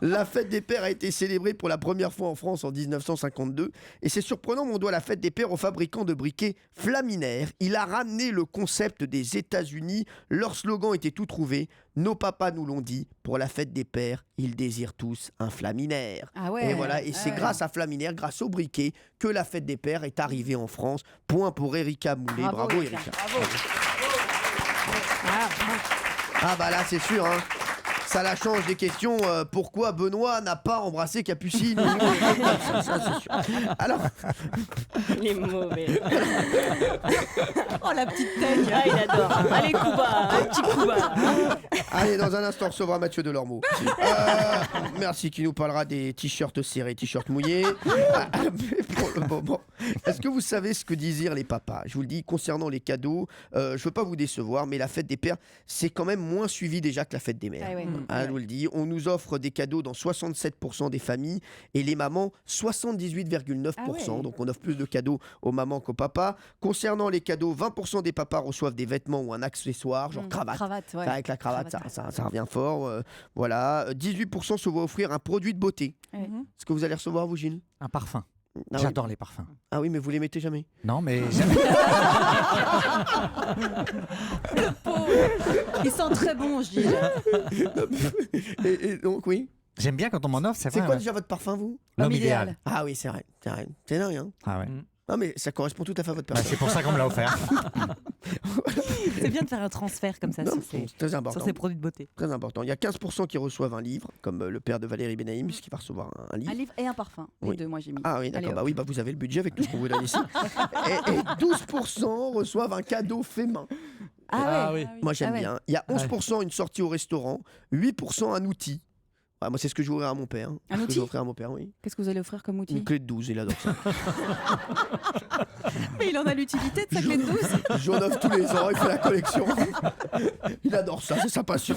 Speaker 1: La fête des pères a été célébrée pour la première fois en France en 1952. Et c'est surprenant, mais on doit la fête des pères au fabricant de briquets Flaminaire. Il a ramené le concept des États-Unis. Leur slogan était tout trouvé. Nos papas nous l'ont dit. Pour la fête des pères, ils désirent tous un Flaminaire. Et voilà. Et c'est grâce à Flaminaire, grâce au briquet, que la fête des pères est arrivée en France. Point pour Erika Moulet. Bravo Erika. Ah bah là, c'est sûr. Ça la change des questions. Pourquoi Benoît n'a pas embrassé Capucine ? Ça, c'est sûr. Alors.
Speaker 11: Il est mauvais.
Speaker 5: Oh, la petite teigne.
Speaker 11: Ah, il adore. Allez, Kuba, un petit Kuba.
Speaker 1: Allez, dans un instant, on recevra Mathieu Delormeau. Merci, qui nous parlera des t-shirts serrés, t-shirts mouillés. Mais pour le moment, est-ce que vous savez ce que désirent les papas ? Je vous le dis, concernant les cadeaux, je ne veux pas vous décevoir, mais la fête des pères, c'est quand même moins suivi déjà que la fête des mères. Je vous le dis, on nous offre des cadeaux dans 67% des familles et les mamans, 78,9%. Donc on offre plus de cadeaux aux mamans qu'aux papas. Concernant les cadeaux, 20% des papas reçoivent des vêtements ou un accessoire, genre cravate. Avec la cravate, ça revient fort. Voilà. 18% se voient offrir un produit de beauté. Est-ce que vous allez recevoir, vous, Gilles ?
Speaker 2: Un parfum.
Speaker 1: Ah
Speaker 2: J'adore les parfums.
Speaker 1: Ah oui, mais vous les mettez jamais ?
Speaker 2: Non, mais jamais.
Speaker 5: Le pauvre. Ils sont très bons, Gilles.
Speaker 1: Et donc, oui.
Speaker 2: J'aime bien quand on m'en offre, c'est vrai.
Speaker 1: C'est quoi
Speaker 2: ouais.
Speaker 1: déjà votre parfum, vous?
Speaker 2: L'homme idéal.
Speaker 1: Ah oui, c'est vrai. C'est dingue, hein.
Speaker 2: Ah ouais.
Speaker 1: Non, mais ça correspond tout à fait à votre
Speaker 2: Bah,
Speaker 1: personne.
Speaker 2: c'est pour ça qu'on me l'a offert.
Speaker 4: C'est bien de faire un transfert comme ça
Speaker 1: Non,
Speaker 4: sur
Speaker 1: c'est très important.
Speaker 4: sur ces produits de beauté.
Speaker 1: Très important. Il y a 15% qui reçoivent un livre, comme le père de Valérie Benaïm, puisqu'il va recevoir un livre.
Speaker 5: Un livre et un parfum. Les
Speaker 1: Oui.
Speaker 5: deux, moi j'ai mis.
Speaker 1: Ah oui,
Speaker 5: Allez,
Speaker 1: d'accord.
Speaker 5: hop.
Speaker 1: Bah, vous avez le budget avec tout ce qu'on vous donne ici. et 12% reçoivent un cadeau fait main.
Speaker 5: Ah ouais.
Speaker 1: Moi j'aime
Speaker 5: Ah ouais.
Speaker 1: bien. Il y a 11% une sortie au restaurant, 8% un outil. Ouais, moi c'est ce que je vais ouvrir à mon père.
Speaker 5: Un outil
Speaker 1: Je vais offrir à mon père, oui.
Speaker 5: Qu'est-ce que vous allez offrir comme outil?
Speaker 1: Une clé de 12, il adore ça.
Speaker 5: Mais il en a l'utilité de sa clé de 12.
Speaker 1: J'en offre tous les ans, il fait la collection. Il adore ça, c'est sa passion.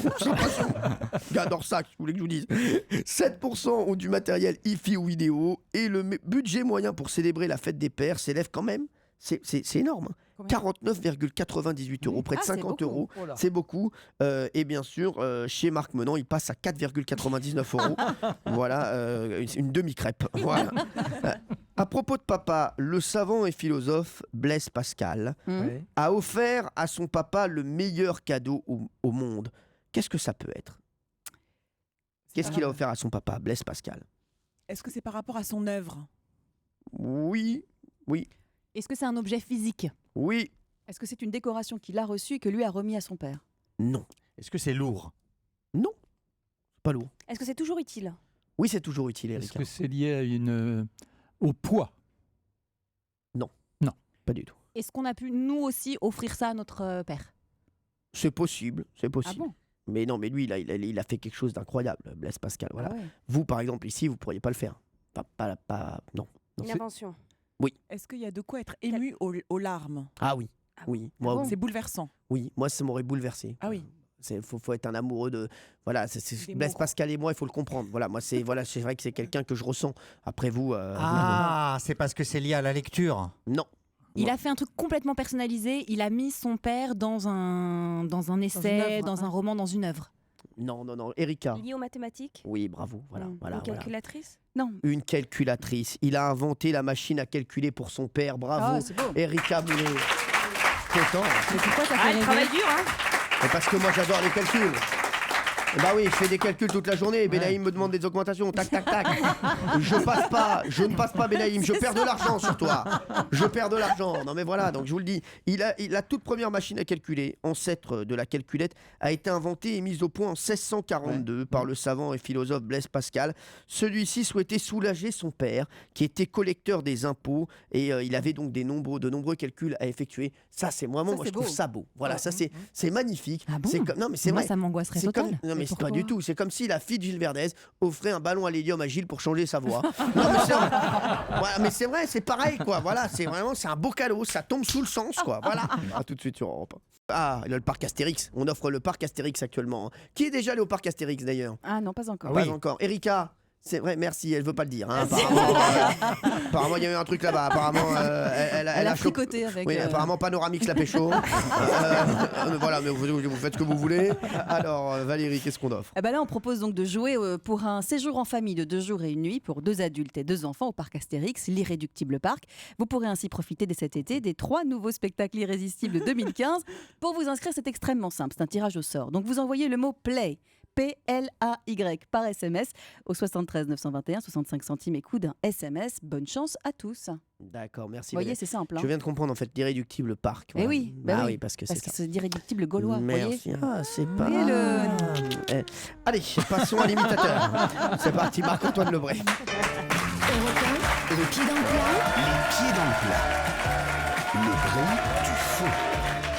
Speaker 1: Il adore ça, vous voulez que je vous dise. 7% ont du matériel hi-fi ou vidéo et le budget moyen pour célébrer la fête des pères s'élève quand même. C'est énorme. 49,98 €, près de 50 euros.
Speaker 5: Oh là.
Speaker 1: C'est beaucoup. Et bien sûr, chez Marc Menant, il passe à 4,99 €. Voilà, une demi-crêpe. Voilà. À propos de papa, le savant et philosophe Blaise Pascal a offert à son papa le meilleur cadeau au monde. Qu'est-ce que ça peut être? Qu'est-ce qu'il a offert à son papa, Blaise Pascal?
Speaker 8: Est-ce que c'est par rapport à son œuvre?
Speaker 1: Oui.
Speaker 4: Est-ce que c'est un objet physique?
Speaker 1: Oui.
Speaker 5: Est-ce que c'est une décoration qu'il a reçue et que lui a remis à son père?
Speaker 1: Non.
Speaker 2: Est-ce que c'est lourd?
Speaker 1: Non. Pas lourd.
Speaker 11: Est-ce que c'est toujours utile?
Speaker 1: Oui, c'est toujours utile,
Speaker 3: Est-ce
Speaker 1: Erika.
Speaker 3: que c'est lié à au poids?
Speaker 1: Non.
Speaker 3: Non.
Speaker 1: Pas du tout.
Speaker 4: Est-ce qu'on a pu nous aussi offrir ça à notre père?
Speaker 1: C'est possible, c'est possible.
Speaker 4: Ah bon?
Speaker 1: Mais non, mais lui, il a fait quelque chose d'incroyable, Blaise Pascal. Voilà.
Speaker 5: Ah ouais.
Speaker 1: Vous, par exemple, ici, vous pourriez pas le faire. Non.
Speaker 11: Une invention.
Speaker 1: Oui.
Speaker 8: Est-ce qu'il y a de quoi être ému aux larmes?
Speaker 1: Ah oui. Oui. Moi,
Speaker 8: C'est bouleversant.
Speaker 1: oui. Moi, ça m'aurait bouleversé.
Speaker 8: Ah oui.
Speaker 1: Faut être un amoureux de. Voilà, Blaise Pascal et moi, il faut le comprendre. Voilà, moi, c'est vrai que c'est quelqu'un que je ressens. Après vous.
Speaker 2: Ah, c'est parce que c'est lié à la lecture.
Speaker 1: Non.
Speaker 4: Il a fait un truc complètement personnalisé. Il a mis son père dans un essai,
Speaker 5: œuvre,
Speaker 4: dans un roman, dans une œuvre.
Speaker 1: Non. Erika.
Speaker 11: Lié aux mathématiques?
Speaker 1: Oui, bravo. Voilà.
Speaker 11: Une
Speaker 1: voilà.
Speaker 11: calculatrice?
Speaker 5: Non.
Speaker 1: Une calculatrice. Il a inventé la machine à calculer pour son père. Bravo.
Speaker 5: Ah, c'est beau.
Speaker 1: Erika Moulet. Content.
Speaker 4: Mais pourquoi ça fait
Speaker 11: Ah, il
Speaker 4: rêver?
Speaker 11: travaille dur, hein?
Speaker 1: Mais parce que moi j'adore les calculs. Bah oui, je fais des calculs toute la journée. Benaïm me demande des augmentations. Tac, tac, tac. Je ne passe pas Benaïm. Je perds de l'argent sur toi. Je perds de l'argent. Non mais voilà, donc je vous le dis. La toute première machine à calculer, ancêtre de la calculette, a été inventée et mise au point en 1642 par le savant et philosophe Blaise Pascal. Celui-ci souhaitait soulager son père, qui était collecteur des impôts, et il avait donc de nombreux calculs à effectuer. Ça, c'est vraiment, moi je trouve ça beau. Voilà, ça c'est magnifique.
Speaker 4: Ah bon?
Speaker 1: Non mais c'est
Speaker 4: Moi,
Speaker 1: vrai.
Speaker 4: ça m'angoisserait
Speaker 1: C'est
Speaker 4: total.
Speaker 1: comme- Non mais c'est pas
Speaker 4: pourquoi?
Speaker 1: du tout. C'est comme si la fille de Gilles Verdez offrait un ballon à l'hélium à Gilles pour changer sa voix. Non mais c'est vrai. Voilà, mais c'est vrai, c'est pareil quoi. Voilà, c'est un beau cadeau. Ça tombe sous le sens quoi. Voilà. À tout de suite sur Europe 1. Ah, le parc Astérix. On offre le parc Astérix actuellement. Qui est déjà allé au parc Astérix d'ailleurs?
Speaker 5: Ah non, pas encore.
Speaker 1: Pas encore. Erika. C'est vrai, merci, elle veut pas le dire. Hein, apparemment, il y a eu un truc là-bas. Apparemment, elle
Speaker 5: a
Speaker 1: chopé-
Speaker 5: fricoté avec.
Speaker 1: Oui, apparemment, Panoramix la pécho. Voilà, mais vous faites ce que vous voulez. Alors, Valérie, qu'est-ce qu'on offre?
Speaker 5: Eh ben là, on propose donc de jouer pour un séjour en famille de 2 jours et 1 nuit pour 2 adultes et 2 enfants au parc Astérix, l'Irréductible Parc. Vous pourrez ainsi profiter dès cet été des 3 nouveaux spectacles irrésistibles de 2015. Pour vous inscrire, c'est extrêmement simple, c'est un tirage au sort. Donc vous envoyez le mot PLAY. PLAY par SMS au 73 921, 65 centimes et coût d'un SMS. Bonne chance à tous.
Speaker 1: D'accord, merci.
Speaker 5: Vous voyez,
Speaker 1: Valérie.
Speaker 5: c'est simple. Hein.
Speaker 1: Je viens de comprendre en fait l'Irréductible Parc.
Speaker 5: Eh
Speaker 1: Voilà.
Speaker 5: oui,
Speaker 1: Ah oui, parce que c'est ça.
Speaker 5: c'est l'Irréductible gaulois. vous
Speaker 1: Merci.
Speaker 5: voyez.
Speaker 1: Ah, c'est pas.
Speaker 5: Voyez
Speaker 1: Allez, passons à l'imitateur. C'est parti, Marc-Antoine Lebray.
Speaker 6: Les pieds dans le plat.
Speaker 16: Les pieds dans le plat. Le bruit du faux.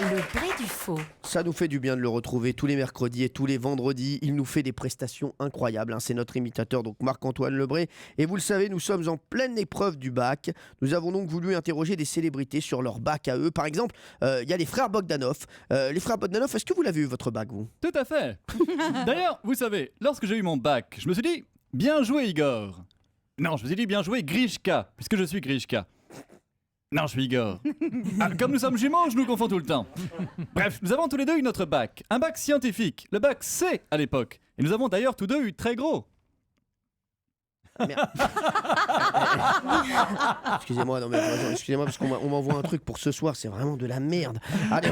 Speaker 6: Le vrai du faux.
Speaker 1: Ça nous fait du bien de le retrouver tous les mercredis et tous les vendredis. Il nous fait des prestations incroyables. Hein. C'est notre imitateur, donc Marc-Antoine Lebray. Et vous le savez, nous sommes en pleine épreuve du bac. Nous avons donc voulu interroger des célébrités sur leur bac à eux. Par exemple, il y a les frères Bogdanov. Les frères Bogdanov, est-ce que vous l'avez eu votre bac, vous?
Speaker 17: Tout à fait. D'ailleurs, vous savez, lorsque j'ai eu mon bac, je me suis dit, bien joué Igor. Non, je me suis dit, bien joué Grishka, puisque je suis Grishka. Non, je suis Igor. Ah, comme nous sommes jumeaux, je nous confonds tout le temps. Bref, nous avons tous les deux eu notre bac. Un bac scientifique, le bac C à l'époque. Et nous avons d'ailleurs tous deux eu très gros.
Speaker 1: Excusez-moi, non mais excusez-moi parce qu'on m'envoie un truc pour ce soir, c'est vraiment de la merde. Allez,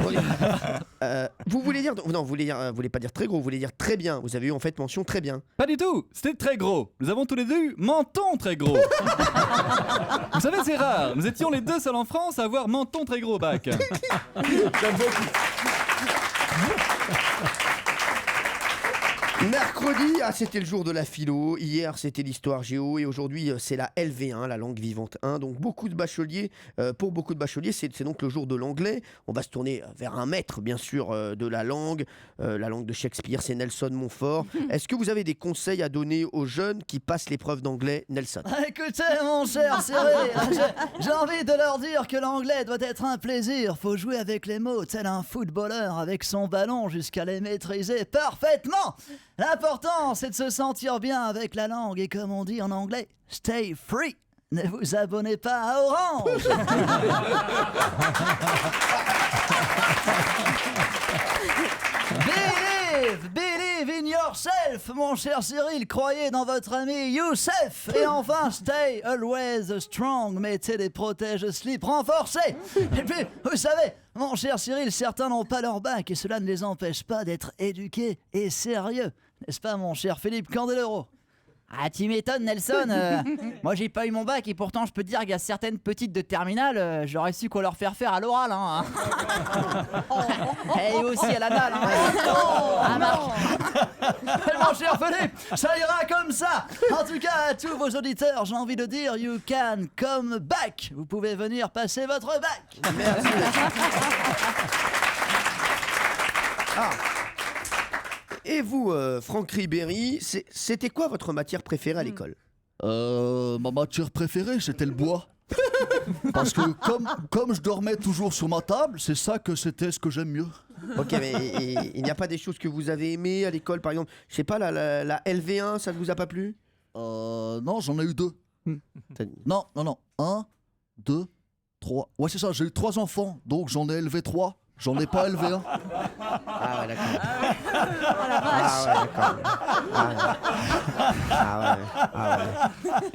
Speaker 1: vous voulez dire non, vous voulez pas dire très gros, vous voulez dire très bien. Vous avez eu en fait mention très bien.
Speaker 17: Pas du tout, c'était très gros. Nous avons tous les deux eu menton très gros. Vous savez, c'est rare. Nous étions les deux seuls en France à avoir menton très gros au bac.
Speaker 1: J'aime beaucoup. Mercredi, c'était le jour de la philo. Hier, c'était l'histoire géo. Et aujourd'hui, c'est la LV1, la langue vivante 1. Donc, beaucoup de bacheliers, pour beaucoup de bacheliers, c'est donc le jour de l'anglais. On va se tourner vers un maître, bien sûr, de la langue. La langue de Shakespeare, c'est Nelson Montfort. Est-ce que vous avez des conseils à donner aux jeunes qui passent l'épreuve d'anglais, Nelson?
Speaker 18: Écoutez, mon cher Cyril, j'ai envie de leur dire que l'anglais doit être un plaisir. Faut jouer avec les mots, tel un footballeur avec son ballon jusqu'à les maîtriser parfaitement. L'important, c'est de se sentir bien avec la langue et comme on dit en anglais, stay free. Ne vous abonnez pas à Orange. Believe in yourself, mon cher Cyril, croyez dans votre ami Youssef. Et enfin, stay always strong, mettez des protèges slip renforcés. Et puis, vous savez, mon cher Cyril, certains n'ont pas leur bac et cela ne les empêche pas d'être éduqués et sérieux. N'est-ce pas, mon cher Philippe Candeloro?
Speaker 19: Ah, tu m'étonnes, Nelson. Moi, j'ai pas eu mon bac et pourtant, je peux te dire qu'il y a certaines petites de terminale, j'aurais su quoi leur faire à l'oral. Hein. Et aussi à l'anal. Hein.
Speaker 18: Ah, mon cher Philippe, ça ira comme ça. En tout cas, à tous vos auditeurs, j'ai envie de dire, you can come back. Vous pouvez venir passer votre bac.
Speaker 1: Merci. Et vous, Franck Ribéry, c'était quoi votre matière préférée à l'école?
Speaker 20: Ma matière préférée, c'était le bois. Parce que comme je dormais toujours sur ma table, c'est ça que c'était ce que j'aime mieux.
Speaker 1: Ok, mais il n'y a pas des choses que vous avez aimées à l'école, par exemple, je sais pas, la LV1, ça ne vous a pas plu?
Speaker 20: Non, j'en ai eu 2. Non. 1, 2, 3. Ouais, c'est ça, j'ai eu 3 enfants, donc j'en ai élevé 3. J'en ai pas élevé un.
Speaker 1: Ah ouais, d'accord.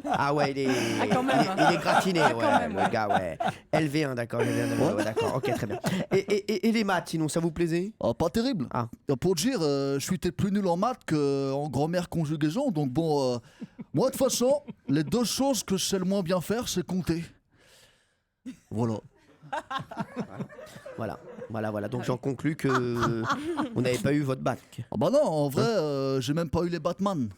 Speaker 1: Ah ouais, il est gratiné, le gars, ouais. LV1, d'accord, ouais, d'accord, ok, très bien. Et les maths, sinon, ça vous plaisait?
Speaker 20: Pas terrible. Pour dire, je suis peut-être plus nul en maths qu'en grammaire conjugaison, donc bon, moi de toute façon, les 2 choses que je sais le moins bien faire, c'est compter. Voilà.
Speaker 1: Voilà. Donc j'en conclus que vous n'avez pas eu votre bac.
Speaker 20: Ah bah non, en vrai, j'ai même pas eu les Batman.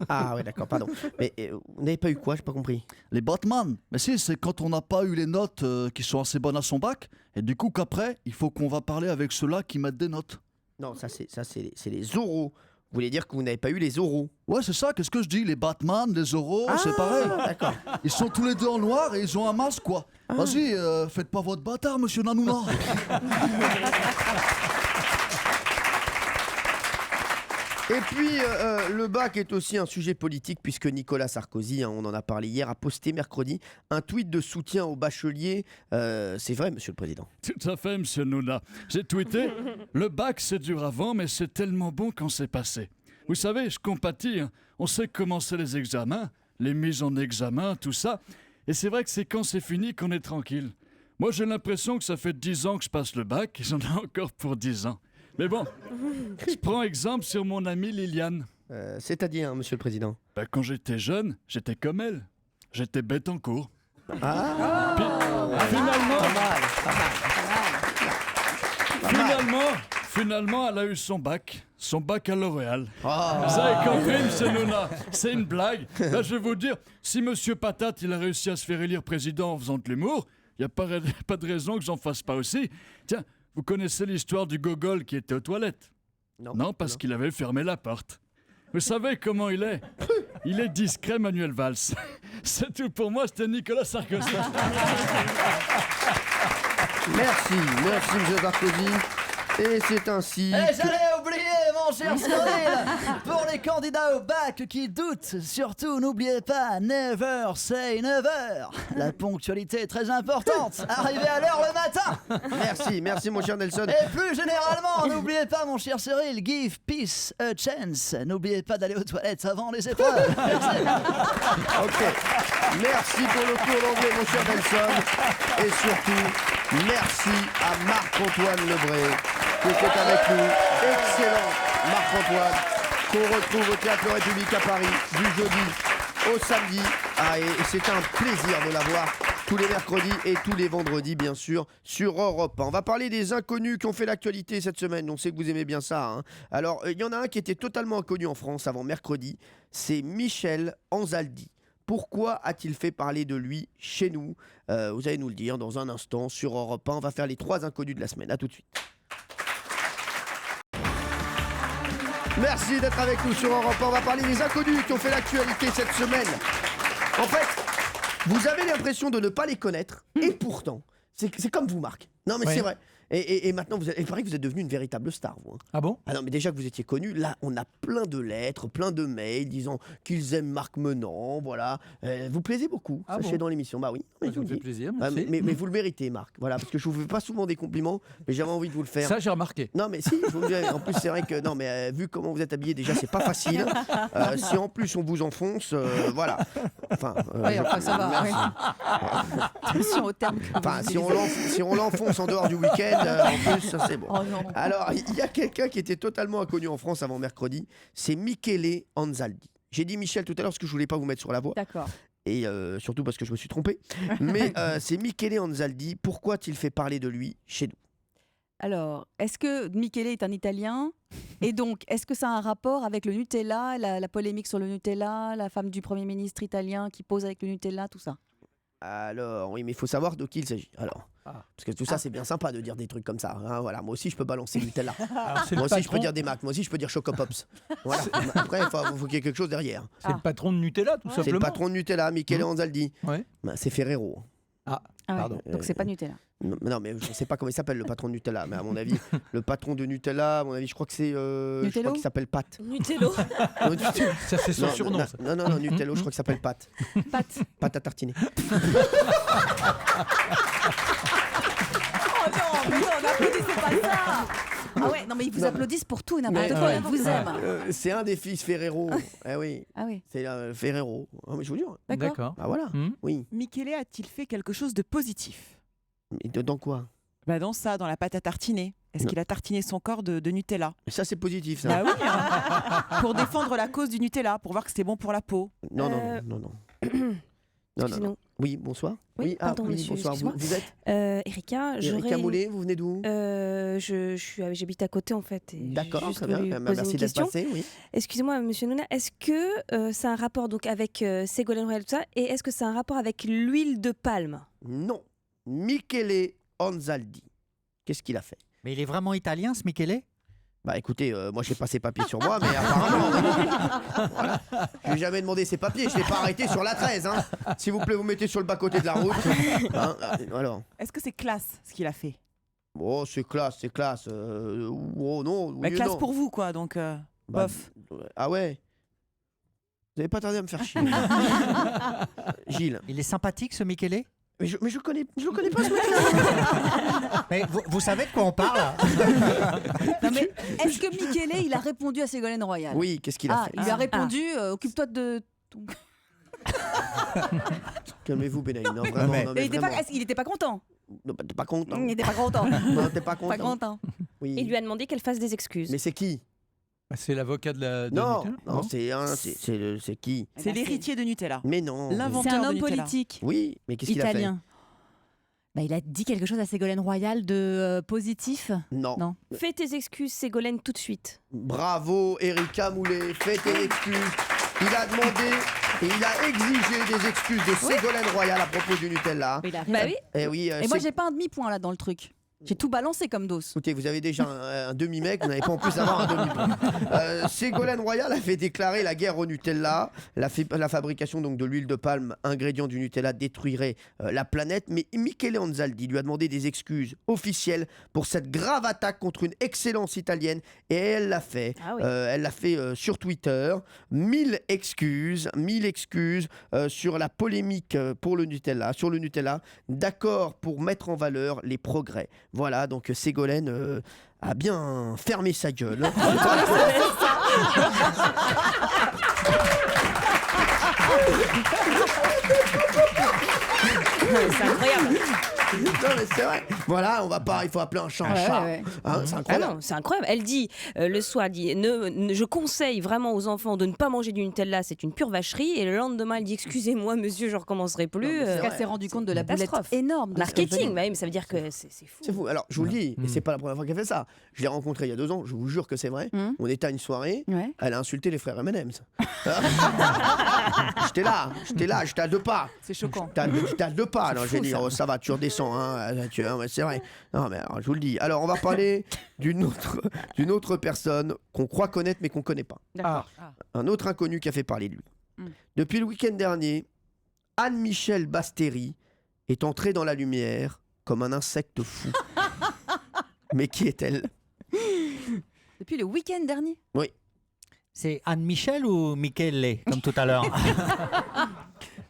Speaker 1: Ah ouais, d'accord, pardon. Mais vous n'avez pas eu quoi? J'ai pas compris.
Speaker 20: Les Batman? Mais si, c'est quand on n'a pas eu les notes qui sont assez bonnes à son bac, et du coup qu'après, il faut qu'on va parler avec ceux-là qui mettent des notes.
Speaker 1: Non, ça c'est les oraux. Vous voulez dire que vous n'avez pas eu les oraux?
Speaker 20: Ouais, c'est ça, qu'est-ce que je dis? Les Batman, les oraux, c'est pareil.
Speaker 1: D'accord.
Speaker 20: Ils sont tous les deux en noir et ils ont un masque, quoi. Vas-y, faites pas votre bâtard, monsieur Nanouna.
Speaker 1: Et puis, le bac est aussi un sujet politique puisque Nicolas Sarkozy, on en a parlé hier, a posté mercredi un tweet de soutien aux bacheliers. C'est vrai, monsieur le Président?
Speaker 21: Tout à fait, monsieur Nouna. J'ai tweeté « Le bac, c'est dur avant, mais c'est tellement bon quand c'est passé. » Vous savez, je compatis, hein. On sait comment c'est les examens, les mises en examen, tout ça. Et c'est vrai que c'est quand c'est fini qu'on est tranquille. Moi, j'ai l'impression que ça fait 10 ans que je passe le bac et j'en ai encore pour 10 ans. Mais bon, je prends exemple sur mon amie Liliane.
Speaker 1: C'est-à-dire, monsieur le Président?
Speaker 21: Quand j'étais jeune, j'étais comme elle. J'étais bête en cours. Finalement, elle a eu son baccalauréat. Vous avez compris, monsieur Nouna, c'est une blague. Là, je vais vous dire, si monsieur Patate, il a réussi à se faire élire président en faisant de l'humour, il n'y a pas de raison que j'en fasse pas aussi. Tiens, vous connaissez l'histoire du gogol qui était aux toilettes? Non, parce qu'il avait fermé la porte. Vous savez comment il est? Il est discret, Manuel Valls. C'est tout pour moi, c'était Nicolas Sarkozy.
Speaker 1: Merci, monsieur Sarkozy. Et c'est ainsi.
Speaker 18: Et j'allais oublier, mon cher Cyril, pour les candidats au bac qui doutent, surtout n'oubliez pas, never say never. La ponctualité est très importante. Arrivez à l'heure le matin.
Speaker 1: Merci, mon cher Nelson.
Speaker 18: Et plus généralement, n'oubliez pas, mon cher Cyril, give peace a chance. N'oubliez pas d'aller aux toilettes avant les épreuves. Merci.
Speaker 1: Ok. Merci pour le cours d'anglais, mon cher Nelson. Et surtout, merci à Marc-Antoine Lebré qui était avec nous. Excellent Marc-Antoine, qu'on retrouve au Théâtre République à Paris du jeudi au samedi. Et c'est un plaisir de l'avoir tous les mercredis et tous les vendredis, bien sûr, sur Europe 1. On va parler des inconnus qui ont fait l'actualité cette semaine. On sait que vous aimez bien ça. Hein. Alors, il y en a un qui était totalement inconnu en France avant mercredi. C'est Michel Anzaldi. Pourquoi a-t-il fait parler de lui chez nous? Vous allez nous le dire dans un instant sur Europe 1. On va faire les 3 inconnus de la semaine. A tout de suite. Merci d'être avec nous sur Europe 1. On va parler des inconnus qui ont fait l'actualité cette semaine. En fait, vous avez l'impression de ne pas les connaître, et pourtant, c'est comme vous, Marc. Non, mais c'est vrai. Et maintenant, il paraît que vous êtes devenu une véritable star, vous. Hein.
Speaker 3: Ah bon?
Speaker 1: Ah non, mais déjà que vous étiez connu, là, on a plein de lettres, plein de mails disant qu'ils aiment Marc Menant, voilà. Vous plaisez beaucoup, sachez dans l'émission. Bah oui,
Speaker 3: ça me fait plaisir, merci.
Speaker 1: Mais vous le méritez, Marc. Voilà, parce que je vous fais pas souvent des compliments, mais j'avais envie de vous le faire.
Speaker 3: Ça, j'ai remarqué.
Speaker 1: Non, mais si, je vous le dis. En plus, c'est vrai que, non, mais vu comment vous êtes habillé, déjà, c'est pas facile. Si en plus on vous enfonce, voilà. Enfin,
Speaker 5: ça va.
Speaker 1: merci.
Speaker 5: Attention au terme.
Speaker 1: Enfin, si on l'enfonce en dehors du week-end, en plus, ça c'est bon.
Speaker 5: Oh non.
Speaker 1: Alors, il y a quelqu'un qui était totalement inconnu en France avant mercredi, c'est Michele Anzaldi. J'ai dit Michel tout à l'heure parce que je voulais pas vous mettre sur la voie.
Speaker 5: D'accord.
Speaker 1: Et surtout parce que je me suis trompé. Mais c'est Michele Anzaldi. Pourquoi a-t-il fait parler de lui chez nous?
Speaker 5: Alors, est-ce que Michele est un Italien? Et donc, est-ce que ça a un rapport avec le Nutella, la polémique sur le Nutella, la femme du Premier ministre italien qui pose avec le Nutella, tout ça?
Speaker 1: Alors, oui, mais il faut savoir de qui il s'agit. Alors, parce que tout ça, c'est bien sympa de dire des trucs comme ça. Hein, voilà, moi aussi, je peux balancer Nutella. Moi aussi, je peux dire des Mac. Moi aussi, je peux dire Choco Pops. Voilà. Après, il faut qu'il y ait quelque chose derrière.
Speaker 3: C'est le patron de Nutella, tout simplement.
Speaker 1: C'est le patron de Nutella, Michele Anzaldi.
Speaker 3: Ouais.
Speaker 1: C'est Ferrero.
Speaker 5: Pardon. Donc, c'est pas Nutella.
Speaker 1: Non, mais je ne sais pas comment il s'appelle, le patron de Nutella. Mais à mon avis, le patron de Nutella, à mon avis, je crois que c'est. Je crois qu'il s'appelle Pat.
Speaker 11: Nutello.
Speaker 3: Ça, c'est son surnom.
Speaker 1: Non, Nutello, je crois qu'il s'appelle Pat. Pat à tartiner.
Speaker 5: Oh non, mais non, n'applaudissez pas ça. Ah ouais, non mais ils vous applaudissent pour tout et n'importe quoi, ils vous aiment.
Speaker 1: C'est un des fils Ferrero. Oui.
Speaker 5: Ah oui.
Speaker 1: C'est Ferrero. Mais je vous jure.
Speaker 5: D'accord.
Speaker 1: Ah voilà. Oui.
Speaker 8: Michele a-t-il fait quelque chose de positif?
Speaker 1: Et dans quoi?
Speaker 8: Dans ça, dans la pâte à tartiner. Est-ce qu'il a tartiné son corps de Nutella?
Speaker 1: Ça, c'est positif, ça.
Speaker 8: Bah oui, hein. Pour défendre la cause du Nutella, pour voir que c'était bon pour la peau.
Speaker 1: Non.
Speaker 11: Excusez-nous.
Speaker 1: Oui, bonsoir.
Speaker 11: Oui, pardon, monsieur,
Speaker 1: bonsoir. Vous êtes
Speaker 11: Erika.
Speaker 1: Erika Moulet, vous venez d'où?
Speaker 11: J'habite à côté, en fait.
Speaker 1: D'accord, très bien. Merci d'être passé. Oui.
Speaker 11: Excusez-moi, monsieur Nouna, est-ce que ça a un rapport donc, avec Ségolène Royal, tout ça, et est-ce que ça a un rapport avec l'huile de palme?
Speaker 1: Non. Michele Anzaldi. Qu'est-ce qu'il a fait?
Speaker 2: Mais il est vraiment italien, ce Michele?
Speaker 1: Bah écoutez, moi j'ai pas ses papiers sur moi, mais apparemment, voilà. Je lui ai jamais demandé ses papiers, je l'ai pas arrêté sur la 13. Hein. S'il vous plaît, vous mettez sur le bas-côté de la route. Hein, alors.
Speaker 8: Est-ce que c'est classe ce qu'il a fait?
Speaker 1: Oh, c'est classe. Oh non.
Speaker 8: Mais classe non. Pour vous, quoi, donc bof.
Speaker 1: Ah ouais. Vous n'avez pas tardé à me faire chier. Gilles.
Speaker 2: Il est sympathique, ce Michele?
Speaker 1: Mais je le connais pas ce mec-là.
Speaker 2: Mais vous savez de quoi on parle?
Speaker 5: Non mais est-ce que Michele il a répondu à Ségolène Royal?
Speaker 1: Oui, qu'est-ce qu'il a fait?
Speaker 5: Il lui a répondu occupe-toi de ton...
Speaker 1: Calmez-vous, Benaïm. Non, vraiment.
Speaker 5: Mais il était pas content.
Speaker 1: Non, t'es pas content.
Speaker 5: Il était pas content.
Speaker 1: Non, t'es pas content.
Speaker 5: Pas content.
Speaker 1: Oui.
Speaker 11: Il lui a demandé qu'elle fasse des excuses.
Speaker 1: Mais c'est qui?
Speaker 3: C'est l'avocat de la.
Speaker 1: Non, c'est qui?
Speaker 8: C'est l'héritier de Nutella.
Speaker 1: Mais non.
Speaker 5: C'est un homme politique.
Speaker 1: Oui, mais qu'est-ce qu'il a fait?
Speaker 5: Italien. Il a dit quelque chose à Ségolène Royal de positif?
Speaker 1: Non.
Speaker 11: Fais tes excuses, Ségolène, tout de suite.
Speaker 1: Bravo, Erika Moulet. Fais tes excuses. Il a demandé et il a exigé des excuses de Ségolène Royal à propos du Nutella.
Speaker 5: Bah oui.
Speaker 1: Et
Speaker 5: moi, j'ai pas un demi-point là dans le truc. J'ai tout balancé comme dos.
Speaker 1: Écoutez, vous avez déjà un demi-mec, vous n'allez pas en plus avoir un demi-point. Ségolène Royal a fait déclarer la guerre au Nutella. La fabrication donc, de l'huile de palme, ingrédient du Nutella, détruirait la planète. Mais Michele Anzaldi lui a demandé des excuses officielles pour cette grave attaque contre une excellence italienne. Et elle l'a fait. Elle l'a fait sur Twitter. 1000 excuses sur la polémique pour le Nutella, sur le Nutella. D'accord pour mettre en valeur les progrès. Voilà, donc Ségolène a bien fermé sa gueule.
Speaker 11: C'est incroyable.
Speaker 1: Non mais c'est vrai. Voilà, on va pas, il faut appeler un chat un chat. Hein, c'est incroyable.
Speaker 11: Ah non, c'est incroyable. Elle dit le soir, elle dit je conseille vraiment aux enfants de ne pas manger du Nutella, c'est une pure vacherie. Et le lendemain, elle dit excusez-moi monsieur, je recommencerai plus.
Speaker 5: Elle s'est rendue compte de la boulette énorme. de
Speaker 11: Marketing, mais ça veut dire que c'est fou.
Speaker 1: C'est fou. Alors, je vous le dis, et c'est pas la première fois qu'elle fait ça. Je l'ai rencontrée il y a 2 ans, je vous jure que c'est vrai. On était à une soirée, elle a insulté les frères M&M's. J'étais là, j'étais à 2 pas.
Speaker 5: C'est choquant.
Speaker 1: J'étais à 2 pas. Alors, j'ai dit, ça va, tu redescends. C'est vrai. Non, mais alors, je vous le dis. Alors, on va parler d'une autre personne qu'on croit connaître, mais qu'on connaît pas. Un autre inconnu qui a fait parler de lui. Depuis le week-end dernier, Anne-Michel Basteri est entrée dans la lumière comme un insecte fou. Mais qui est-elle?
Speaker 5: Depuis le week-end dernier?
Speaker 1: Oui.
Speaker 2: C'est Anne-Michel ou Michele, comme tout à l'heure?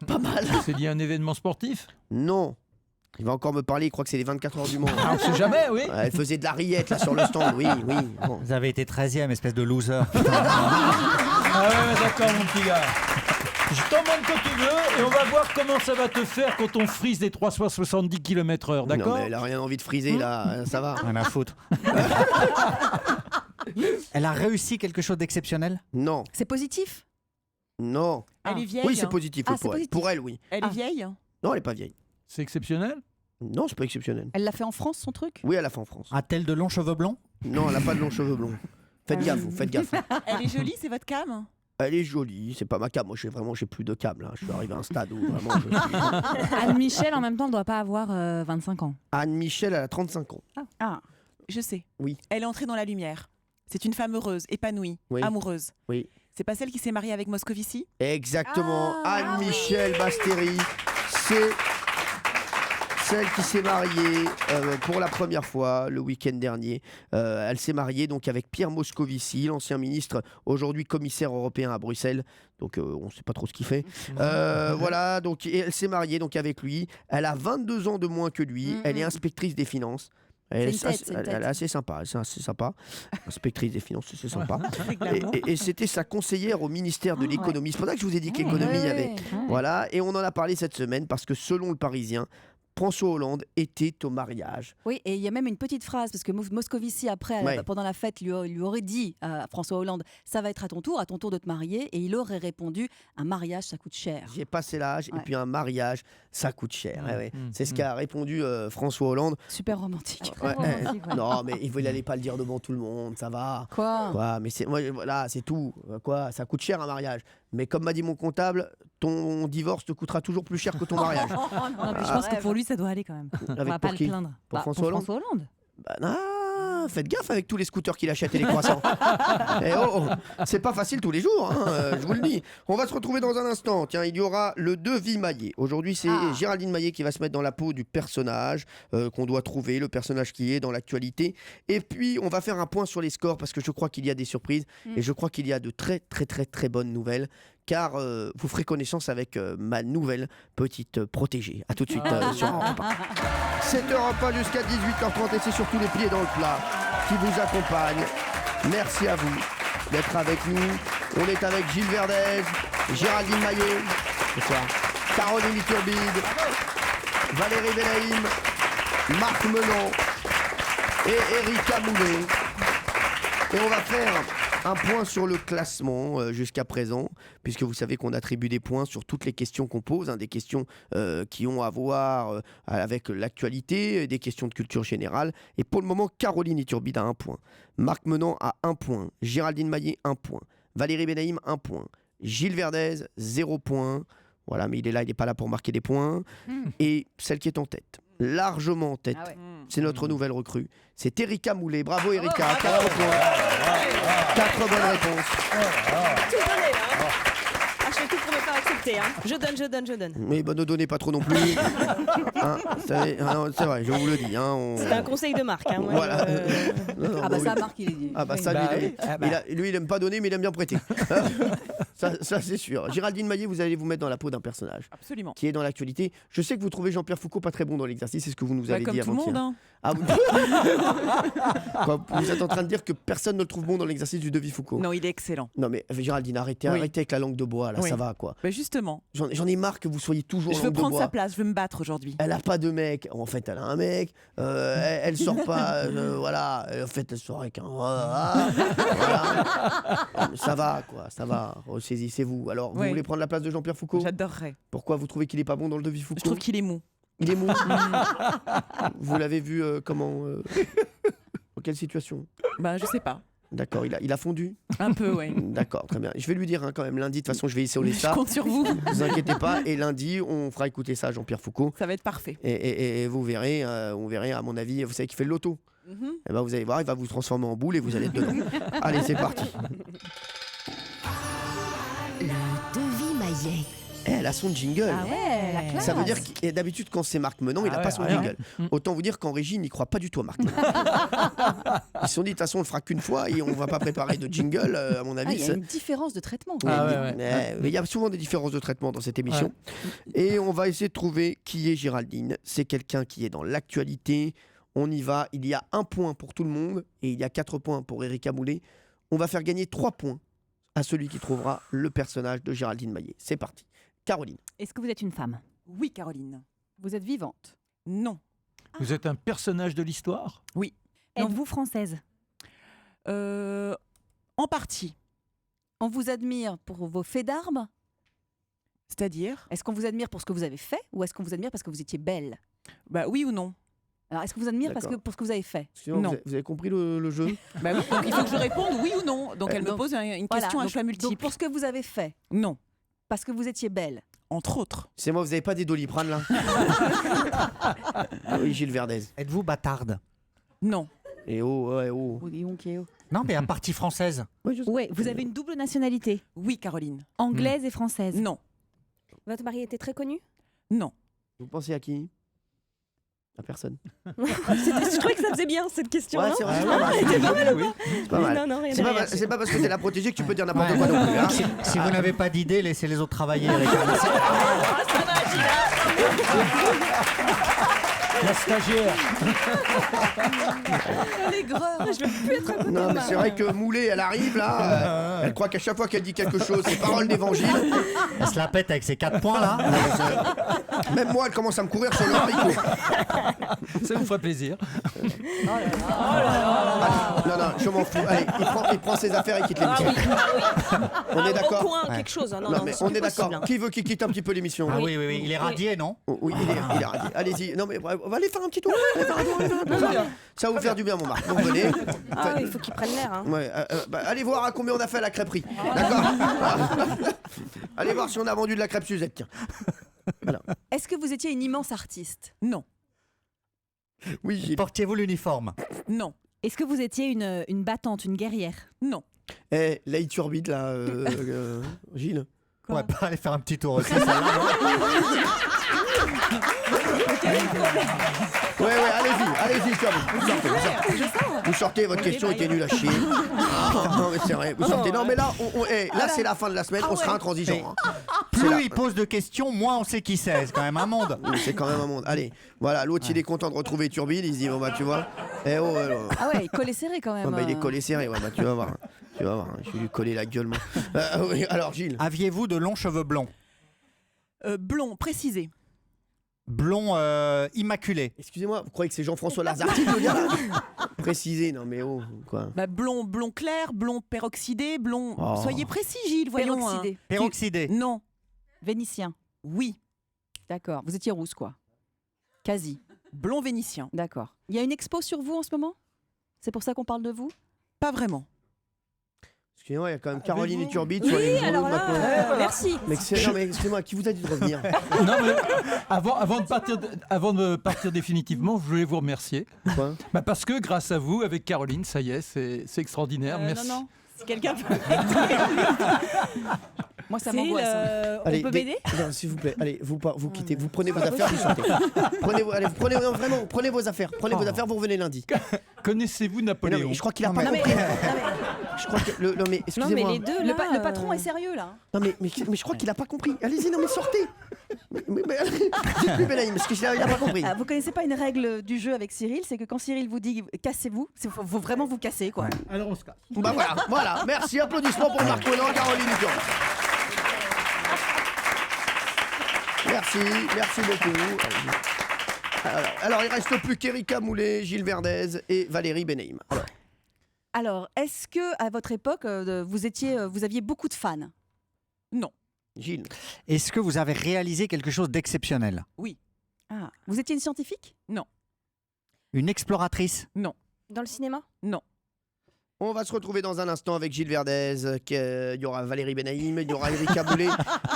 Speaker 1: Pas mal.
Speaker 3: C'est lié à un événement sportif?
Speaker 1: Non. Il va encore me parler, il croit que c'est les 24 heures du Mans.
Speaker 3: On sait jamais, oui.
Speaker 1: Elle faisait de la rillette là sur le stand, oui. Bon.
Speaker 2: Vous avez été 13e, espèce de loser.
Speaker 3: Ah ouais, d'accord, mon petit gars. Je t'emmène quand tu veux et on va voir comment ça va te faire quand on frise des 370 km/h, d'accord?
Speaker 1: Non, mais elle a rien envie de friser là, ça va.
Speaker 2: Rien à foutre. Elle a réussi quelque chose d'exceptionnel?
Speaker 1: Non.
Speaker 5: C'est positif?
Speaker 1: Non.
Speaker 8: Elle est vieille?
Speaker 1: Oui, c'est positif pour elle. Pour elle, oui.
Speaker 8: Elle est vieille?
Speaker 1: Non, elle est pas vieille.
Speaker 3: C'est exceptionnel?
Speaker 1: Non, c'est pas exceptionnel.
Speaker 5: Elle l'a fait en France, son truc?
Speaker 1: Oui, elle l'a fait en France.
Speaker 2: A-t-elle de longs cheveux blonds?
Speaker 1: Non, elle n'a pas de longs cheveux blonds. Faites gaffe, vous, faites gaffe.
Speaker 8: Elle est jolie, c'est votre cam?
Speaker 1: Elle est jolie, c'est pas ma cam. Moi, j'ai plus de cam là. Je suis arrivé à un stade où vraiment je suis...
Speaker 4: Anne-Michel, en même temps, ne doit pas avoir 25 ans.
Speaker 1: Anne-Michel, elle a 35 ans.
Speaker 8: Ah, je sais.
Speaker 1: Oui.
Speaker 8: Elle est entrée dans la lumière. C'est une femme heureuse, épanouie, amoureuse.
Speaker 1: Oui.
Speaker 8: C'est pas celle qui s'est mariée avec Moscovici?
Speaker 1: Exactement. Anne-Michel Basteri, c'est celle qui s'est mariée pour la première fois le week-end dernier. Elle s'est mariée donc avec Pierre Moscovici, l'ancien ministre, aujourd'hui commissaire européen à Bruxelles. Donc on ne sait pas trop ce qu'il fait. Voilà, donc et elle s'est mariée donc avec lui. Elle a 22 ans de moins que lui. Elle est inspectrice des finances. Elle est assez sympa, inspectrice des finances, c'est sympa. Et c'était sa conseillère au ministère de l'économie. C'est pour ça que je vous ai dit que l'économie y avait. Voilà, et on en a parlé cette semaine parce que selon le Parisien, François Hollande était au mariage.
Speaker 5: Oui, et il y a même une petite phrase, parce que Moscovici, après, pendant la fête, lui aurait dit à François Hollande, ça va être à ton tour de te marier, et il aurait répondu, un mariage, ça coûte cher.
Speaker 1: J'ai passé l'âge, et puis un mariage, ça coûte cher. C'est ce qu'a répondu François Hollande.
Speaker 5: Super romantique.
Speaker 1: Non, mais il n'allait pas le dire devant tout le monde, ça va.
Speaker 5: Quoi
Speaker 1: mais voilà, c'est tout. Quoi, ça coûte cher un mariage. Mais comme m'a dit mon comptable, ton divorce te coûtera toujours plus cher que ton mariage.
Speaker 4: Non, je pense que pour lui, ça doit aller quand même. On va pas le plaindre.
Speaker 1: Pour François Hollande.
Speaker 4: Bah,
Speaker 1: faites gaffe avec tous les scooters qu'il achète et les croissants. C'est pas facile tous les jours, je vous le dis. On va se retrouver dans un instant. Tiens, il y aura le devis Maillet. Aujourd'hui, c'est Géraldine Maillet qui va se mettre dans la peau du personnage qu'on doit trouver, le personnage qui est dans l'actualité. Et puis, on va faire un point sur les scores parce que je crois qu'il y a des surprises et je crois qu'il y a de très, très, très, très bonnes nouvelles. Car vous ferez connaissance avec ma nouvelle petite protégée. A tout de suite sur Europe 1. C'est Europe 1 jusqu'à 18h30 et c'est surtout les pieds dans le plat qui vous accompagnent. Merci à vous d'être avec nous. On est avec Gilles Verdez, Géraldine Maillet, Caroline Iturbide, Valérie Bellaïm, Marc Menon et Erika Moulet. Et on va faire un point sur le classement jusqu'à présent, puisque vous savez qu'on attribue des points sur toutes les questions qu'on pose, des questions qui ont à voir avec l'actualité, des questions de culture générale. Et pour le moment, Caroline Iturbide a 1 point, Marc Menant a 1 point, Géraldine Maillet 1 point, Valérie Benaïm 1 point, Gilles Verdez 0 point. Voilà, mais il n'est pas là pour marquer des points. Et celle qui est en tête, largement en tête, c'est notre nouvelle recrue. C'est Erika Moulet. Bravo Erika, 4 points. 4 bonnes réponses.
Speaker 11: Tout donné là. Je fais tout pour me faire accepter. Je donne.
Speaker 1: Mais ne donnez pas trop non plus. C'est vrai, je vous le dis.
Speaker 11: C'est un conseil de Marc.
Speaker 1: Voilà.
Speaker 5: Ça, Marc, il est dit.
Speaker 1: Ça, lui, il aime pas donner, mais il aime bien prêter. Ça c'est sûr. Géraldine Maillet, vous allez vous mettre dans la peau d'un personnage.
Speaker 8: Absolument.
Speaker 1: Qui est dans l'actualité. Je sais que vous trouvez Jean-Pierre Foucault pas très bon dans l'exercice, c'est ce que vous nous avez
Speaker 8: Comme
Speaker 1: dit
Speaker 8: tout le
Speaker 1: avant-hier.
Speaker 8: monde. Hein.
Speaker 1: Ah, Quoi, vous êtes en train de dire que personne ne le trouve bon dans l'exercice du devis Foucault.
Speaker 8: Non, il est excellent.
Speaker 1: Non mais Géraldine, arrêtez
Speaker 8: Oui.
Speaker 1: avec la langue de bois, là,
Speaker 8: Oui.
Speaker 1: ça va quoi.
Speaker 8: Bah justement.
Speaker 1: J'en ai marre que vous soyez toujours
Speaker 8: Je veux
Speaker 1: langue de
Speaker 8: prendre
Speaker 1: bois.
Speaker 8: sa place, je veux me battre aujourd'hui.
Speaker 1: Elle a pas de mec. En fait, elle a un mec. Elle sort pas. Voilà. En fait, elle sort avec un. Voilà. Ça va, quoi. Ça va. Ressaisissez-vous. Alors, vous
Speaker 8: Oui.
Speaker 1: voulez prendre la place de Jean-Pierre Foucault?
Speaker 8: J'adorerais.
Speaker 1: Pourquoi vous trouvez qu'il est pas bon dans le devis Foucault?
Speaker 8: Je trouve qu'il est mou.
Speaker 1: Il est mou. Vous l'avez vu comment dans quelle situation?
Speaker 8: Bah, je sais pas.
Speaker 1: D'accord, il a fondu.
Speaker 8: Un peu, oui.
Speaker 1: D'accord, très bien. Je vais lui dire quand même lundi. De toute façon, je vais isoler ça.
Speaker 8: Je compte sur vous.
Speaker 1: Ne vous inquiétez pas. Et lundi, on fera écouter ça à Jean-Pierre Foucault.
Speaker 8: Ça va être parfait.
Speaker 1: Et vous verrez, on verrait, à mon avis, vous savez qu'il fait le loto. Et ben vous allez voir, il va vous transformer en boule et vous allez être dedans. Allez, c'est parti.
Speaker 6: Le devis Maillet.
Speaker 1: Elle a son jingle.
Speaker 5: Ah ouais, la classe.
Speaker 1: Ça veut dire que d'habitude, quand c'est Marc Menon, il n'a pas son jingle. Autant vous dire qu'en régie, il n'y croit pas du tout à Marc Menon. Ils se sont dit, de toute façon, on le fera qu'une fois et on va pas préparer de jingle, à mon avis.
Speaker 5: Il y a une différence de traitement.
Speaker 1: Mais il y a souvent des différences de traitement dans cette émission. Et on va essayer de trouver qui est Géraldine. C'est quelqu'un qui est dans l'actualité. On y va. Il y a 1 point pour tout le monde et il y a 4 points pour Erika Moulet. On va faire gagner 3 points à celui qui trouvera le personnage de Géraldine Maillet. C'est parti. Caroline.
Speaker 4: Est-ce que vous êtes une femme?
Speaker 8: Oui, Caroline.
Speaker 5: Vous êtes vivante?
Speaker 8: Non.
Speaker 3: Vous êtes un personnage de l'histoire?
Speaker 8: Oui.
Speaker 4: Êtes-vous française?
Speaker 8: En partie.
Speaker 5: On vous admire pour vos faits d'armes?
Speaker 8: C'est-à-dire?
Speaker 5: Est-ce qu'on vous admire pour ce que vous avez fait ou est-ce qu'on vous admire parce que vous étiez belle?
Speaker 8: Bah oui ou non.
Speaker 5: Alors, est-ce qu'on vous admire
Speaker 1: D'accord.
Speaker 5: pour ce que vous avez fait?
Speaker 8: Non.
Speaker 1: Vous avez compris le jeu?
Speaker 8: Bah oui, donc il faut que je réponde oui ou non. Donc elle me
Speaker 5: donc,
Speaker 8: pose une
Speaker 5: voilà,
Speaker 8: question à
Speaker 5: donc-
Speaker 8: choix
Speaker 5: Donc
Speaker 8: multiple.
Speaker 5: pour ce que vous avez fait?
Speaker 8: Non.
Speaker 5: Parce que vous étiez belle?
Speaker 8: Entre autres.
Speaker 1: C'est moi, vous n'avez pas des Doliprane là? Ah oui, Gilles Verdez.
Speaker 2: Êtes-vous bâtarde?
Speaker 8: Non.
Speaker 1: Et oh, ouais, oh.
Speaker 2: Non, mais à partie française.
Speaker 4: Ouais, vous avez une double nationalité?
Speaker 8: Oui, Caroline.
Speaker 4: Anglaise et française?
Speaker 8: Non.
Speaker 11: Votre mari était très connu?
Speaker 8: Non.
Speaker 1: Vous pensez à qui? À personne.
Speaker 11: Je trouvais que ça faisait bien cette question.
Speaker 1: Ouais,
Speaker 11: non
Speaker 1: c'est vrai,
Speaker 11: Ah,
Speaker 1: c'est pas mal.
Speaker 11: c'était pas mal ou pas
Speaker 1: C'est pas mal.
Speaker 11: Non, non, rien
Speaker 1: C'est
Speaker 11: à
Speaker 1: pas,
Speaker 11: rien.
Speaker 1: c'est pas parce que t'es la protégée que tu peux dire n'importe quoi non plus. Hein.
Speaker 2: Si vous n'avez pas d'idée, laissez les autres travailler. Erika.
Speaker 3: La stagiaire.
Speaker 5: L'aigreur.
Speaker 11: Je veux plus être à côté
Speaker 1: Non,
Speaker 11: de
Speaker 1: mais
Speaker 11: ma-
Speaker 1: c'est vrai que Moulet, elle arrive là, elle croit qu'à chaque fois qu'elle dit quelque chose, c'est parole d'évangile.
Speaker 2: Elle se la pète avec ses 4 points là.
Speaker 1: Même moi, elle commence à me courir sur le haricot.
Speaker 3: Ça vous ferait plaisir.
Speaker 1: Allez, non, non, je m'en fous. Allez, il prend ses affaires et quitte
Speaker 11: Ah
Speaker 1: l'émission.
Speaker 11: oui,
Speaker 1: On est d'accord.
Speaker 11: Au point, quelque chose. hein. Non, non,
Speaker 1: mais
Speaker 11: c'est
Speaker 1: on
Speaker 11: plus
Speaker 1: est d'accord.
Speaker 11: possible, hein.
Speaker 1: Qui veut qu'il quitte un petit peu l'émission?
Speaker 2: Ah oui, oui, oui. Il est radié, non?
Speaker 1: Oh, oui, il est radié. Allez-y. Non, mais on va aller faire un petit tour. Ça va vous faire du bien, mon Marc. Donc, venez.
Speaker 11: Ah oui, il faut qu'il prenne l'air. Hein.
Speaker 1: Ouais, allez voir à combien on a fait à la crêperie. D'accord. Allez voir si on a vendu de la crêpe Suzette. Tiens. Voilà.
Speaker 5: Est-ce que vous étiez une immense artiste?
Speaker 8: Non.
Speaker 1: Oui, Gilles.
Speaker 2: Portiez-vous l'uniforme?
Speaker 8: Non.
Speaker 4: Est-ce que vous étiez une battante, une guerrière?
Speaker 8: Non.
Speaker 1: Eh, là, il turbide, là, Gilles.
Speaker 2: On va pas aller faire un petit tour aussi, celle-là,
Speaker 1: Ouais, allez-y, vous sortez, votre question était nulle à chier. Non, mais c'est vrai, vous sortez. Non, mais là, là c'est la fin de la semaine, on sera intransigeant. Hein.
Speaker 2: Plus il pose de questions, moins on sait qui c'est. C'est quand même un monde.
Speaker 1: Oui, c'est quand même un monde. Allez, voilà, l'autre, il est content de retrouver Turbide, il se dit, bon, bah, tu vois. Eh oh,
Speaker 5: Ah ouais, il collait serré quand même.
Speaker 1: bah, il est collé serré, ouais, bah, tu vas voir. Tu vas voir, je vais lui coller la gueule, moi. Oui, alors, Gilles.
Speaker 2: Aviez-vous de longs cheveux blonds?
Speaker 8: Blond, précisé.
Speaker 2: Blond immaculé.
Speaker 1: Excusez-moi, vous croyez que c'est Jean-François Lazarti, le gars là? Précisé, non mais oh, quoi.
Speaker 8: Bah, blond clair, blond peroxydé, blond.
Speaker 1: Oh.
Speaker 8: Soyez précis, Gilles, voyons.
Speaker 5: Peroxydé.
Speaker 2: Peroxydé.
Speaker 8: Non.
Speaker 5: Vénitien.
Speaker 8: Oui.
Speaker 5: D'accord. Vous étiez rousse, quoi. Quasi.
Speaker 8: Blond vénitien.
Speaker 5: D'accord. Il y a une expo sur vous en ce moment? C'est pour ça qu'on parle de vous?
Speaker 8: Pas vraiment.
Speaker 1: Excusez-moi, il y a quand même Caroline et Turbide sur les
Speaker 11: Oui,
Speaker 1: journaux
Speaker 11: alors
Speaker 1: de
Speaker 11: là,
Speaker 1: maintenant.
Speaker 11: merci.
Speaker 1: Mais excusez-moi, qui vous a dit de revenir?
Speaker 3: Non, mais avant de partir définitivement, je voulais vous remercier.
Speaker 1: Pourquoi?
Speaker 3: Bah parce que grâce à vous, avec Caroline, ça y est, c'est extraordinaire. Merci.
Speaker 4: Non, si quelqu'un peut.
Speaker 5: Moi, ça
Speaker 4: C'est
Speaker 5: m'angoisse. hein.
Speaker 1: Allez,
Speaker 4: on peut m'aider?
Speaker 1: Non, s'il vous plaît, allez, vous quittez, vous prenez vos affaires, vous sortez. Prenez vos affaires, vous revenez lundi.
Speaker 3: Connaissez-vous
Speaker 1: Mais non,
Speaker 3: Napoléon?
Speaker 1: mais je crois qu'il a
Speaker 2: Non,
Speaker 1: pas
Speaker 2: mais-
Speaker 1: compris. Je crois que non mais excusez-moi.
Speaker 11: Non mais les deux là,
Speaker 5: Le patron est sérieux là.
Speaker 1: Non mais je crois qu'il a pas compris. Allez-y, non mais sortez. Dites-lui Benaïm, parce qu'il a pas compris.
Speaker 5: Vous connaissez pas une règle du jeu avec Cyril, c'est que quand Cyril vous dit cassez-vous, il faut vraiment vous casser quoi.
Speaker 3: Alors on se casse.
Speaker 1: Bah voilà. Merci, applaudissements pour Marc Menon, Caroline Turbi. Merci beaucoup. Alors, il reste plus qu'Erika Moulet, Gilles Verdez et Valérie Benaïm.
Speaker 5: Alors, est-ce que à votre époque, vous aviez beaucoup de fans?
Speaker 8: Non.
Speaker 1: Gilles.
Speaker 2: Est-ce que vous avez réalisé quelque chose d'exceptionnel?
Speaker 8: Oui.
Speaker 5: Ah. Vous étiez une scientifique?
Speaker 8: Non.
Speaker 2: Une exploratrice?
Speaker 8: Non.
Speaker 11: Dans le cinéma?
Speaker 8: Non.
Speaker 1: On va se retrouver dans un instant avec Gilles Verdez, il y aura Valérie Benaïm, il y aura Erika Moulet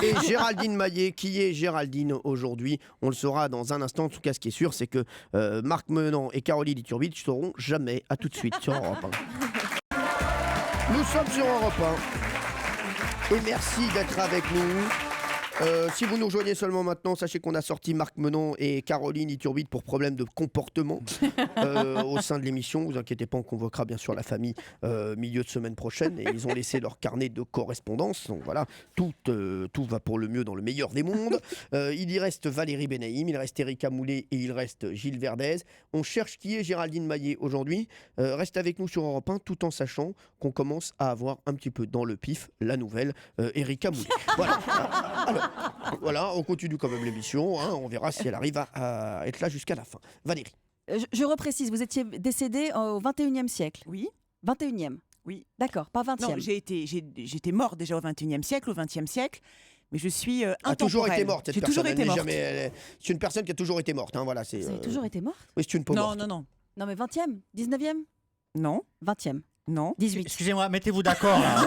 Speaker 1: et Géraldine Maillet. Qui est Géraldine aujourd'hui? On le saura dans un instant. En tout cas, ce qui est sûr, c'est que Marc Menon et Caroline Iturbi ne sauront jamais. À tout de suite sur Europe 1. Nous sommes sur Europe 1 et merci d'être avec nous. Si vous nous rejoignez seulement maintenant, sachez qu'on a sorti Marc Menon et Caroline Iturbi pour problème de comportement au sein de l'émission. Vous inquiétez pas, on convoquera bien sûr la famille milieu de semaine prochaine et ils ont laissé leur carnet de correspondance. Donc voilà, tout va pour le mieux dans le meilleur des mondes. Il y reste Valérie Benaïm, il reste Erika Moulet et il reste Gilles Verdez. On cherche qui est Géraldine Maillet aujourd'hui. Reste avec nous sur Europe 1 tout en sachant qu'on commence à avoir un petit peu dans le pif la nouvelle Erika Moulet. Voilà. Alors, voilà, on continue quand même l'émission, hein, on verra si elle arrive à être là jusqu'à la fin. Valérie.
Speaker 5: Je reprécise, vous étiez décédée au 21e siècle.
Speaker 8: Oui.
Speaker 5: 21e.
Speaker 8: Oui.
Speaker 5: D'accord, pas 20e.
Speaker 8: Non, j'étais morte déjà au 21e siècle, au 20e siècle, mais je suis intemporelle.
Speaker 1: A toujours été morte cette
Speaker 8: J'ai
Speaker 1: personne.
Speaker 8: toujours été morte.
Speaker 1: C'est une personne qui a toujours été morte. Hein, voilà,
Speaker 5: Vous avez toujours été morte?
Speaker 1: Oui, c'est une peau morte.
Speaker 8: Non.
Speaker 5: Non mais 20e, 19e?
Speaker 8: Non.
Speaker 5: 20e?
Speaker 8: Non.
Speaker 5: 18?
Speaker 2: Excusez-moi, mettez-vous d'accord là.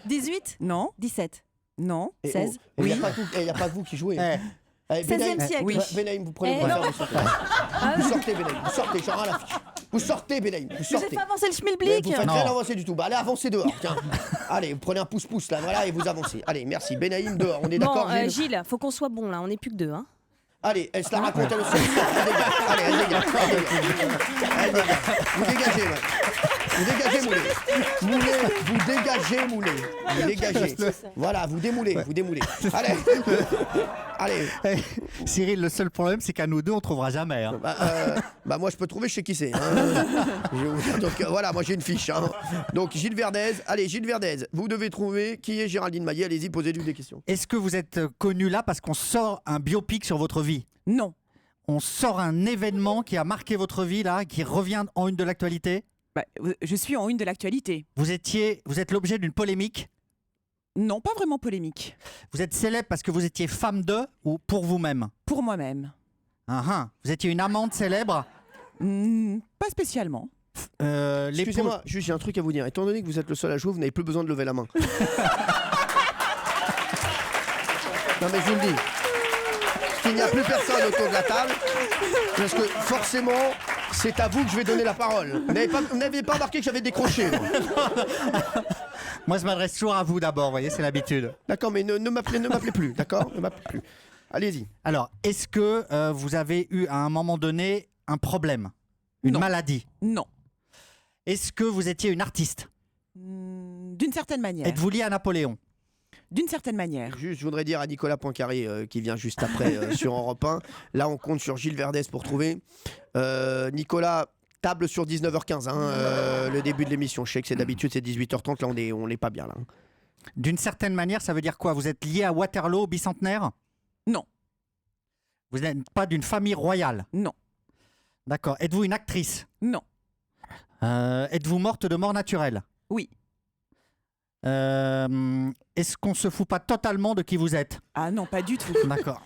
Speaker 5: 18?
Speaker 8: Non.
Speaker 5: 17?
Speaker 8: Non.
Speaker 5: 16?
Speaker 1: Il n'y a pas que vous qui jouez.
Speaker 5: 16e siècle.
Speaker 8: Oui.
Speaker 1: Benaïm, vous prenez vos affaires, vous sortez. Vous sortez, Benaïm, vous sortez, j'en ai la fiche. Vous sortez, Benaïm, vous
Speaker 5: Vous
Speaker 1: sortez.
Speaker 5: n'avez pas avancé le
Speaker 1: Mais
Speaker 5: schmilblick?
Speaker 1: vous faites rien avancer du tout. Bah, allez, avancez dehors, tiens. Allez, vous prenez un pouce-pouce là, voilà, et vous avancez. Allez, merci. Benaïm, dehors, on est d'accord,
Speaker 11: Bon,
Speaker 1: Gilles
Speaker 11: Gilles, faut qu'on soit bon là, on n'est plus que deux. Hein.
Speaker 1: Allez, elle se la raconte, elle aussi. Elle dégage. Allez, elle dégage. Elle dégage. Vous dégagez, là. Vous dégagez, Moulet. Vous dégagez, Moulet. Vous dégagez. Voilà, vous démoulez, vous démoulez. Allez. Allez.
Speaker 2: Cyril, le seul problème, c'est qu'à nous deux, on trouvera jamais. Hein.
Speaker 1: Bah moi, je peux trouver, je sais qui c'est. Hein. Donc voilà, moi j'ai une fiche. Hein. Donc Gilles Verdez. Allez, Gilles Verdez, vous devez trouver qui est Géraldine Maillet. Allez-y, posez-lui des questions.
Speaker 2: Est-ce que vous êtes connu là parce qu'on sort un biopic sur votre vie?
Speaker 8: Non.
Speaker 2: On sort un événement qui a marqué votre vie là, qui revient en une de l'actualité?
Speaker 8: Bah, je suis en une de l'actualité.
Speaker 2: Vous êtes l'objet d'une polémique?
Speaker 8: Non, pas vraiment polémique.
Speaker 2: Vous êtes célèbre parce que vous étiez femme de ou pour vous-même?
Speaker 8: Pour moi-même.
Speaker 2: Vous étiez une amante célèbre?
Speaker 8: Pas spécialement.
Speaker 1: Excusez-moi, juste j'ai un truc à vous dire. Étant donné que vous êtes le seul à jouer, vous n'avez plus besoin de lever la main. Non mais je vous le dis. Il n'y a plus personne autour de la table. Parce que forcément, c'est à vous que je vais donner la parole. Vous n'avez pas remarqué que j'avais décroché.
Speaker 2: Moi, je m'adresse toujours à vous d'abord, vous voyez, c'est l'habitude.
Speaker 1: D'accord, mais ne m'appelez plus, d'accord? Ne m'appelez plus. Allez-y.
Speaker 2: Alors, est-ce que vous avez eu à un moment donné un problème? Une maladie?
Speaker 8: Non.
Speaker 2: Est-ce que vous étiez une artiste?
Speaker 8: D'une certaine manière.
Speaker 2: Êtes-vous lié à Napoléon?
Speaker 8: D'une certaine manière.
Speaker 1: Juste, je voudrais dire à Nicolas Poincaré qui vient juste après sur Europe 1. Là, on compte sur Gilles Verdez pour trouver. Nicolas, table sur 19h15, le début de l'émission. Je sais que c'est d'habitude, c'est 18h30. Là, on n'est pas bien là.
Speaker 2: D'une certaine manière, ça veut dire quoi? Vous êtes lié à Waterloo, au bicentenaire?
Speaker 8: Non.
Speaker 2: Vous n'êtes pas d'une famille royale?
Speaker 8: Non.
Speaker 2: D'accord. Êtes-vous une actrice?
Speaker 8: Non.
Speaker 2: Êtes-vous morte de mort naturelle?
Speaker 8: Oui.
Speaker 2: Est-ce qu'on se fout pas totalement de qui vous êtes?
Speaker 8: Ah non, pas du tout.
Speaker 2: D'accord.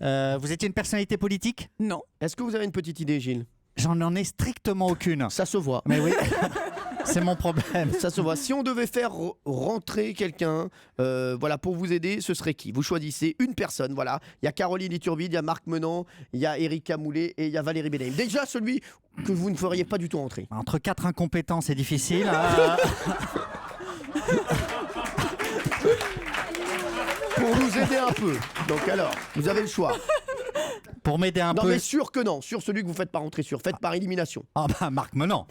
Speaker 2: Vous étiez une personnalité politique?
Speaker 8: Non.
Speaker 1: Est-ce que vous avez une petite idée, Gilles?
Speaker 2: J'en ai strictement aucune.
Speaker 1: Ça se voit.
Speaker 2: Mais oui. C'est mon problème.
Speaker 1: Ça se voit. Si on devait faire rentrer quelqu'un voilà, pour vous aider, ce serait qui? Vous choisissez une personne. Voilà. Il y a Caroline Iturbi, il y a Marc Menon, il y a Erika Moulet et il y a Valérie Benaïm. Déjà celui que vous ne feriez pas du tout entrer.
Speaker 2: Entre 4 incompétents, c'est difficile.
Speaker 1: Pour nous aider un peu. Donc alors, vous avez le choix.
Speaker 2: Pour m'aider un peu.
Speaker 1: Non mais sûr que non. Sur celui que vous faites pas rentrer sur. Faites par élimination.
Speaker 2: Ah bah Marc Menon.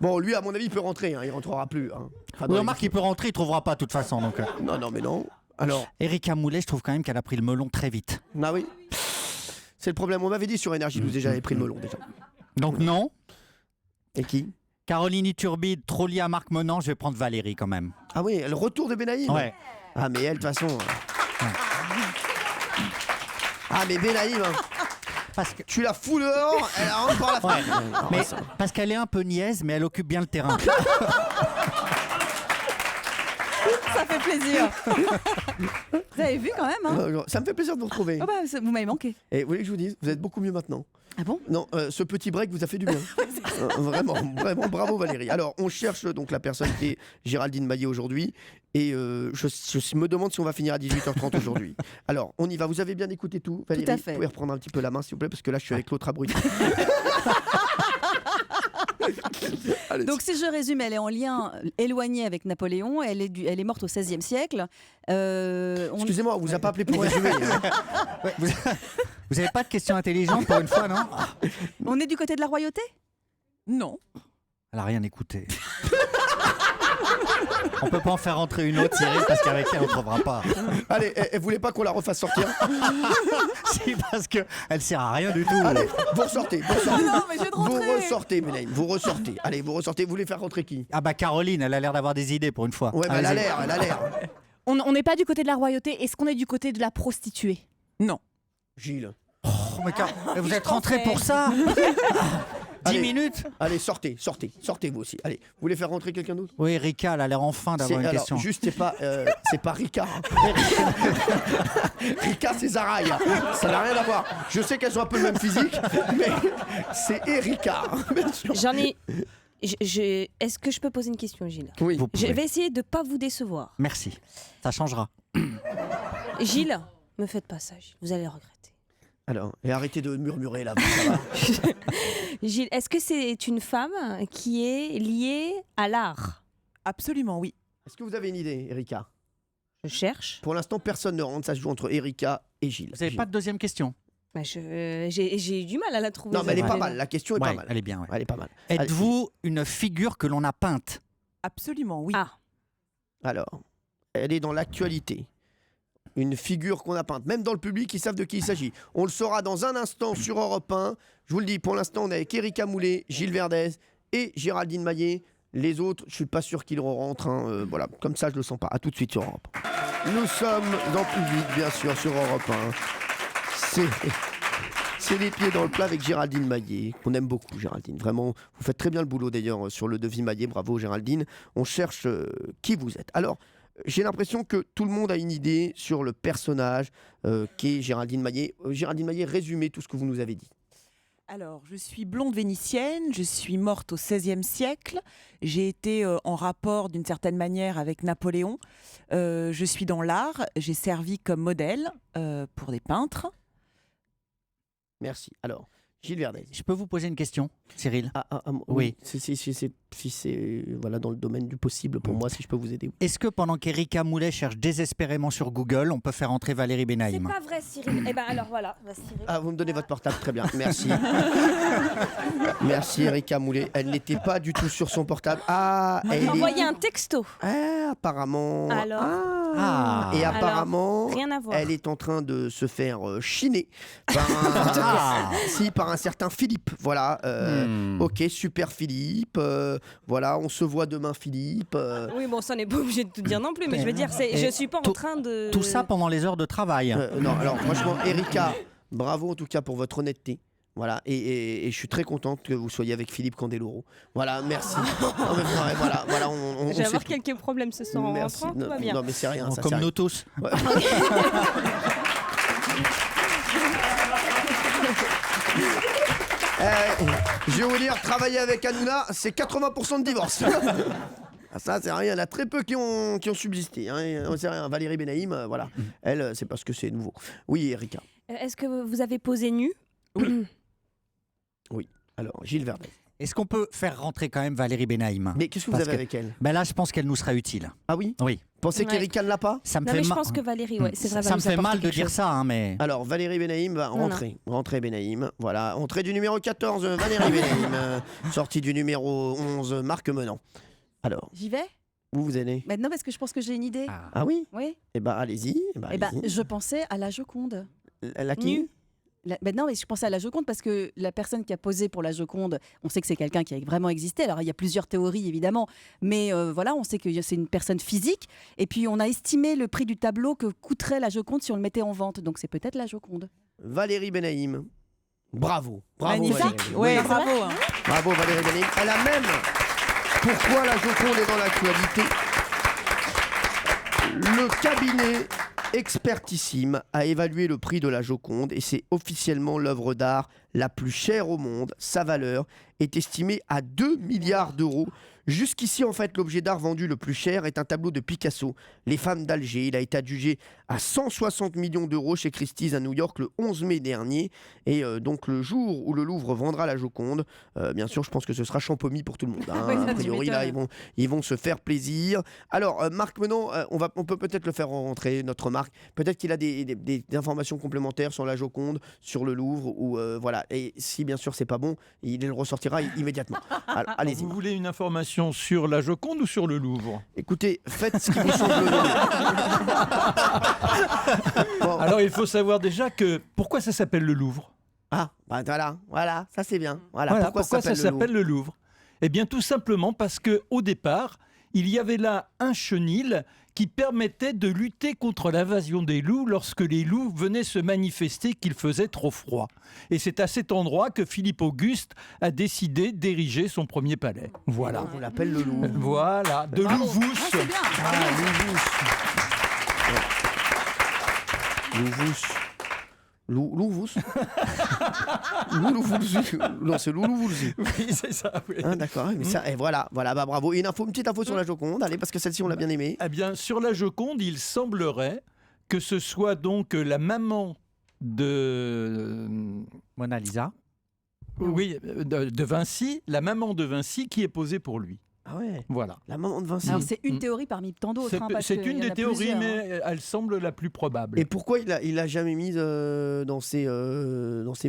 Speaker 1: Bon, lui, à mon avis, il peut rentrer. Il rentrera plus. Enfin,
Speaker 2: Oui, remarque, il peut rentrer, il trouvera pas de toute façon. Donc.
Speaker 1: Non, mais non. Alors,
Speaker 2: Erika Moulet, je trouve quand même qu'elle a pris le melon très vite.
Speaker 1: Ah oui. C'est le problème. On m'avait dit sur Énergie 12 déjà, j'avais pris le melon déjà.
Speaker 2: Donc non.
Speaker 1: Et qui?
Speaker 2: Caroline Iturbide, trop liée à Marc Menant, je vais prendre Valérie quand même.
Speaker 1: Ah oui, le retour de Benaïm.
Speaker 2: Ouais.
Speaker 1: Ah mais elle, de toute façon. Ah mais Benaïm.
Speaker 2: Parce que...
Speaker 1: Tu la fous dehors, elle rentre par la fenêtre.
Speaker 2: Ouais. Mais parce qu'elle est un peu niaise, mais elle occupe bien le terrain.
Speaker 5: Ça fait plaisir. Vous avez vu quand même, hein?
Speaker 1: Ça me fait plaisir de vous retrouver.
Speaker 5: Oh bah, vous m'avez manqué.
Speaker 1: Et vous voulez que je vous dise, vous êtes beaucoup mieux maintenant.
Speaker 5: Ah bon?
Speaker 1: Non, ce petit break vous a fait du bien. Vraiment, bravo Valérie. Alors, on cherche donc la personne qui est Géraldine Maillet aujourd'hui. Et je me demande si on va finir à 18h30 aujourd'hui. Alors, on y va. Vous avez bien écouté tout, Valérie?
Speaker 5: Tout à fait.
Speaker 1: Vous pouvez reprendre un petit peu la main, s'il vous plaît, parce que là, je suis avec l'autre abruti.
Speaker 5: Donc si je résume, elle est en lien éloigné avec Napoléon, elle est morte au XVIe siècle.
Speaker 1: Excusez-moi, on vous a pas appelé pour résumer.
Speaker 2: Vous n'avez pas de questions intelligentes pour une fois, non?
Speaker 5: On est du côté de la royauté?
Speaker 8: Non.
Speaker 2: Elle a rien écouté. On peut pas en faire rentrer une autre, Cyril, parce qu'avec elle, on ne trouvera pas.
Speaker 1: Allez, elle voulait pas qu'on la refasse sortir?
Speaker 2: Si, parce qu'elle sert à rien du tout.
Speaker 1: Allez, vous ressortez.
Speaker 5: Non, mais je vais te rentrer.
Speaker 1: Vous ressortez, Benaïm, vous ressortez. Allez, vous ressortez. Vous voulez faire rentrer qui?
Speaker 2: Ah bah Caroline, elle a l'air d'avoir des idées pour une fois.
Speaker 1: Ouais, bah, elle a l'air.
Speaker 4: On n'est pas du côté de la royauté. Est-ce qu'on est du côté de la prostituée?
Speaker 8: Non.
Speaker 1: Gilles.
Speaker 2: Mais vous êtes rentré pour ça? 10 minutes?
Speaker 1: Allez, sortez vous aussi. Allez, vous voulez faire rentrer quelqu'un d'autre?
Speaker 2: Oui, Rika, elle a l'air enfin d'avoir une question.
Speaker 1: Juste, c'est pas Rika. Rika, c'est Zaraï. Ça n'a rien à voir. Je sais qu'elles ont un peu le même physique, mais c'est Erika.
Speaker 11: J'en ai. Est-ce que je peux poser une question, Gilles?
Speaker 1: Oui.
Speaker 11: Je vais essayer de ne pas vous décevoir.
Speaker 2: Merci. Ça changera.
Speaker 11: Gilles, me faites pas ça, Gilles. Vous allez le regretter.
Speaker 1: Alors, et arrêtez de murmurer là. Ça va.
Speaker 11: Gilles, est-ce que c'est une femme qui est liée à l'art?
Speaker 8: Absolument, oui.
Speaker 1: Est-ce que vous avez une idée, Erika?
Speaker 11: Je cherche.
Speaker 1: Pour l'instant, personne ne rentre. Ça se joue entre Erika et Gilles.
Speaker 2: Vous n'avez pas de deuxième question?
Speaker 11: Bah j'ai eu du mal à la trouver.
Speaker 1: Non, mais elle est pas mal. La question est pas mal.
Speaker 2: Elle est bien. Ouais.
Speaker 1: Elle est pas mal.
Speaker 2: Êtes-vous une figure que l'on a peinte?
Speaker 8: Absolument, oui.
Speaker 11: Ah.
Speaker 1: Alors, elle est dans l'actualité. Une figure qu'on a peinte. Même dans le public, ils savent de qui il s'agit. On le saura dans un instant sur Europe 1. Je vous le dis, pour l'instant, on est avec Erika Moulet, Gilles Verdez et Géraldine Maillet. Les autres, je suis pas sûr qu'ils rentrent. Voilà, comme ça, je le sens pas. À tout de suite sur Europe 1. Nous sommes dans le public, bien sûr, sur Europe 1. C'est les pieds dans le plat avec Géraldine Maillet, qu'on aime beaucoup, Géraldine. Vraiment, vous faites très bien le boulot d'ailleurs sur le devis Maillet. Bravo, Géraldine. On cherche qui vous êtes. Alors, j'ai l'impression que tout le monde a une idée sur le personnage qu'est Géraldine Maillet. Géraldine Maillet, résumez tout ce que vous nous avez dit.
Speaker 8: Alors, je suis blonde vénitienne, je suis morte au XVIe siècle, j'ai été en rapport d'une certaine manière avec Napoléon, je suis dans l'art, j'ai servi comme modèle pour des peintres.
Speaker 1: Merci. Alors, Gilles Verdez.
Speaker 2: Je peux vous poser une question, Cyril?
Speaker 1: Oui. Si c'est voilà, dans le domaine du possible pour moi, si je peux vous aider.
Speaker 2: Est-ce que pendant qu'Erika Moulet cherche désespérément sur Google, on peut faire entrer Valérie Benaïm?
Speaker 11: C'est pas vrai, Cyril. Eh ben alors voilà, Cyril.
Speaker 1: Ah, vous me donnez votre portable, très bien. Merci. Merci Erika Moulet. Elle n'était pas du tout sur son portable. Ah, elle
Speaker 11: m'a envoyé un texto.
Speaker 1: Ah, apparemment.
Speaker 11: Alors.
Speaker 1: Et apparemment,
Speaker 11: alors, rien à voir.
Speaker 1: elle est en train de se faire chiner par par un certain Philippe. Voilà. Ok, super Philippe. Voilà, on se voit demain, Philippe.
Speaker 11: Oui, bon, ça n'est pas obligé de te dire non plus, mais je veux dire, je suis pas en train de.
Speaker 2: Tout ça pendant les heures de travail.
Speaker 1: Non, alors franchement, Erika, bravo en tout cas pour votre honnêteté. Voilà, et je suis très contente que vous soyez avec Philippe Candeloro. Voilà, merci. Non, mais voilà,
Speaker 11: je vais avoir quelques problèmes ce soir en rentrant, tout va bien.
Speaker 1: Non, mais c'est rien.
Speaker 2: Comme nous tous.
Speaker 1: Ouais. Je vais vous dire, travailler avec Hanouna, c'est 80% de divorce. Ça, c'est rien. Il y en a très peu qui ont subsisté. C'est rien. Valérie Benaïm, voilà. Elle, c'est parce que c'est nouveau. Oui, Erika.
Speaker 11: Est-ce que vous avez posé nu?
Speaker 1: Oui. Alors, Gilles Verdez.
Speaker 2: Est-ce qu'on peut faire rentrer quand même Valérie Benaïm?
Speaker 1: Mais qu'est-ce que vous avez avec elle?
Speaker 2: Là, je pense qu'elle nous serait utile.
Speaker 1: Ah oui?
Speaker 2: Oui.
Speaker 1: Pensez qu'Erika ne l'a pas?
Speaker 2: Ça me
Speaker 11: Non,
Speaker 2: fait
Speaker 11: mais je
Speaker 2: mal.
Speaker 11: pense que Valérie, ouais, c'est vrai,
Speaker 2: Ça me fait mal de dire ça, hein, mais.
Speaker 1: Alors, Valérie Benaïm va
Speaker 11: Non,
Speaker 1: rentrer. Rentrée Benaïm. Voilà. Entrée du numéro 14, Valérie Benaïm. Sortie du numéro 11, Marc Menant. Alors,
Speaker 5: J'y vais?
Speaker 1: où vous allez?
Speaker 5: Non, parce que je pense que j'ai une idée.
Speaker 1: Ah oui?
Speaker 5: Oui.
Speaker 1: Eh ben, allez-y.
Speaker 5: Je pensais à la Joconde.
Speaker 1: La qui?
Speaker 5: Non, mais je pensais à la Joconde parce que la personne qui a posé pour la Joconde, on sait que c'est quelqu'un qui a vraiment existé. Alors, il y a plusieurs théories, évidemment. Mais voilà, on sait que c'est une personne physique. Et puis, on a estimé le prix du tableau que coûterait la Joconde si on le mettait en vente. Donc, c'est peut-être la Joconde.
Speaker 1: Valérie Benaïm. Bravo. Bravo,
Speaker 5: Magnifique.
Speaker 1: Valérie.
Speaker 5: Ouais,
Speaker 1: Oui.
Speaker 5: bravo. Hein.
Speaker 1: Bravo, Valérie Benaïm. Elle a même... Pourquoi la Joconde est dans l'actualité? Le cabinet Expertissime a évalué le prix de la Joconde et c'est officiellement l'œuvre d'art la plus chère au monde. Sa valeur est estimée à 2 milliards d'euros. Jusqu'ici, en fait, l'objet d'art vendu le plus cher est un tableau de Picasso, Les femmes d'Alger. Il a été adjugé à 160 millions d'euros chez Christie's à New York le 11 mai dernier. Et donc, le jour où le Louvre vendra la Joconde, bien sûr, je pense que ce sera champomis pour tout le monde. Hein.
Speaker 5: Oui, ça,
Speaker 1: A priori, là, ils vont se faire plaisir. Alors, Marc Menant, on peut peut-être le faire rentrer, notre Marc. Peut-être qu'il a des informations complémentaires sur la Joconde, sur le Louvre, ou voilà. Et si, bien sûr, c'est pas bon, il le ressortira immédiatement. Alors, allez-y.
Speaker 3: Vous voulez une information sur la Joconde ou sur le Louvre?
Speaker 1: Écoutez, faites ce qui vous semble bon.
Speaker 3: Alors, il faut savoir déjà que pourquoi ça s'appelle le Louvre?
Speaker 1: Ah, bah voilà, ça c'est bien. Voilà,
Speaker 3: Pourquoi ça s'appelle le Louvre? Eh bien, tout simplement parce que au départ, il y avait là un chenil qui permettait de lutter contre l'invasion des loups lorsque les loups venaient se manifester qu'il faisait trop froid. Et c'est à cet endroit que Philippe Auguste a décidé d'ériger son premier palais. Voilà.
Speaker 1: On l'appelle le Louvre.
Speaker 3: Voilà, de Louvous.
Speaker 5: Ah, c'est bien.
Speaker 1: Louvous. Non, c'est Louvous.
Speaker 3: Oui, c'est ça. Oui.
Speaker 1: Ah, d'accord. Mais ça, et voilà, bah, bravo. Et une petite info sur la Joconde, allez, parce que celle-ci on l'a bien aimée.
Speaker 3: Eh bien, sur la Joconde, il semblerait que ce soit donc la maman de
Speaker 2: Mona Lisa.
Speaker 3: Oui, de Vinci, la maman de Vinci qui est posée pour lui.
Speaker 1: Ah ouais.
Speaker 3: Voilà.
Speaker 1: La maman de Vinci.
Speaker 5: Alors, c'est une théorie parmi tant d'autres.
Speaker 3: C'est une des théories, mais elle semble la plus probable.
Speaker 1: Et pourquoi il a jamais mise dans ses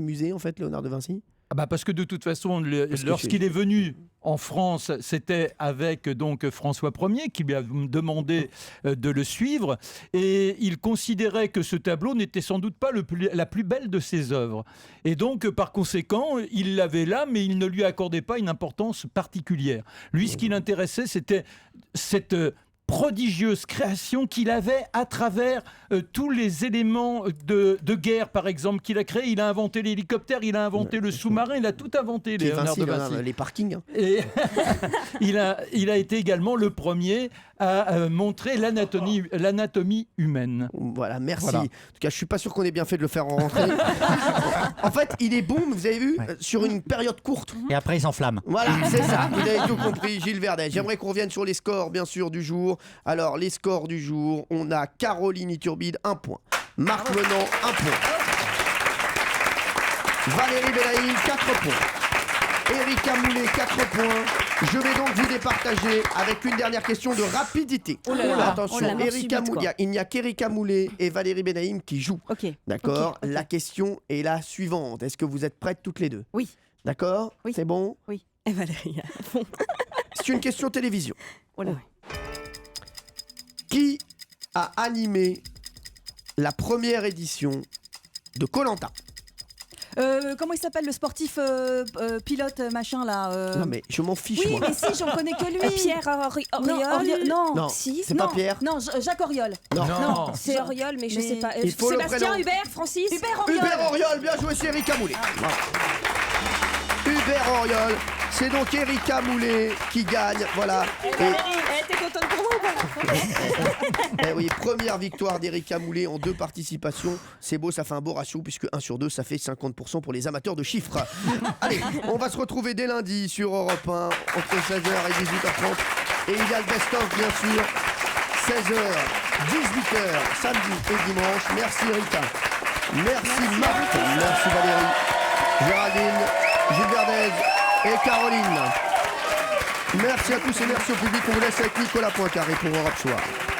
Speaker 1: musées, en fait, Léonard de Vinci?
Speaker 3: Parce que de toute façon, lorsqu'il est venu en France, c'était avec donc François Ier qui lui a demandé de le suivre, et il considérait que ce tableau n'était sans doute pas la plus belle de ses œuvres. Et donc, par conséquent, il l'avait là, mais il ne lui accordait pas une importance particulière. Lui, ce qui l'intéressait, c'était cette prodigieuse création qu'il avait à travers tous les éléments de guerre, par exemple, qu'il a créé. Il a inventé l'hélicoptère, il a inventé le sous-marin, il a tout inventé, Léonard de Vinci.
Speaker 1: Les parkings.
Speaker 3: Et il a été également le premier à montrer l'anatomie humaine.
Speaker 1: Voilà, merci.
Speaker 3: Voilà.
Speaker 1: En tout cas, je suis pas sûr qu'on ait bien fait de le faire rentrer. En fait, il est bon, vous avez vu, sur une période courte.
Speaker 2: Et après, il s'enflamme.
Speaker 1: Voilà, c'est ça. Vous avez tout compris, Gilles Verdet. J'aimerais qu'on revienne sur les scores, bien sûr, du jour. Alors, les scores du jour, on a Caroline Iturbide, 1 point. Marc Menant, 1 point. Valérie Benaïm, 4 points. Erika Moulet, 4 points. Je vais donc vous départager avec une dernière question de rapidité.
Speaker 5: Oh là là.
Speaker 1: Attention,
Speaker 5: Oh là là,
Speaker 1: Erika
Speaker 5: subite,
Speaker 1: Moulet, il n'y a qu'Erika Moulet et Valérie Benaïm qui jouent.
Speaker 5: Ok.
Speaker 1: D'accord.
Speaker 5: Ok.
Speaker 1: La question est la suivante. Est-ce que vous êtes prêtes toutes les deux?
Speaker 5: Oui.
Speaker 1: D'accord.
Speaker 5: Oui.
Speaker 1: C'est bon.
Speaker 5: Oui.
Speaker 11: Et Valérie, à fond.
Speaker 1: C'est une question télévision.
Speaker 5: Oh là.
Speaker 1: Qui a animé la première édition de Koh-Lanta?
Speaker 5: Comment il s'appelle le sportif pilote machin là
Speaker 1: Non mais je m'en fiche
Speaker 5: Oui,
Speaker 1: moi.
Speaker 5: mais si, j'en connais que lui.
Speaker 11: Pierre Auriol.
Speaker 5: Non,
Speaker 1: Non,
Speaker 11: Si,
Speaker 1: c'est pas Pierre.
Speaker 5: Non, Jacques Auriol.
Speaker 1: Non.
Speaker 11: c'est Auriol, mais je sais pas.
Speaker 1: Il faut le
Speaker 11: Sébastien,
Speaker 1: prénom.
Speaker 11: Hubert, Francis.
Speaker 5: Hubert Auriol.
Speaker 1: Hubert Auriol, bien joué, c'est Erika Moulet. Voilà. Hubert Auriol, c'est donc Erika Moulet qui gagne, voilà.
Speaker 11: Valérie, t'es contente pour moi ou pas?
Speaker 1: Eh oui, première victoire d'Erika Moulet en 2 participations. C'est beau, ça fait un beau ratio puisque 1 sur 2, ça fait 50% pour les amateurs de chiffres. Allez, on va se retrouver dès lundi sur Europe 1 entre 16h et 18h30. Et il y a le best-of, bien sûr, 16h, 18h, samedi et dimanche. Merci Erika. Merci Marc. Merci Valérie. Géraldine, Gilles Verdez, et Caroline. Merci à tous et merci au public. On vous laisse avec Nicolas Poincaré pour Europe Soir.